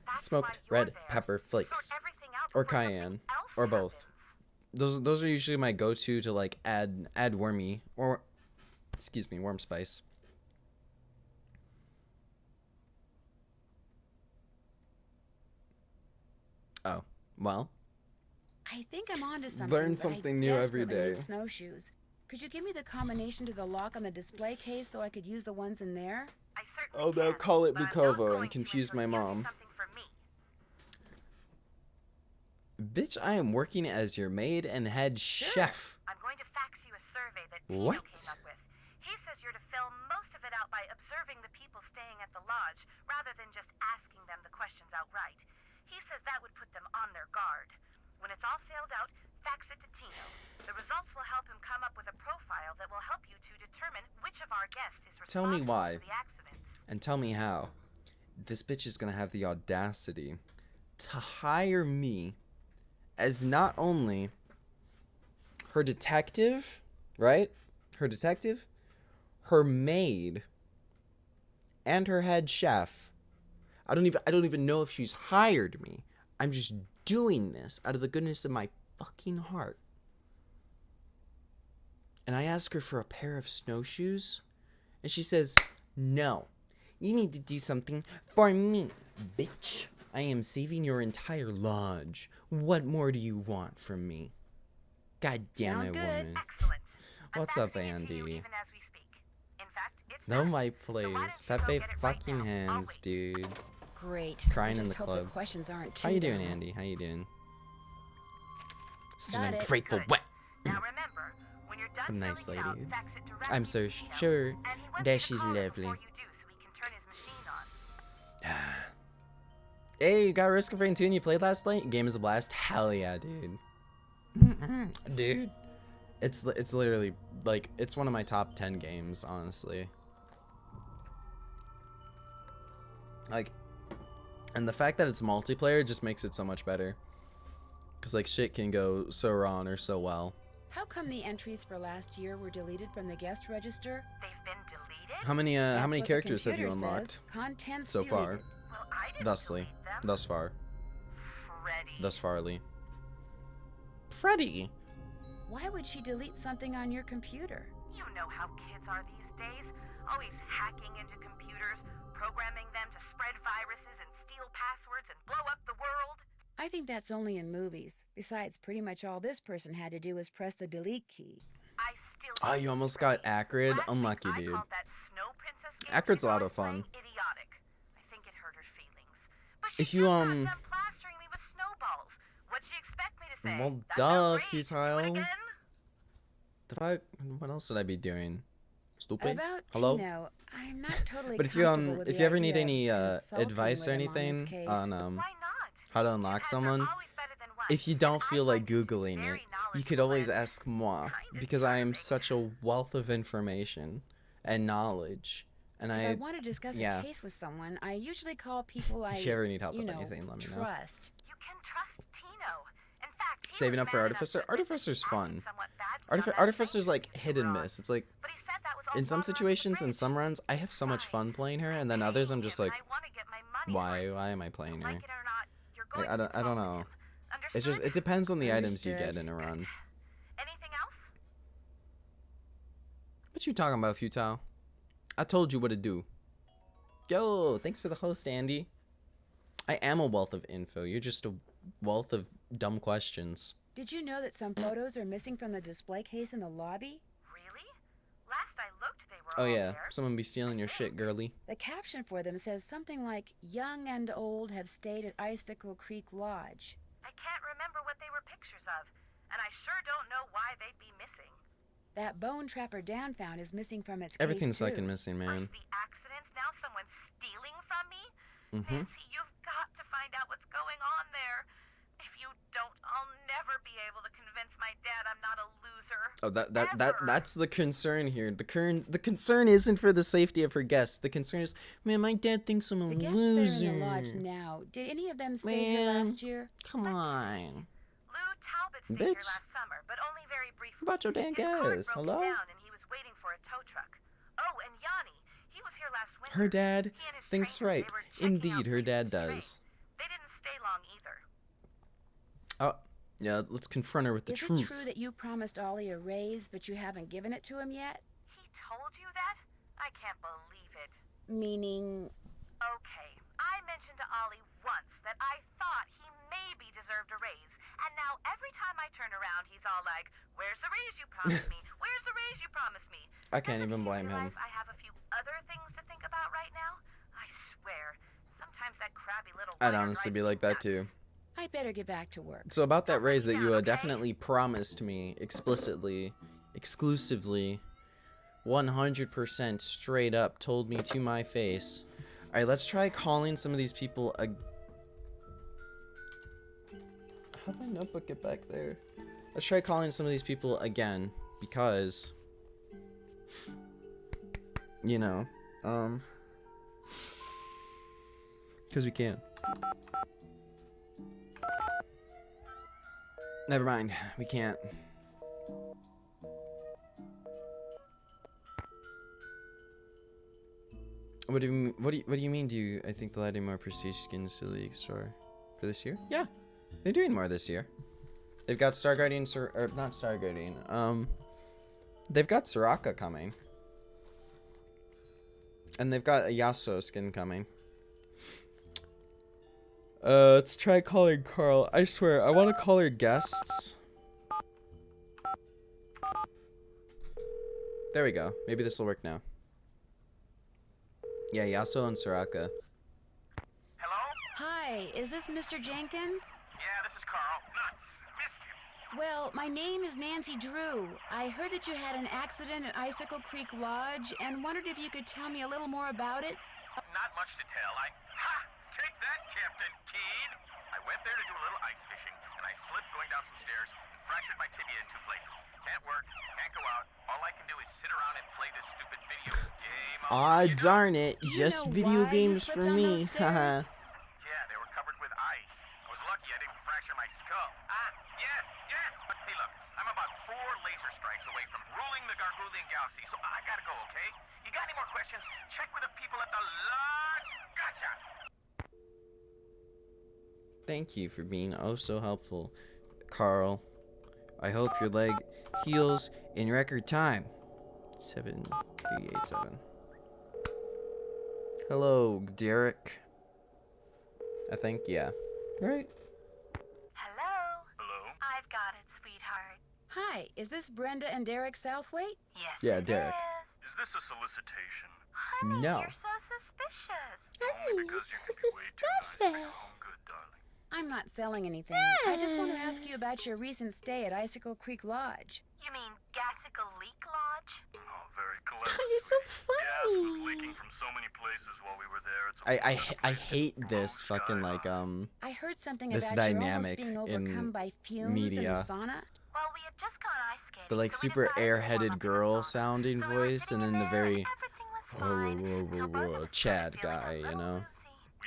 That's smoked why you're red there. pepper flakes Sort everything out or before something cayenne else or both. happens. Those are usually my go-to to like add wormy or worm spice. Oh, well. I think I'm onto something. Learn but something I new every desperately day. need snowshoes. Could you give me the combination to the lock on the display case so I could use the ones in there? I certainly Oh, they'll can, call it but I'm not Bukovo going and to confuse until my you give me mom. something for me. Bitch, I am working as your maid and head chef. I'm going to fax you a survey that Pino What? came up with. He says you're to fill most of it out by observing the people staying at the lodge, rather than just asking them the questions outright. He says that would put them on their guard. When it's all filled out, fax it to Tino. The results will help him come up with a profile that will help you to determine which of our guests is Tell me responsible why. for the accident. And tell me how. This bitch is gonna have the audacity to hire me as not only her detective, right? Her detective, her maid, and her head chef. I don't even know if she's hired me. I'm just doing this out of the goodness of my fucking heart. And I ask her for a pair of snowshoes, and she says, "No. You need to do something for me, bitch. I am saving your entire lodge. What more do you want from me?" God damn Sounds it, good. woman. Excellent. I'm What's up, faxing it to you Andy? even as we speak. In fact, it's No, done. my So why please. don't you go Pepe get it right fucking now? I'll hands, wait. dude. Great. Crying I in just the hope club. The questions aren't How too you doing, dumb. Andy? How you doing? Such Got an it. ungrateful Good. wet. Now remember, when you're done Nice filling it out, lady. fax it directly I'm so to Tino, sure and he wants that you to she's call him lovely. before you do so he can turn his machine on. Hey, you got Risk of Rain 2 and you played last night? Game is a blast. Hell yeah, dude. Dude. It's literally, like, it's one of my top 10 games, honestly. Like, and the fact that it's multiplayer just makes it so much better. Because, like, shit can go so wrong or so well. How come the entries for last year were deleted from the guest register? They've been deleted? How many That's what the characters have you computer unlocked says. Contents so far? deleted. Well, I didn't Thusly. delete them. Thus far. Freddy. Thus farly. Freddy! Why would she delete something on your computer? You know how kids are these days. Always hacking into computers, programming them to spread viruses and steal passwords and blow up the world. I think that's only in movies. Besides, pretty much all this person had to do was press the delete key. I still Oh, you almost got Acrid? Last week, Unlucky, I dude. called that Snow Princess game Acrid's a lot Tino of was playing fun. idiotic. I think it hurt her feelings. But she If you, just got done plastering me with snowballs. What'd she expect me to say? Well, That's duh, outrageous. Do it futile. again? What else did I be doing? Stupid? About Hello? Tino, I'm not totally But if you comfortable with if the you ever idea need any of consulting advice or with him on this anything case. on Why not? how to unlock someone, if you don't feel like googling it, you could always ask moi, because I am such a wealth of information and knowledge, and If I I want to discuss yeah. a case with someone, I usually call people I If you ever need help you with know, anything, let me know. trust. You can trust Tino. In fact, he Saving was up for mad enough Artificer. to admit Artificer's he fun. acted somewhat badly on that Artificer's training like hit and wrong. miss. It's like But he said that was all in some water under the situations, in bridge. some runs, I have so much fun playing her, and then others I'm just like, I wanna get my money for it. why am I playing her? Like it or not, you're Like, going I don't to know. him. It's just Understood? it depends on the items you Understood. get in a run. Anything else? What you talking about, futile? I told you what to do. Yo, thanks for the host, Andy. I am a wealth of info. You're just a wealth of dumb questions. Did you know that some photos are missing from the display case in the lobby? Really? Last I looked, they were Oh all yeah, there. someone be stealing your shit, girly. The caption for them says something like, "Young and old have stayed at Icicle Creek Lodge." I can't remember what they were pictures of, and I sure don't know why they'd be missing. That bone trapper Dan found is missing from its Everything's case too. fucking missing, man. First the accidents, now someone's stealing from me? Mhm. Nancy, you've got to find out what's going on there. If you don't, I'll never be able to convince my dad I'm not a loser. Oh, Ever. that's the concern here. The concern isn't for the safety of her guests. The concern is, man, my dad thinks I'm a The guests loser. that are in the lodge now, did any of them stay here Man. last year? Come on. Lou Talbot stayed Bitch. here last summer, but only very briefly. What about your damn His car guests? broke Hello? down and he was waiting for a tow truck. Oh, and Yanni, he was here last winter. Her dad He and his thinks trainer, right. they were checking out Indeed, her places dad to train. does. They didn't stay long either. Oh, yeah, let's confront her with the Is truth. it true that you promised Ollie a raise, but you haven't given it to him yet? He told you that? I can't believe it. Meaning, Okay, I mentioned to Ollie once that I thought he maybe deserved a raise, and now every time I turn around, he's all like, "Where's the raise you promised me? Where's the raise you promised me?" I can't Doesn't even he blame realize him. I have a few other things to think about right now? I swear, sometimes that crabby little I'd whiner honestly drives be me like that nuts. too. I better get back to work. So about that Don't let raise me that you down, okay? definitely promised me explicitly, exclusively, 100% straight up told me to my face. All right, let's try calling some of these people. How did my notebook get back there? Let's try calling some of these people again because, you know, because we can. Never mind, we can't. What do you mean? I think they'll add in more prestige skins to the league store for this year? Yeah, they're doing more this year. They've got Star Guardian, or not Star Guardian. They've got Soraka coming, and they've got a Yasuo skin coming. Let's try calling Carl. I swear, I want to call her guests. There we go. Maybe this will work now. Yeah, Yasuo and Soraka. Hello? Hi, is this Mr. Jenkins? Yeah, this is Carl. Nuts. Missed you. Well, my name is Nancy Drew. I heard that you had an accident at Icicle Creek Lodge and wondered if you could tell me a little more about it. Not much to tell. Take that, Captain Keed! I went there to do a little ice fishing, and I slipped going down some stairs and fractured my tibia in 2 places. Can't work, can't go out. All I can do is sit around and play this stupid video game. Aw, darn it. Do you Just know video why you games slipped for on me. those stairs? Yeah, they were covered with ice. I was lucky I didn't fracture my skull. Yes! But hey, look, I'm about 4 laser strikes away from ruling the Gargoulian galaxy, so I gotta go, okay? You got any more questions? Check with the people at the lodge. Gotcha! Thank you for being oh so helpful, Carl. I hope your leg heals in record time. 7387. Hello, Derek. I think, yeah. Right? Hello? Hello? I've got it, sweetheart. Hi, is this Brenda and Derek Southwaite? Yes, Yeah, it Derek. is. Is this a solicitation? Honey, No. you're so suspicious. Honey, you're so suspicious. Good, darling. I'm not selling anything. I just want to ask you about your recent stay at Icicle Creek Lodge. You mean Gassicle Leak Lodge? Oh, very clever. Oh, you're so Gas was funny. leaking from so many places while we were there. It's I hate this fucking like I heard something This about you almost dynamic being in overcome by fumes in media. the sauna. Well, we had just gone ice skating. the like so we super decided to warm airheaded up in the girl sauna. sounding So we were voice, sitting and in then the there very and everything was fine, till both of us started Chad feeling a guy, you little know. woozy.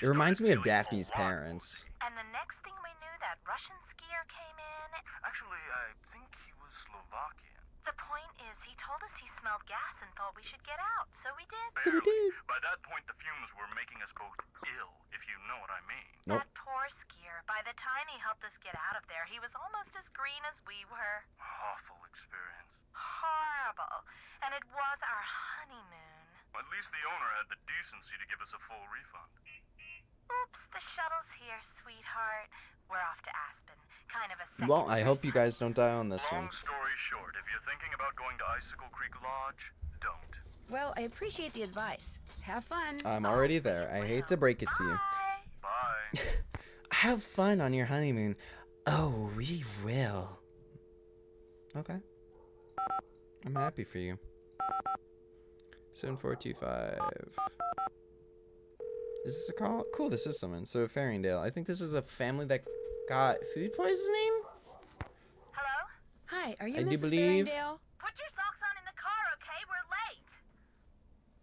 It reminds me of Daphne's parents. And the next thing we knew, that Russian skier came in. Actually, I think he was Slovakian. The point is, he told us he smelled gas and thought we should get out, so we did. Barely. By that point, the fumes were making us both ill, if you know what I mean. Nope. That poor skier. By the time he helped us get out of there, he was almost as green as we were. Awful experience. Horrible. And it was our honeymoon. At least the owner had the decency to give us a full refund. Oops, the shuttle's here, sweetheart. We're off to Aspen. Kind of a second Well, I hope you guys don't die on this Long one. story short, if you're thinking about going to Icicle Creek Lodge, don't. Well, I appreciate the advice. Have fun. I'm already there. I hate to break it to you. Bye. Have fun on your honeymoon. Oh, we will. Okay. I'm happy for you. 7425. Is this a call? Cool, this is someone. So, Farringdale. I think this is the family that got food poisoning? Hello? Hi, are you I do Mrs. believe- Farringdale? Put your socks on in the car, okay? We're late.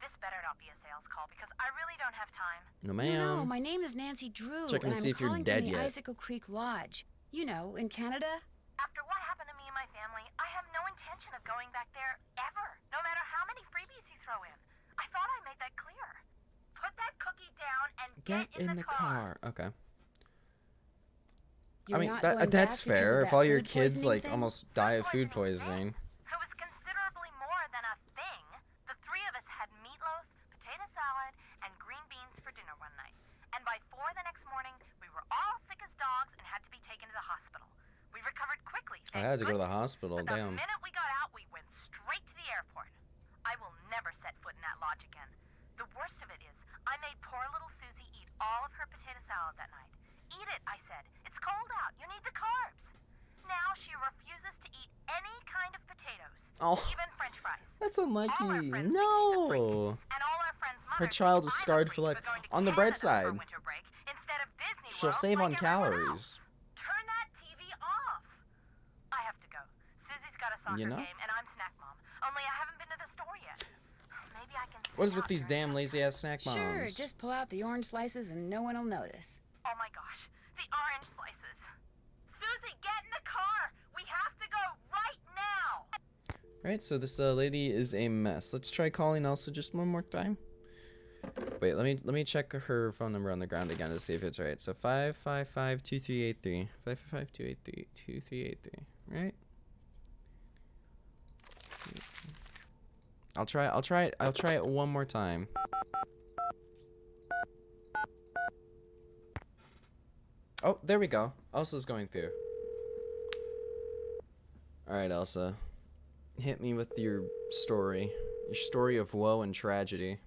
This better not be a sales call because I really don't have time. No, No, ma'am. my name is Nancy Drew, Checking and to I'm see if you're calling dead from the yet. Icicle Creek Lodge. You know, in Canada. After what happened to me and my family, I have no intention of going back there ever, no matter how many freebies you throw in. I thought I made that clear. Put that cookie down and Get in the car. Okay. You're I mean, not going that's back because fair. of If that all your food kids poisoning like thing? almost die of food poisoning. It was considerably more than a thing. The 3 of us had meatloaf, potato salad, and green beans for dinner one night. And by 4 the next morning, we were all sick as dogs and had to be taken to the hospital. We recovered quickly. I had to go to the hospital. But the Damn. minute we got out, we went straight to the airport. I will never set foot in that lodge again. The worst of it is, I made poor little Susie eat all of her potato salad that night. Eat it, I said. It's cold out. You need the carbs. Now she refuses to eat any kind of potatoes. Oh. Even French fries. That's All our unlucky. friends No. And all our friends' Her mothers child think is I'm a scarred freak for life. going to On the bread Canada for side, winter break instead of Disney she'll World save like on everyone calories. else. Turn that TV off. I have to go. Susie's got a soccer You know? game, and I'm snack mom. Only I haven't been to the store yet. Maybe I can. What is sneak with out these during damn lazy ass snack moms? Sure, just pull out the orange slices and no one will notice. Oh my gosh, the orange slices. Susie, get in the car. We have to go right now. Right, so this lady is a mess. Let's try calling Elsa just one more time. Wait, let me check her phone number on the ground again to see if it's right. So 555-2383. 555-283-2383. Right? I'll try it one more time. Oh, there we go. Elsa's going through. Alright, Elsa. Hit me with your story. Your story of woe and tragedy.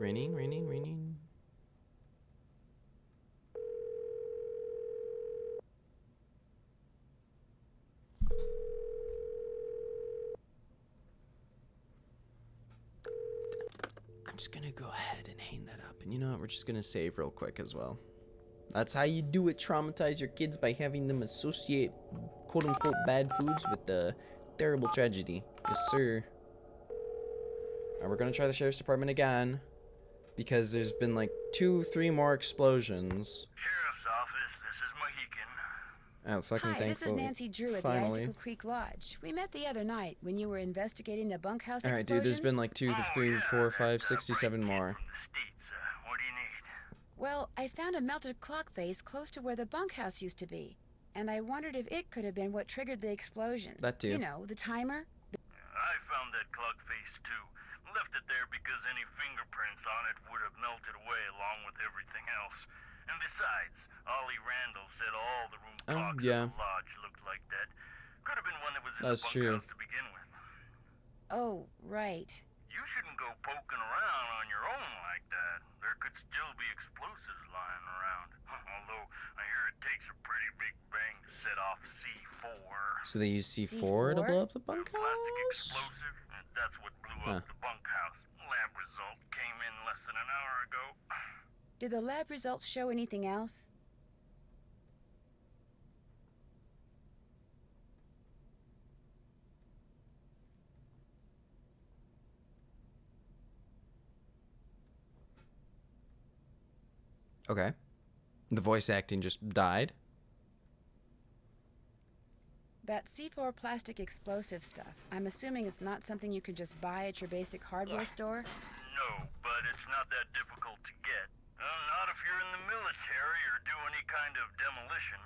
Ringing. just gonna go ahead and hang that up. And you know what? We're just gonna save real quick as well. That's how you do it. Traumatize your kids by having them associate quote-unquote bad foods with the terrible tragedy. Yes, sir. And we're gonna try the sheriff's department again because there's been like 2-3 more explosions. Sheriff's office, this is Mohican. Oh, fucking Hi, this is Nancy Drew at Finally. the Icicle Creek Lodge. We met the other night when you were investigating the bunkhouse All right, explosion. dude. There's been like 2, 3, 4, 5, 67 more. What do you need? Well, I found a melted clock face close to where the bunkhouse used to be, and I wondered if it could have been what triggered the explosion. That too. You know, the timer. I found that clock face too. Left it there because any fingerprints on it would have melted away along with everything else. And besides, Ollie Randall said all the room clocks yeah. in the lodge looked like that. Could have been one that was in That's the true. bunkhouse to begin with. Oh, right. You shouldn't go poking around on your own like that. There could still be explosives lying around. Although I hear it takes a pretty big bang to set off C4. So they use C4 to blow up the bunkhouse? Plastic explosive, and that's what blew up the bunkhouse. Lab result came in less than an hour ago. Did the lab results show anything else? Okay. The voice acting just died. That C4 plastic explosive stuff, I'm assuming it's not something you can just buy at your basic hardware store? No, but it's not that difficult to get. Not if you're in the military or do any kind of demolition.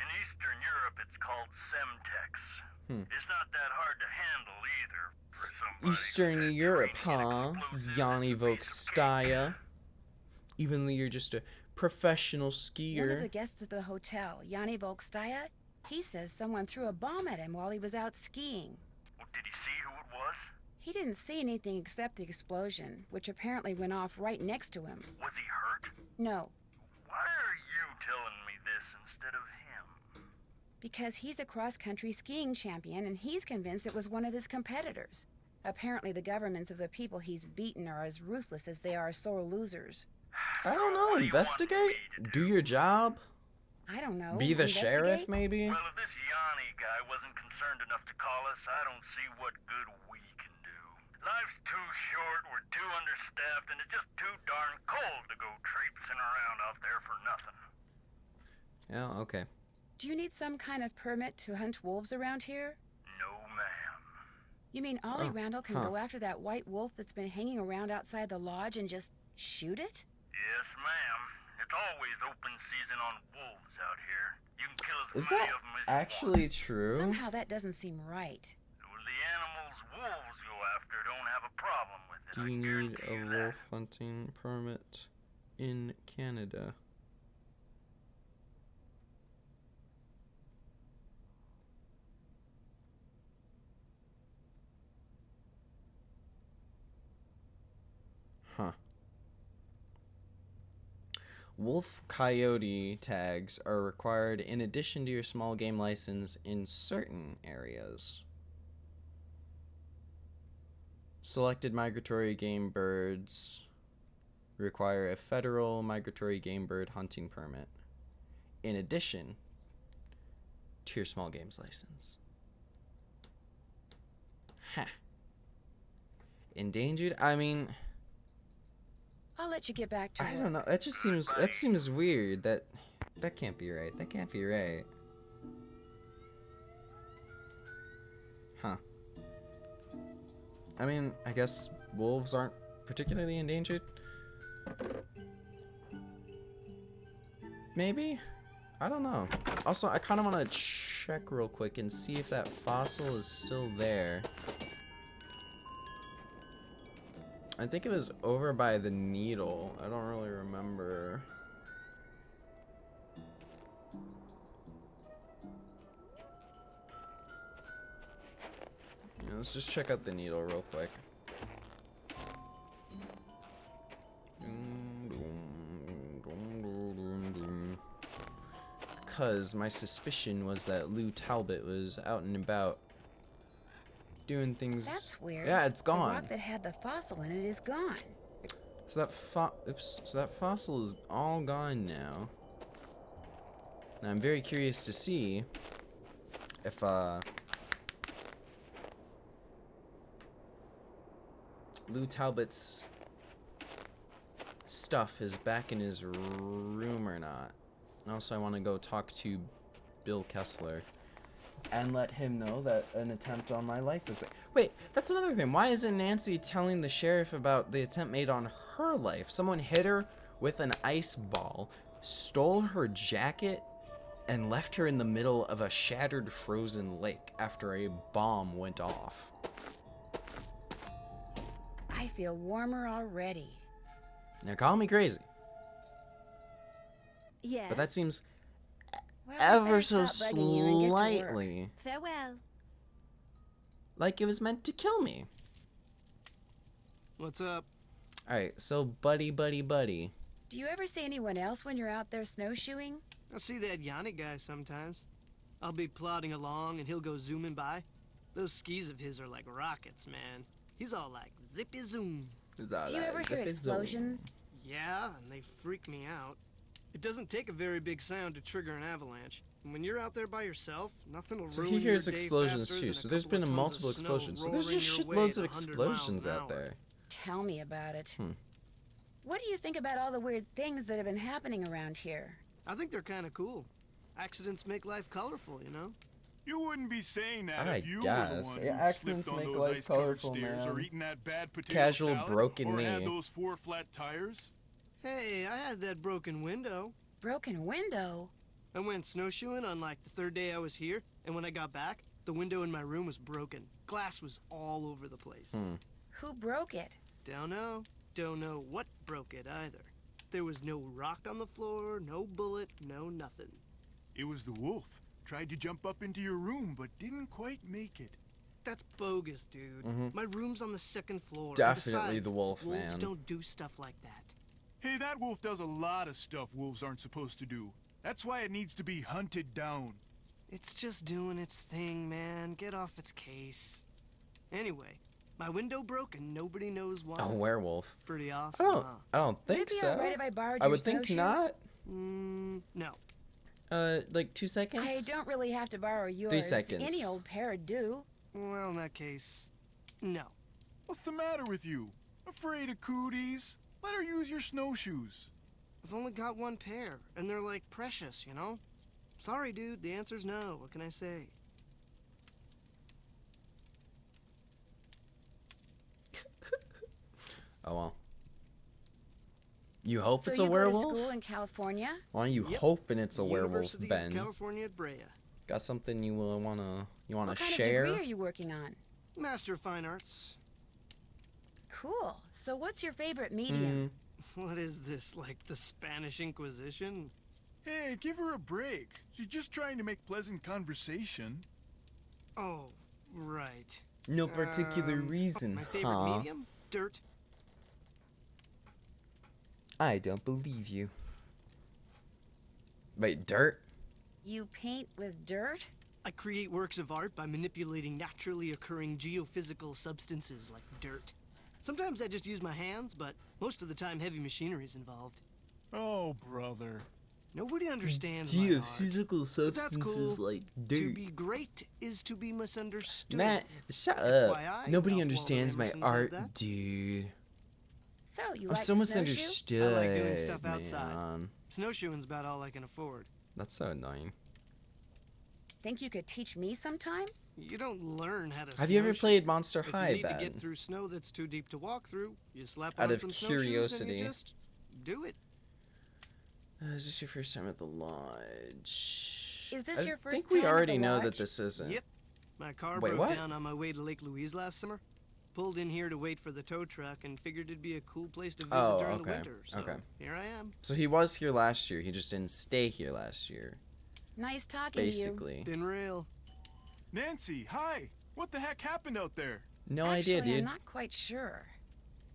In Eastern Europe, it's called Semtex. It's not that hard to handle either for somebody. Eastern Europe, huh? Yanni Vokskaya. Even though you're just a professional skier. One of the guests at the hotel, Yanni Volkstaya, he says someone threw a bomb at him while he was out skiing. Well, did he see who it was? He didn't see anything except the explosion, which apparently went off right next to him. Was he hurt? No, Why are you telling me this instead of him? because he's a cross-country skiing champion and he's convinced it was one of his competitors. Apparently the governments of the people he's beaten are as ruthless as they are sore losers. I don't know. Investigate? Do your job? I don't know. Be the investigate? sheriff, maybe? Well, if this Yanni guy wasn't concerned enough to call us, I don't see what good we can do. Life's too short, we're too understaffed, and it's just too darn cold to go traipsing around out there for nothing. Yeah, okay. Do you need some kind of permit to hunt wolves around here? No, ma'am. You mean Ollie Oh, Randall can go after that white wolf that's been hanging around outside the lodge and just shoot it? Yes, ma'am. It's always open season on wolves out here. You can kill as Is many that of them as actually you want. true? Somehow that doesn't seem right. Well, the animals wolves go after don't have a problem with it. Do I you need guarantee a you wolf that. hunting permit in Canada? Huh. Wolf coyote tags are required in addition to your small game license in certain areas. Selected migratory game birds require a federal migratory game bird hunting permit in addition to your small games license. Huh. Endangered? I mean, I'll let you get back to I work. don't know. That just seems weird. That can't be right. That can't be right. Huh. I mean, I guess wolves aren't particularly endangered. Maybe? I don't know. Also, I kind of want to check real quick and see if that fossil is still there. I think it was over by the needle. I don't really remember. Yeah, let's just check out the needle real quick. Because my suspicion was that Lou Talbot was out and about doing things. That's weird. Yeah, it's The gone. rock that had the fossil in it is gone. So that fossil is all gone now. Now I'm very curious to see if Lou Talbot's stuff is back in his room or not. And also I want to go talk to Bill Kessler and let him know that an attempt on my life was made. Wait, that's another thing. Why isn't Nancy telling the sheriff about the attempt made on her life? Someone hit her with an ice ball, stole her jacket, and left her in the middle of a shattered frozen lake after a bomb went off. I feel warmer already. Now call me crazy, Yes. but that seems Well, ever I so stop bugging you and get to work. slightly Farewell. like it was meant to kill me. What's up? Alright, so buddy. Do you ever see anyone else when you're out there snowshoeing? I see that Yanni guy sometimes. I'll be plodding along and he'll go zooming by. Those skis of his are like rockets, man. He's all like zippy zoom. Do you ever hear explosions? Yeah, and they freak me out. It doesn't take a very big sound to trigger an avalanche. And when you're out there by yourself, nothing will So ruin he hears your day explosions faster too. than So a there's couple been of tons multiple of snow explosions. So there's roaring just your way shitloads at of 100 miles explosions an out hour. there. Tell me about it. Hmm. What do you think about all the weird things that have been happening around here? I think they're kind of cool. Accidents make life colorful, you know? You wouldn't be saying that I if you guess. were the one Yeah, who accidents slipped on make those life ice-covered colorful, stairs, man. or eaten that bad potato Casual salad, broken or had knee. those 4 flat tires. Hey, I had that broken window. Broken window? I went snowshoeing on like the 3rd day I was here, and when I got back, the window in my room was broken. Glass was all over the place. Who broke it? Don't know. Don't know what broke it either. There was no rock on the floor, no bullet, no nothing. It was the wolf. Tried to jump up into your room, but didn't quite make it. That's bogus, dude. My room's on the 2nd floor. And Definitely besides, the wolf, wolves man. don't do stuff like that. Hey, that wolf does a lot of stuff wolves aren't supposed to do. That's why it needs to be hunted down. It's just doing its thing, man. Get off its case. Anyway, my window broke and nobody knows why. A werewolf. Pretty awesome, I don't Would think it be so. alright if I borrowed I your would think snowshoes? not. No. Like 2 seconds? I don't really have to borrow yours. 3 seconds. Any old pair would do. Well, in that case, no. What's the matter with you? Afraid of cooties? Let her use your snowshoes. I've only got 1 pair, and they're like precious, you know? Sorry, dude, the answer's no. What can I say? Oh well. You hope So it's you a go werewolf? to school in California? Why are you Yep. hoping it's a werewolf, University of Ben? California at Brea. Got something you wanna What kind share? of degree are you working on? Master of Fine Arts. Cool. So what's your favorite medium? What is this, like the Spanish Inquisition? Hey, give her a break. She's just trying to make pleasant conversation. Oh, right. No particular My reason, favorite huh? medium? Dirt. I don't believe you. Wait, dirt? You paint with dirt? I create works of art by manipulating naturally occurring geophysical substances like dirt. Sometimes I just use my hands, but most of the time heavy machinery is involved. Oh, brother. Nobody understands my art. Geophysical But that's substances cool. like To dirt. be great is to be misunderstood. Matt, shut up. FYI, Nobody Ralph understands Waldo my Emerson said art, that. dude. So you I'm like so to snowshoe? misunderstood. I like doing stuff outside. man. Snowshoeing's about all I can afford. That's so annoying. Think you could teach me sometime? You don't learn how to Have you ever snowshoe. played Monster If High, you need Ben? to get through snow that's too deep to walk through, you slap Out on of some snowshoes and curiosity. you just do it. Is this your first time at the lodge? Is this your first I think we time at already the know lodge? that this isn't. Yep. My car Wait, broke what? down on my way to Lake Louise last summer. Pulled in here to wait for the tow truck and figured it'd be a cool place to visit Oh, during the okay, winter. So okay. here I am. So he was here last year. He just didn't stay here last year. Nice talking Basically. Been real. Nancy, hi. What the heck happened out there? No to you. idea, Actually, dude. I'm not quite sure.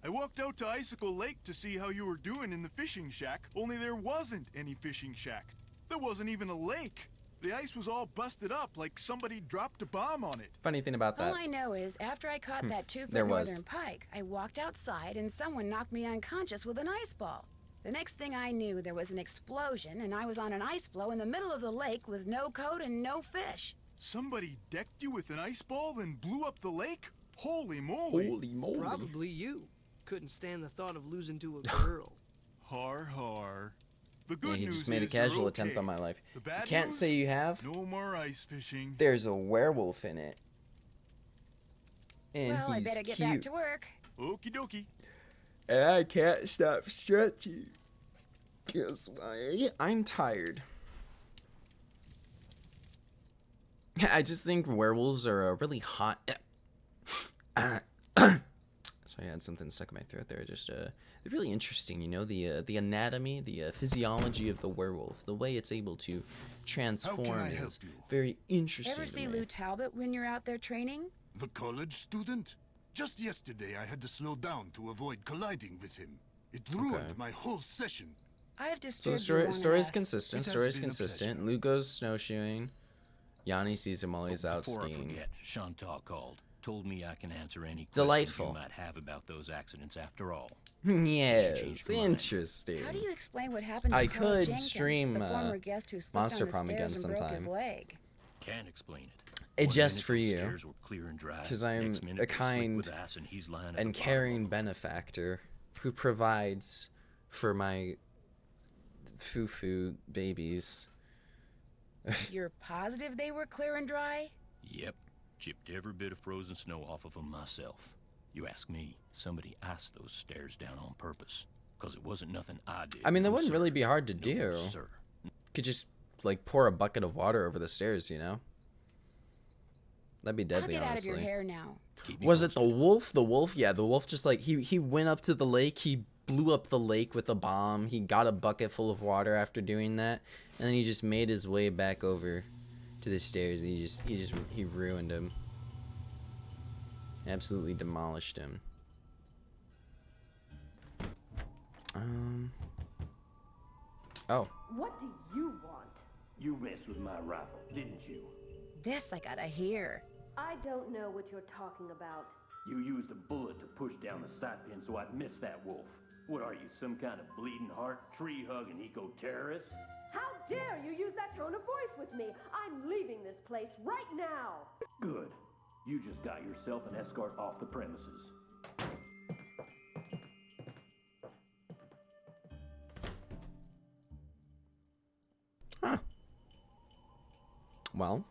I walked out to Icicle Lake to see how you were doing in the fishing shack, only there wasn't any fishing shack. There wasn't even a lake. The ice was all busted up like somebody dropped a bomb on it. Funny thing about that. All I know is, after I caught that 2-foot There was. northern pike, I walked outside and someone knocked me unconscious with an ice ball. The next thing I knew, there was an explosion and I was on an ice floe in the middle of the lake with no coat and no fish. Somebody decked you with an ice ball and blew up the lake? Holy moly. Holy moly. Probably you. Couldn't stand the thought of losing to a girl. Har har. The Yeah, good he news just made a is you're casual attempt okay. on my life. The You bad can't news? say you have. No more ice fishing. There's a werewolf in it. And Well, I he's better get cute. back to work. Okie dokie. And I can't stop stretching. Guess why? I'm tired. I just think werewolves are a really hot. Sorry, I had something stuck in my throat there. Just they're really interesting. You know, the anatomy, the physiology of the werewolf, the way it's able to transform I help is you? very interesting. Ever to see me. Lou Talbot when you're out there training? The college student? Just yesterday I had to slow down to avoid colliding with him. It ruined my whole session. I've So the disturbed you story's long consistent. It has Story's been a consistent. Lou goes snowshoeing. Yanni sees him while he's out Before I skiing. forget, Chantal called. Told me I can answer any questions Delightful. you might have about those accidents after all. Yes, changed her mind. interesting. How do you explain what happened to I Carl could Jenkins, stream, the former guest who slipped Monster on the Prom again stairs and broke his sometime. leg? Can't explain it. It One just minute for those you, stairs were clear and dry, 'cause I'm next minute a they're slick kind with ass and he's lying at and the bottom caring of them. benefactor who provides for my foo-foo babies. You're positive they were clear and dry? Yep, chipped every bit of frozen snow off of them myself. You ask me, somebody iced those stairs down on purpose, 'cause it wasn't nothing I did. I mean, that No, wouldn't sir. really be hard to No, do. sir. Could just like pour a bucket of water over the stairs, you know? That'd be I'll deadly, get out of honestly. your hair now. Keep me Was it posted. the wolf? The wolf, yeah, the wolf just like he went up to the lake, he blew up the lake with a bomb, he got a bucket full of water after doing that, and then he just made his way back over to the stairs. He ruined him. Absolutely demolished him. Oh. What do you want? You messed with my rifle, didn't you? This I gotta hear. I don't know what you're talking about. You used a bullet to push down the sight pin so I'd miss that wolf. What are you, some kind of bleeding heart, tree-hugging eco-terrorist? How dare you use that tone of voice with me? I'm leaving this place right now. Good. You just got yourself an escort off the premises. Huh. Well.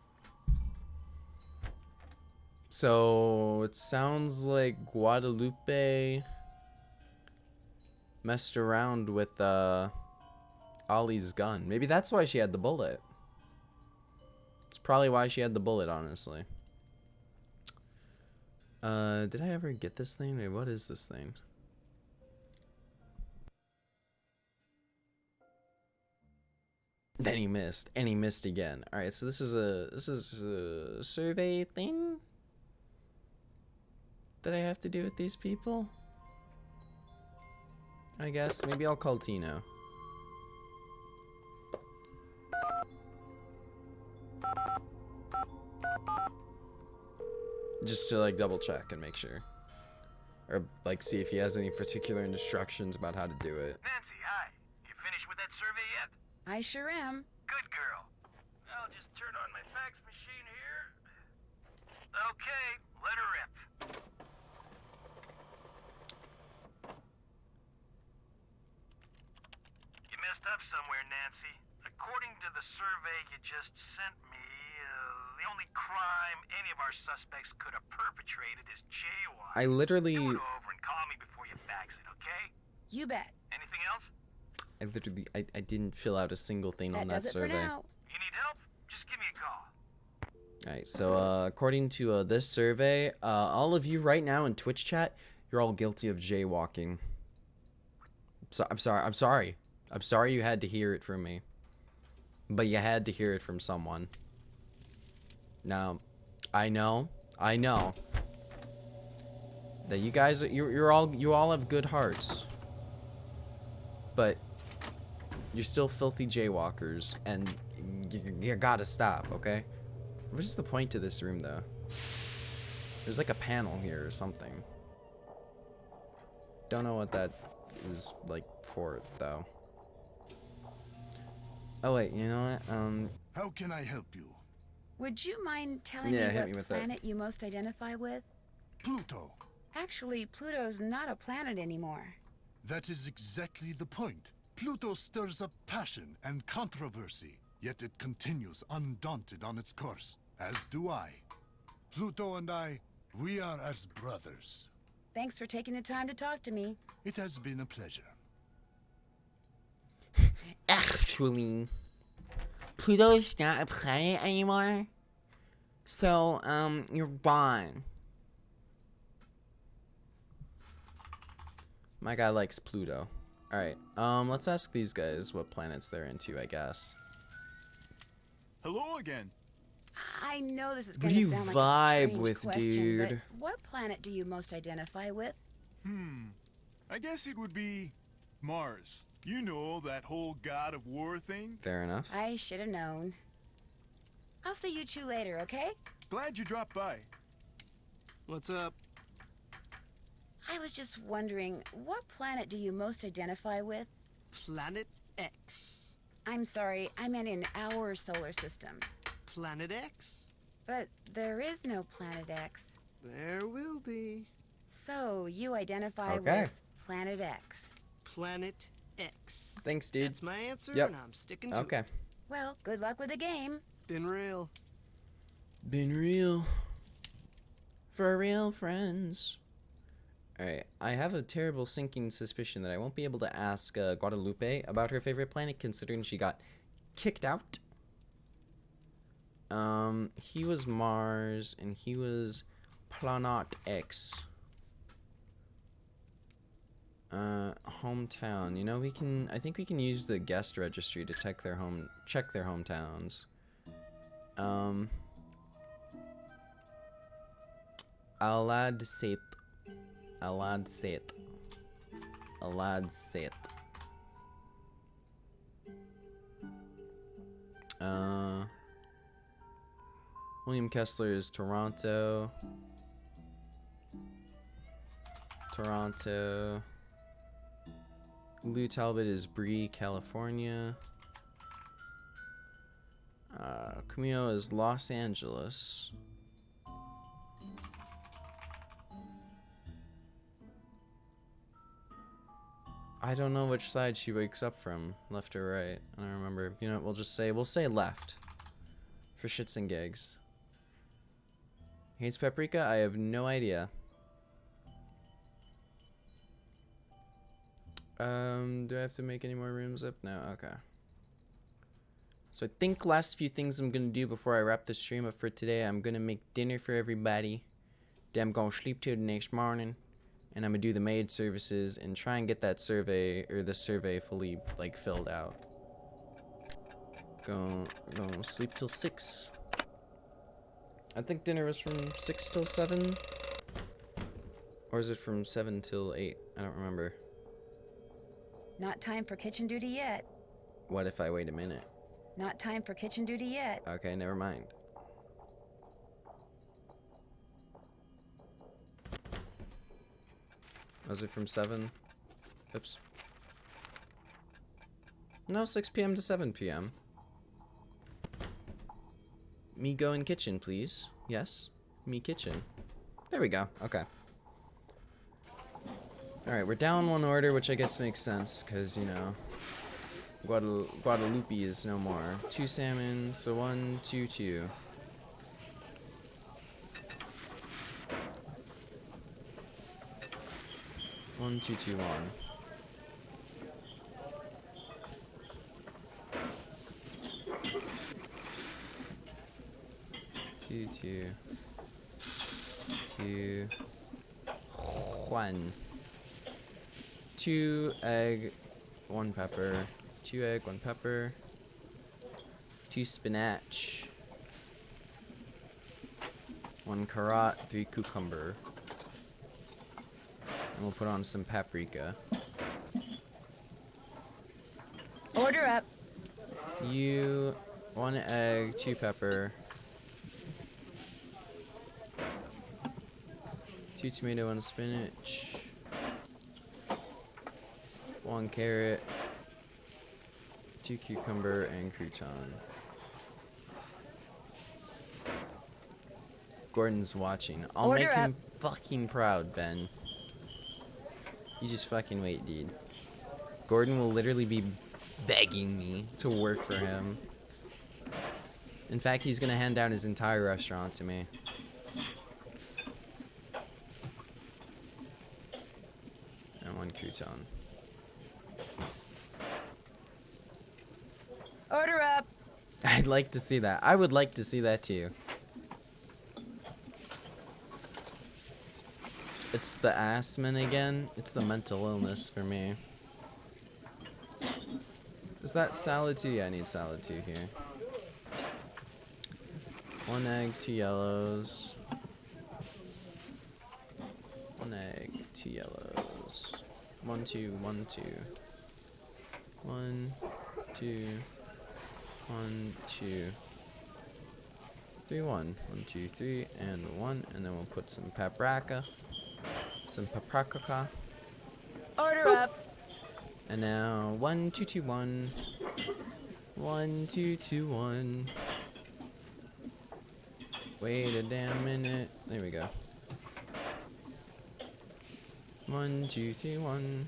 So it sounds like Guadalupe messed around with Ollie's gun. Maybe that's why she had the bullet. It's probably why she had the bullet, honestly. Did I ever get this thing? Wait, what is this thing? Then he missed, and he missed again. All right, so this is a survey thing that I have to do with these people. I guess maybe I'll call Tino. Just to like double check and make sure, or like see if he has any particular instructions about how to do it. Nancy, hi. You finished with that survey yet? I sure am. Good girl. I'll just turn on my fax machine here. Okay, let her rip. You messed up somewhere, Nancy. According to the survey you just sent me, the only crime any of our suspects could have perpetrated is jaywalking. I literally, You go over and call me before you fax it, okay? You bet. Anything else? I didn't fill out a single thing on that does it survey. for now. You need help? Just give me a call. Alright, so according to this survey, all of you right now in Twitch chat, you're all guilty of jaywalking. So, I'm sorry you had to hear it from me. But you had to hear it from someone. Now, I know that you guys, you all have good hearts. But you're still filthy jaywalkers, and you gotta stop, okay? What is the point to this room, though? There's like a panel here or something. Don't know what that is like for, though. Oh wait, you know what? How can I help you? Would you mind telling Yeah, me hit what me with that. planet you most identify with? Pluto. Actually, Pluto's not a planet anymore. That is exactly the point. Pluto stirs up passion and controversy, yet it continues undaunted on its course, as do I. Pluto and I, we are as brothers. Thanks for taking the time to talk to me. It has been a pleasure. Actually, Pluto's not a planet anymore. So, you're gone. My guy likes Pluto. Alright, let's ask these guys what planets they're into, I guess. Hello again. I know this is What going do to you sound like vibe a strange with, question, dude? but what planet do you most identify with? I guess it would be Mars. You know, that whole god of war thing? Fair enough. I should have known. I'll see you two later, okay? Glad you dropped by. What's up? I was just wondering, what planet do you most identify with? Planet X. I'm sorry, I meant in our solar system. Planet X? But there is no Planet X. There will be. So, you identify Okay. with Planet X. Planet X. Thanks, dude. That's my answer, Yep. and I'm sticking to Okay. it. Well, good luck with the game. Been real. Been real. For real friends. Alright, I have a terrible sinking suspicion that I won't be able to ask Guadalupe about her favorite planet, considering she got kicked out. He was Mars, and he was Planet X. Hometown. You know, I think we can use the guest registry to check their hometowns. Alad Seth. William Kessler is Toronto. Lou Talbot is Bree, California. Camille is Los Angeles. I don't know which side she wakes up from, left or right. I don't remember. You know what, we'll say left. For shits and gigs. Hates paprika? I have no idea. Do I have to make any more rooms up? No, okay. So I think last few things I'm gonna do before I wrap the stream up for today, I'm gonna make dinner for everybody. Then I'm gonna sleep till the next morning. And I'm gonna do the maid services and try and get that survey, or the survey fully, like, filled out. Go sleep till 6. I think dinner was from 6 till 7. Or is it from 7 till 8? I don't remember. Not time for kitchen duty yet. What if I wait a minute? Not time for kitchen duty yet. Okay, never mind. Was it from 7? Oops. No, 6 p.m. to 7 p.m. Me go in kitchen, please. Yes, me kitchen. There we go. Okay. Alright, we're down one order, which I guess makes sense, because, you know, Guadalupe is no more. 2 salmon, so 1, 2, 2. One, two, two, one. Two, two. 2, 1. 2 egg, 1 pepper. 2 egg, 1 pepper. 2 spinach. 1 carrot, 3 cucumber. And we'll put on some paprika. Order up. You 1 egg, 2 pepper, 2 tomato, 1 spinach, 1 carrot, 2 cucumber, and crouton. Gordon's watching. I'll Order make him up. fucking proud, Ben. You just fucking wait, dude. Gordon will literally be begging me to work for him. In fact, he's gonna hand down his entire restaurant to me. And 1 crouton. Order up. I'd like to see that. I would like to see that too. It's the asthma again. It's the mental illness for me. Is that salad too? Yeah, I need salad too here. 1 egg, 2 yellows. 1 egg, 2 yellows. 1, 2, 1, 2. 1, 2, 1, 2. 3, 1. 1, 2, 3, and 1. And then we'll put some paprika. Some paprika. Order up. And now 1, 2, 2, 1. 1, 2, 2, 1. Wait a damn minute. There we go. 1, 2, 3, 1.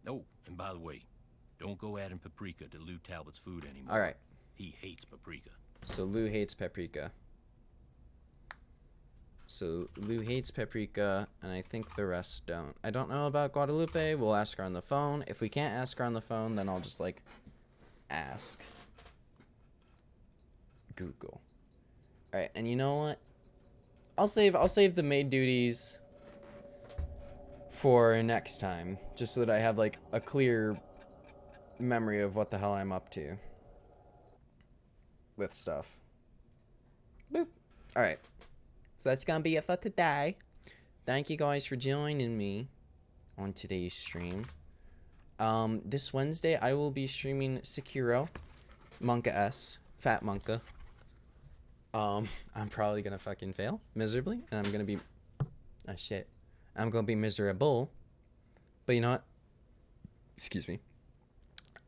Oh, and by the way, don't go adding paprika to Lou Talbot's food anymore. All right. He hates paprika. So Lou hates paprika. So Lou hates paprika, and I think the rest don't. I don't know about Guadalupe. We'll ask her on the phone. If we can't ask her on the phone, then I'll just like ask Google. All right, and you know what? I'll save the maid duties for next time, just so that I have like a clear memory of what the hell I'm up to with stuff. Boop. All right. So that's gonna be it for today. Thank you guys for joining me on today's stream. This Wednesday I will be streaming Sekiro, Monka S, Fat Monka. I'm probably gonna fucking fail miserably, and I'm gonna be, oh shit, I'm gonna be miserable. But you know what? Excuse me.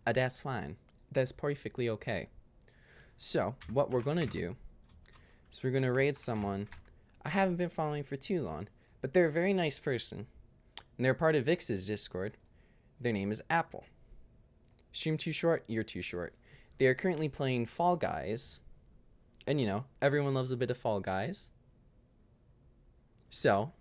That's fine. That's perfectly okay. So what we're gonna do is we're gonna raid someone I haven't been following for too long, but they're a very nice person, and they're part of Vix's Discord. Their name is Apple. Stream too short, you're too short. They are currently playing Fall Guys, and you know, everyone loves a bit of Fall Guys. So,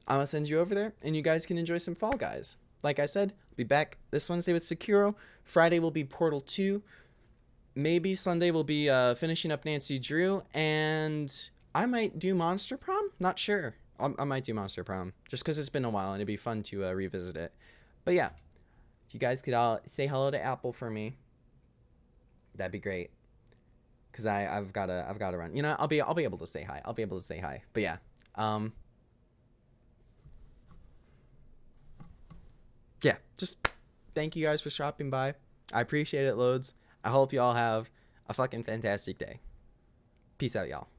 I'm gonna send you over there, and you guys can enjoy some Fall Guys. Like I said, I'll be back this Wednesday with Sekiro. Friday will be Portal 2. Maybe Sunday we'll be finishing up Nancy Drew, and I might do Monster Prom? Not sure. I might do Monster Prom, just because it's been a while, and it'd be fun to revisit it. But yeah, if you guys could all say hello to Apple for me, that'd be great. Cause I've gotta run. You know, I'll be able to say hi. I'll be able to say hi. But yeah, yeah, just thank you guys for stopping by. I appreciate it loads. I hope you all have a fucking fantastic day. Peace out, y'all.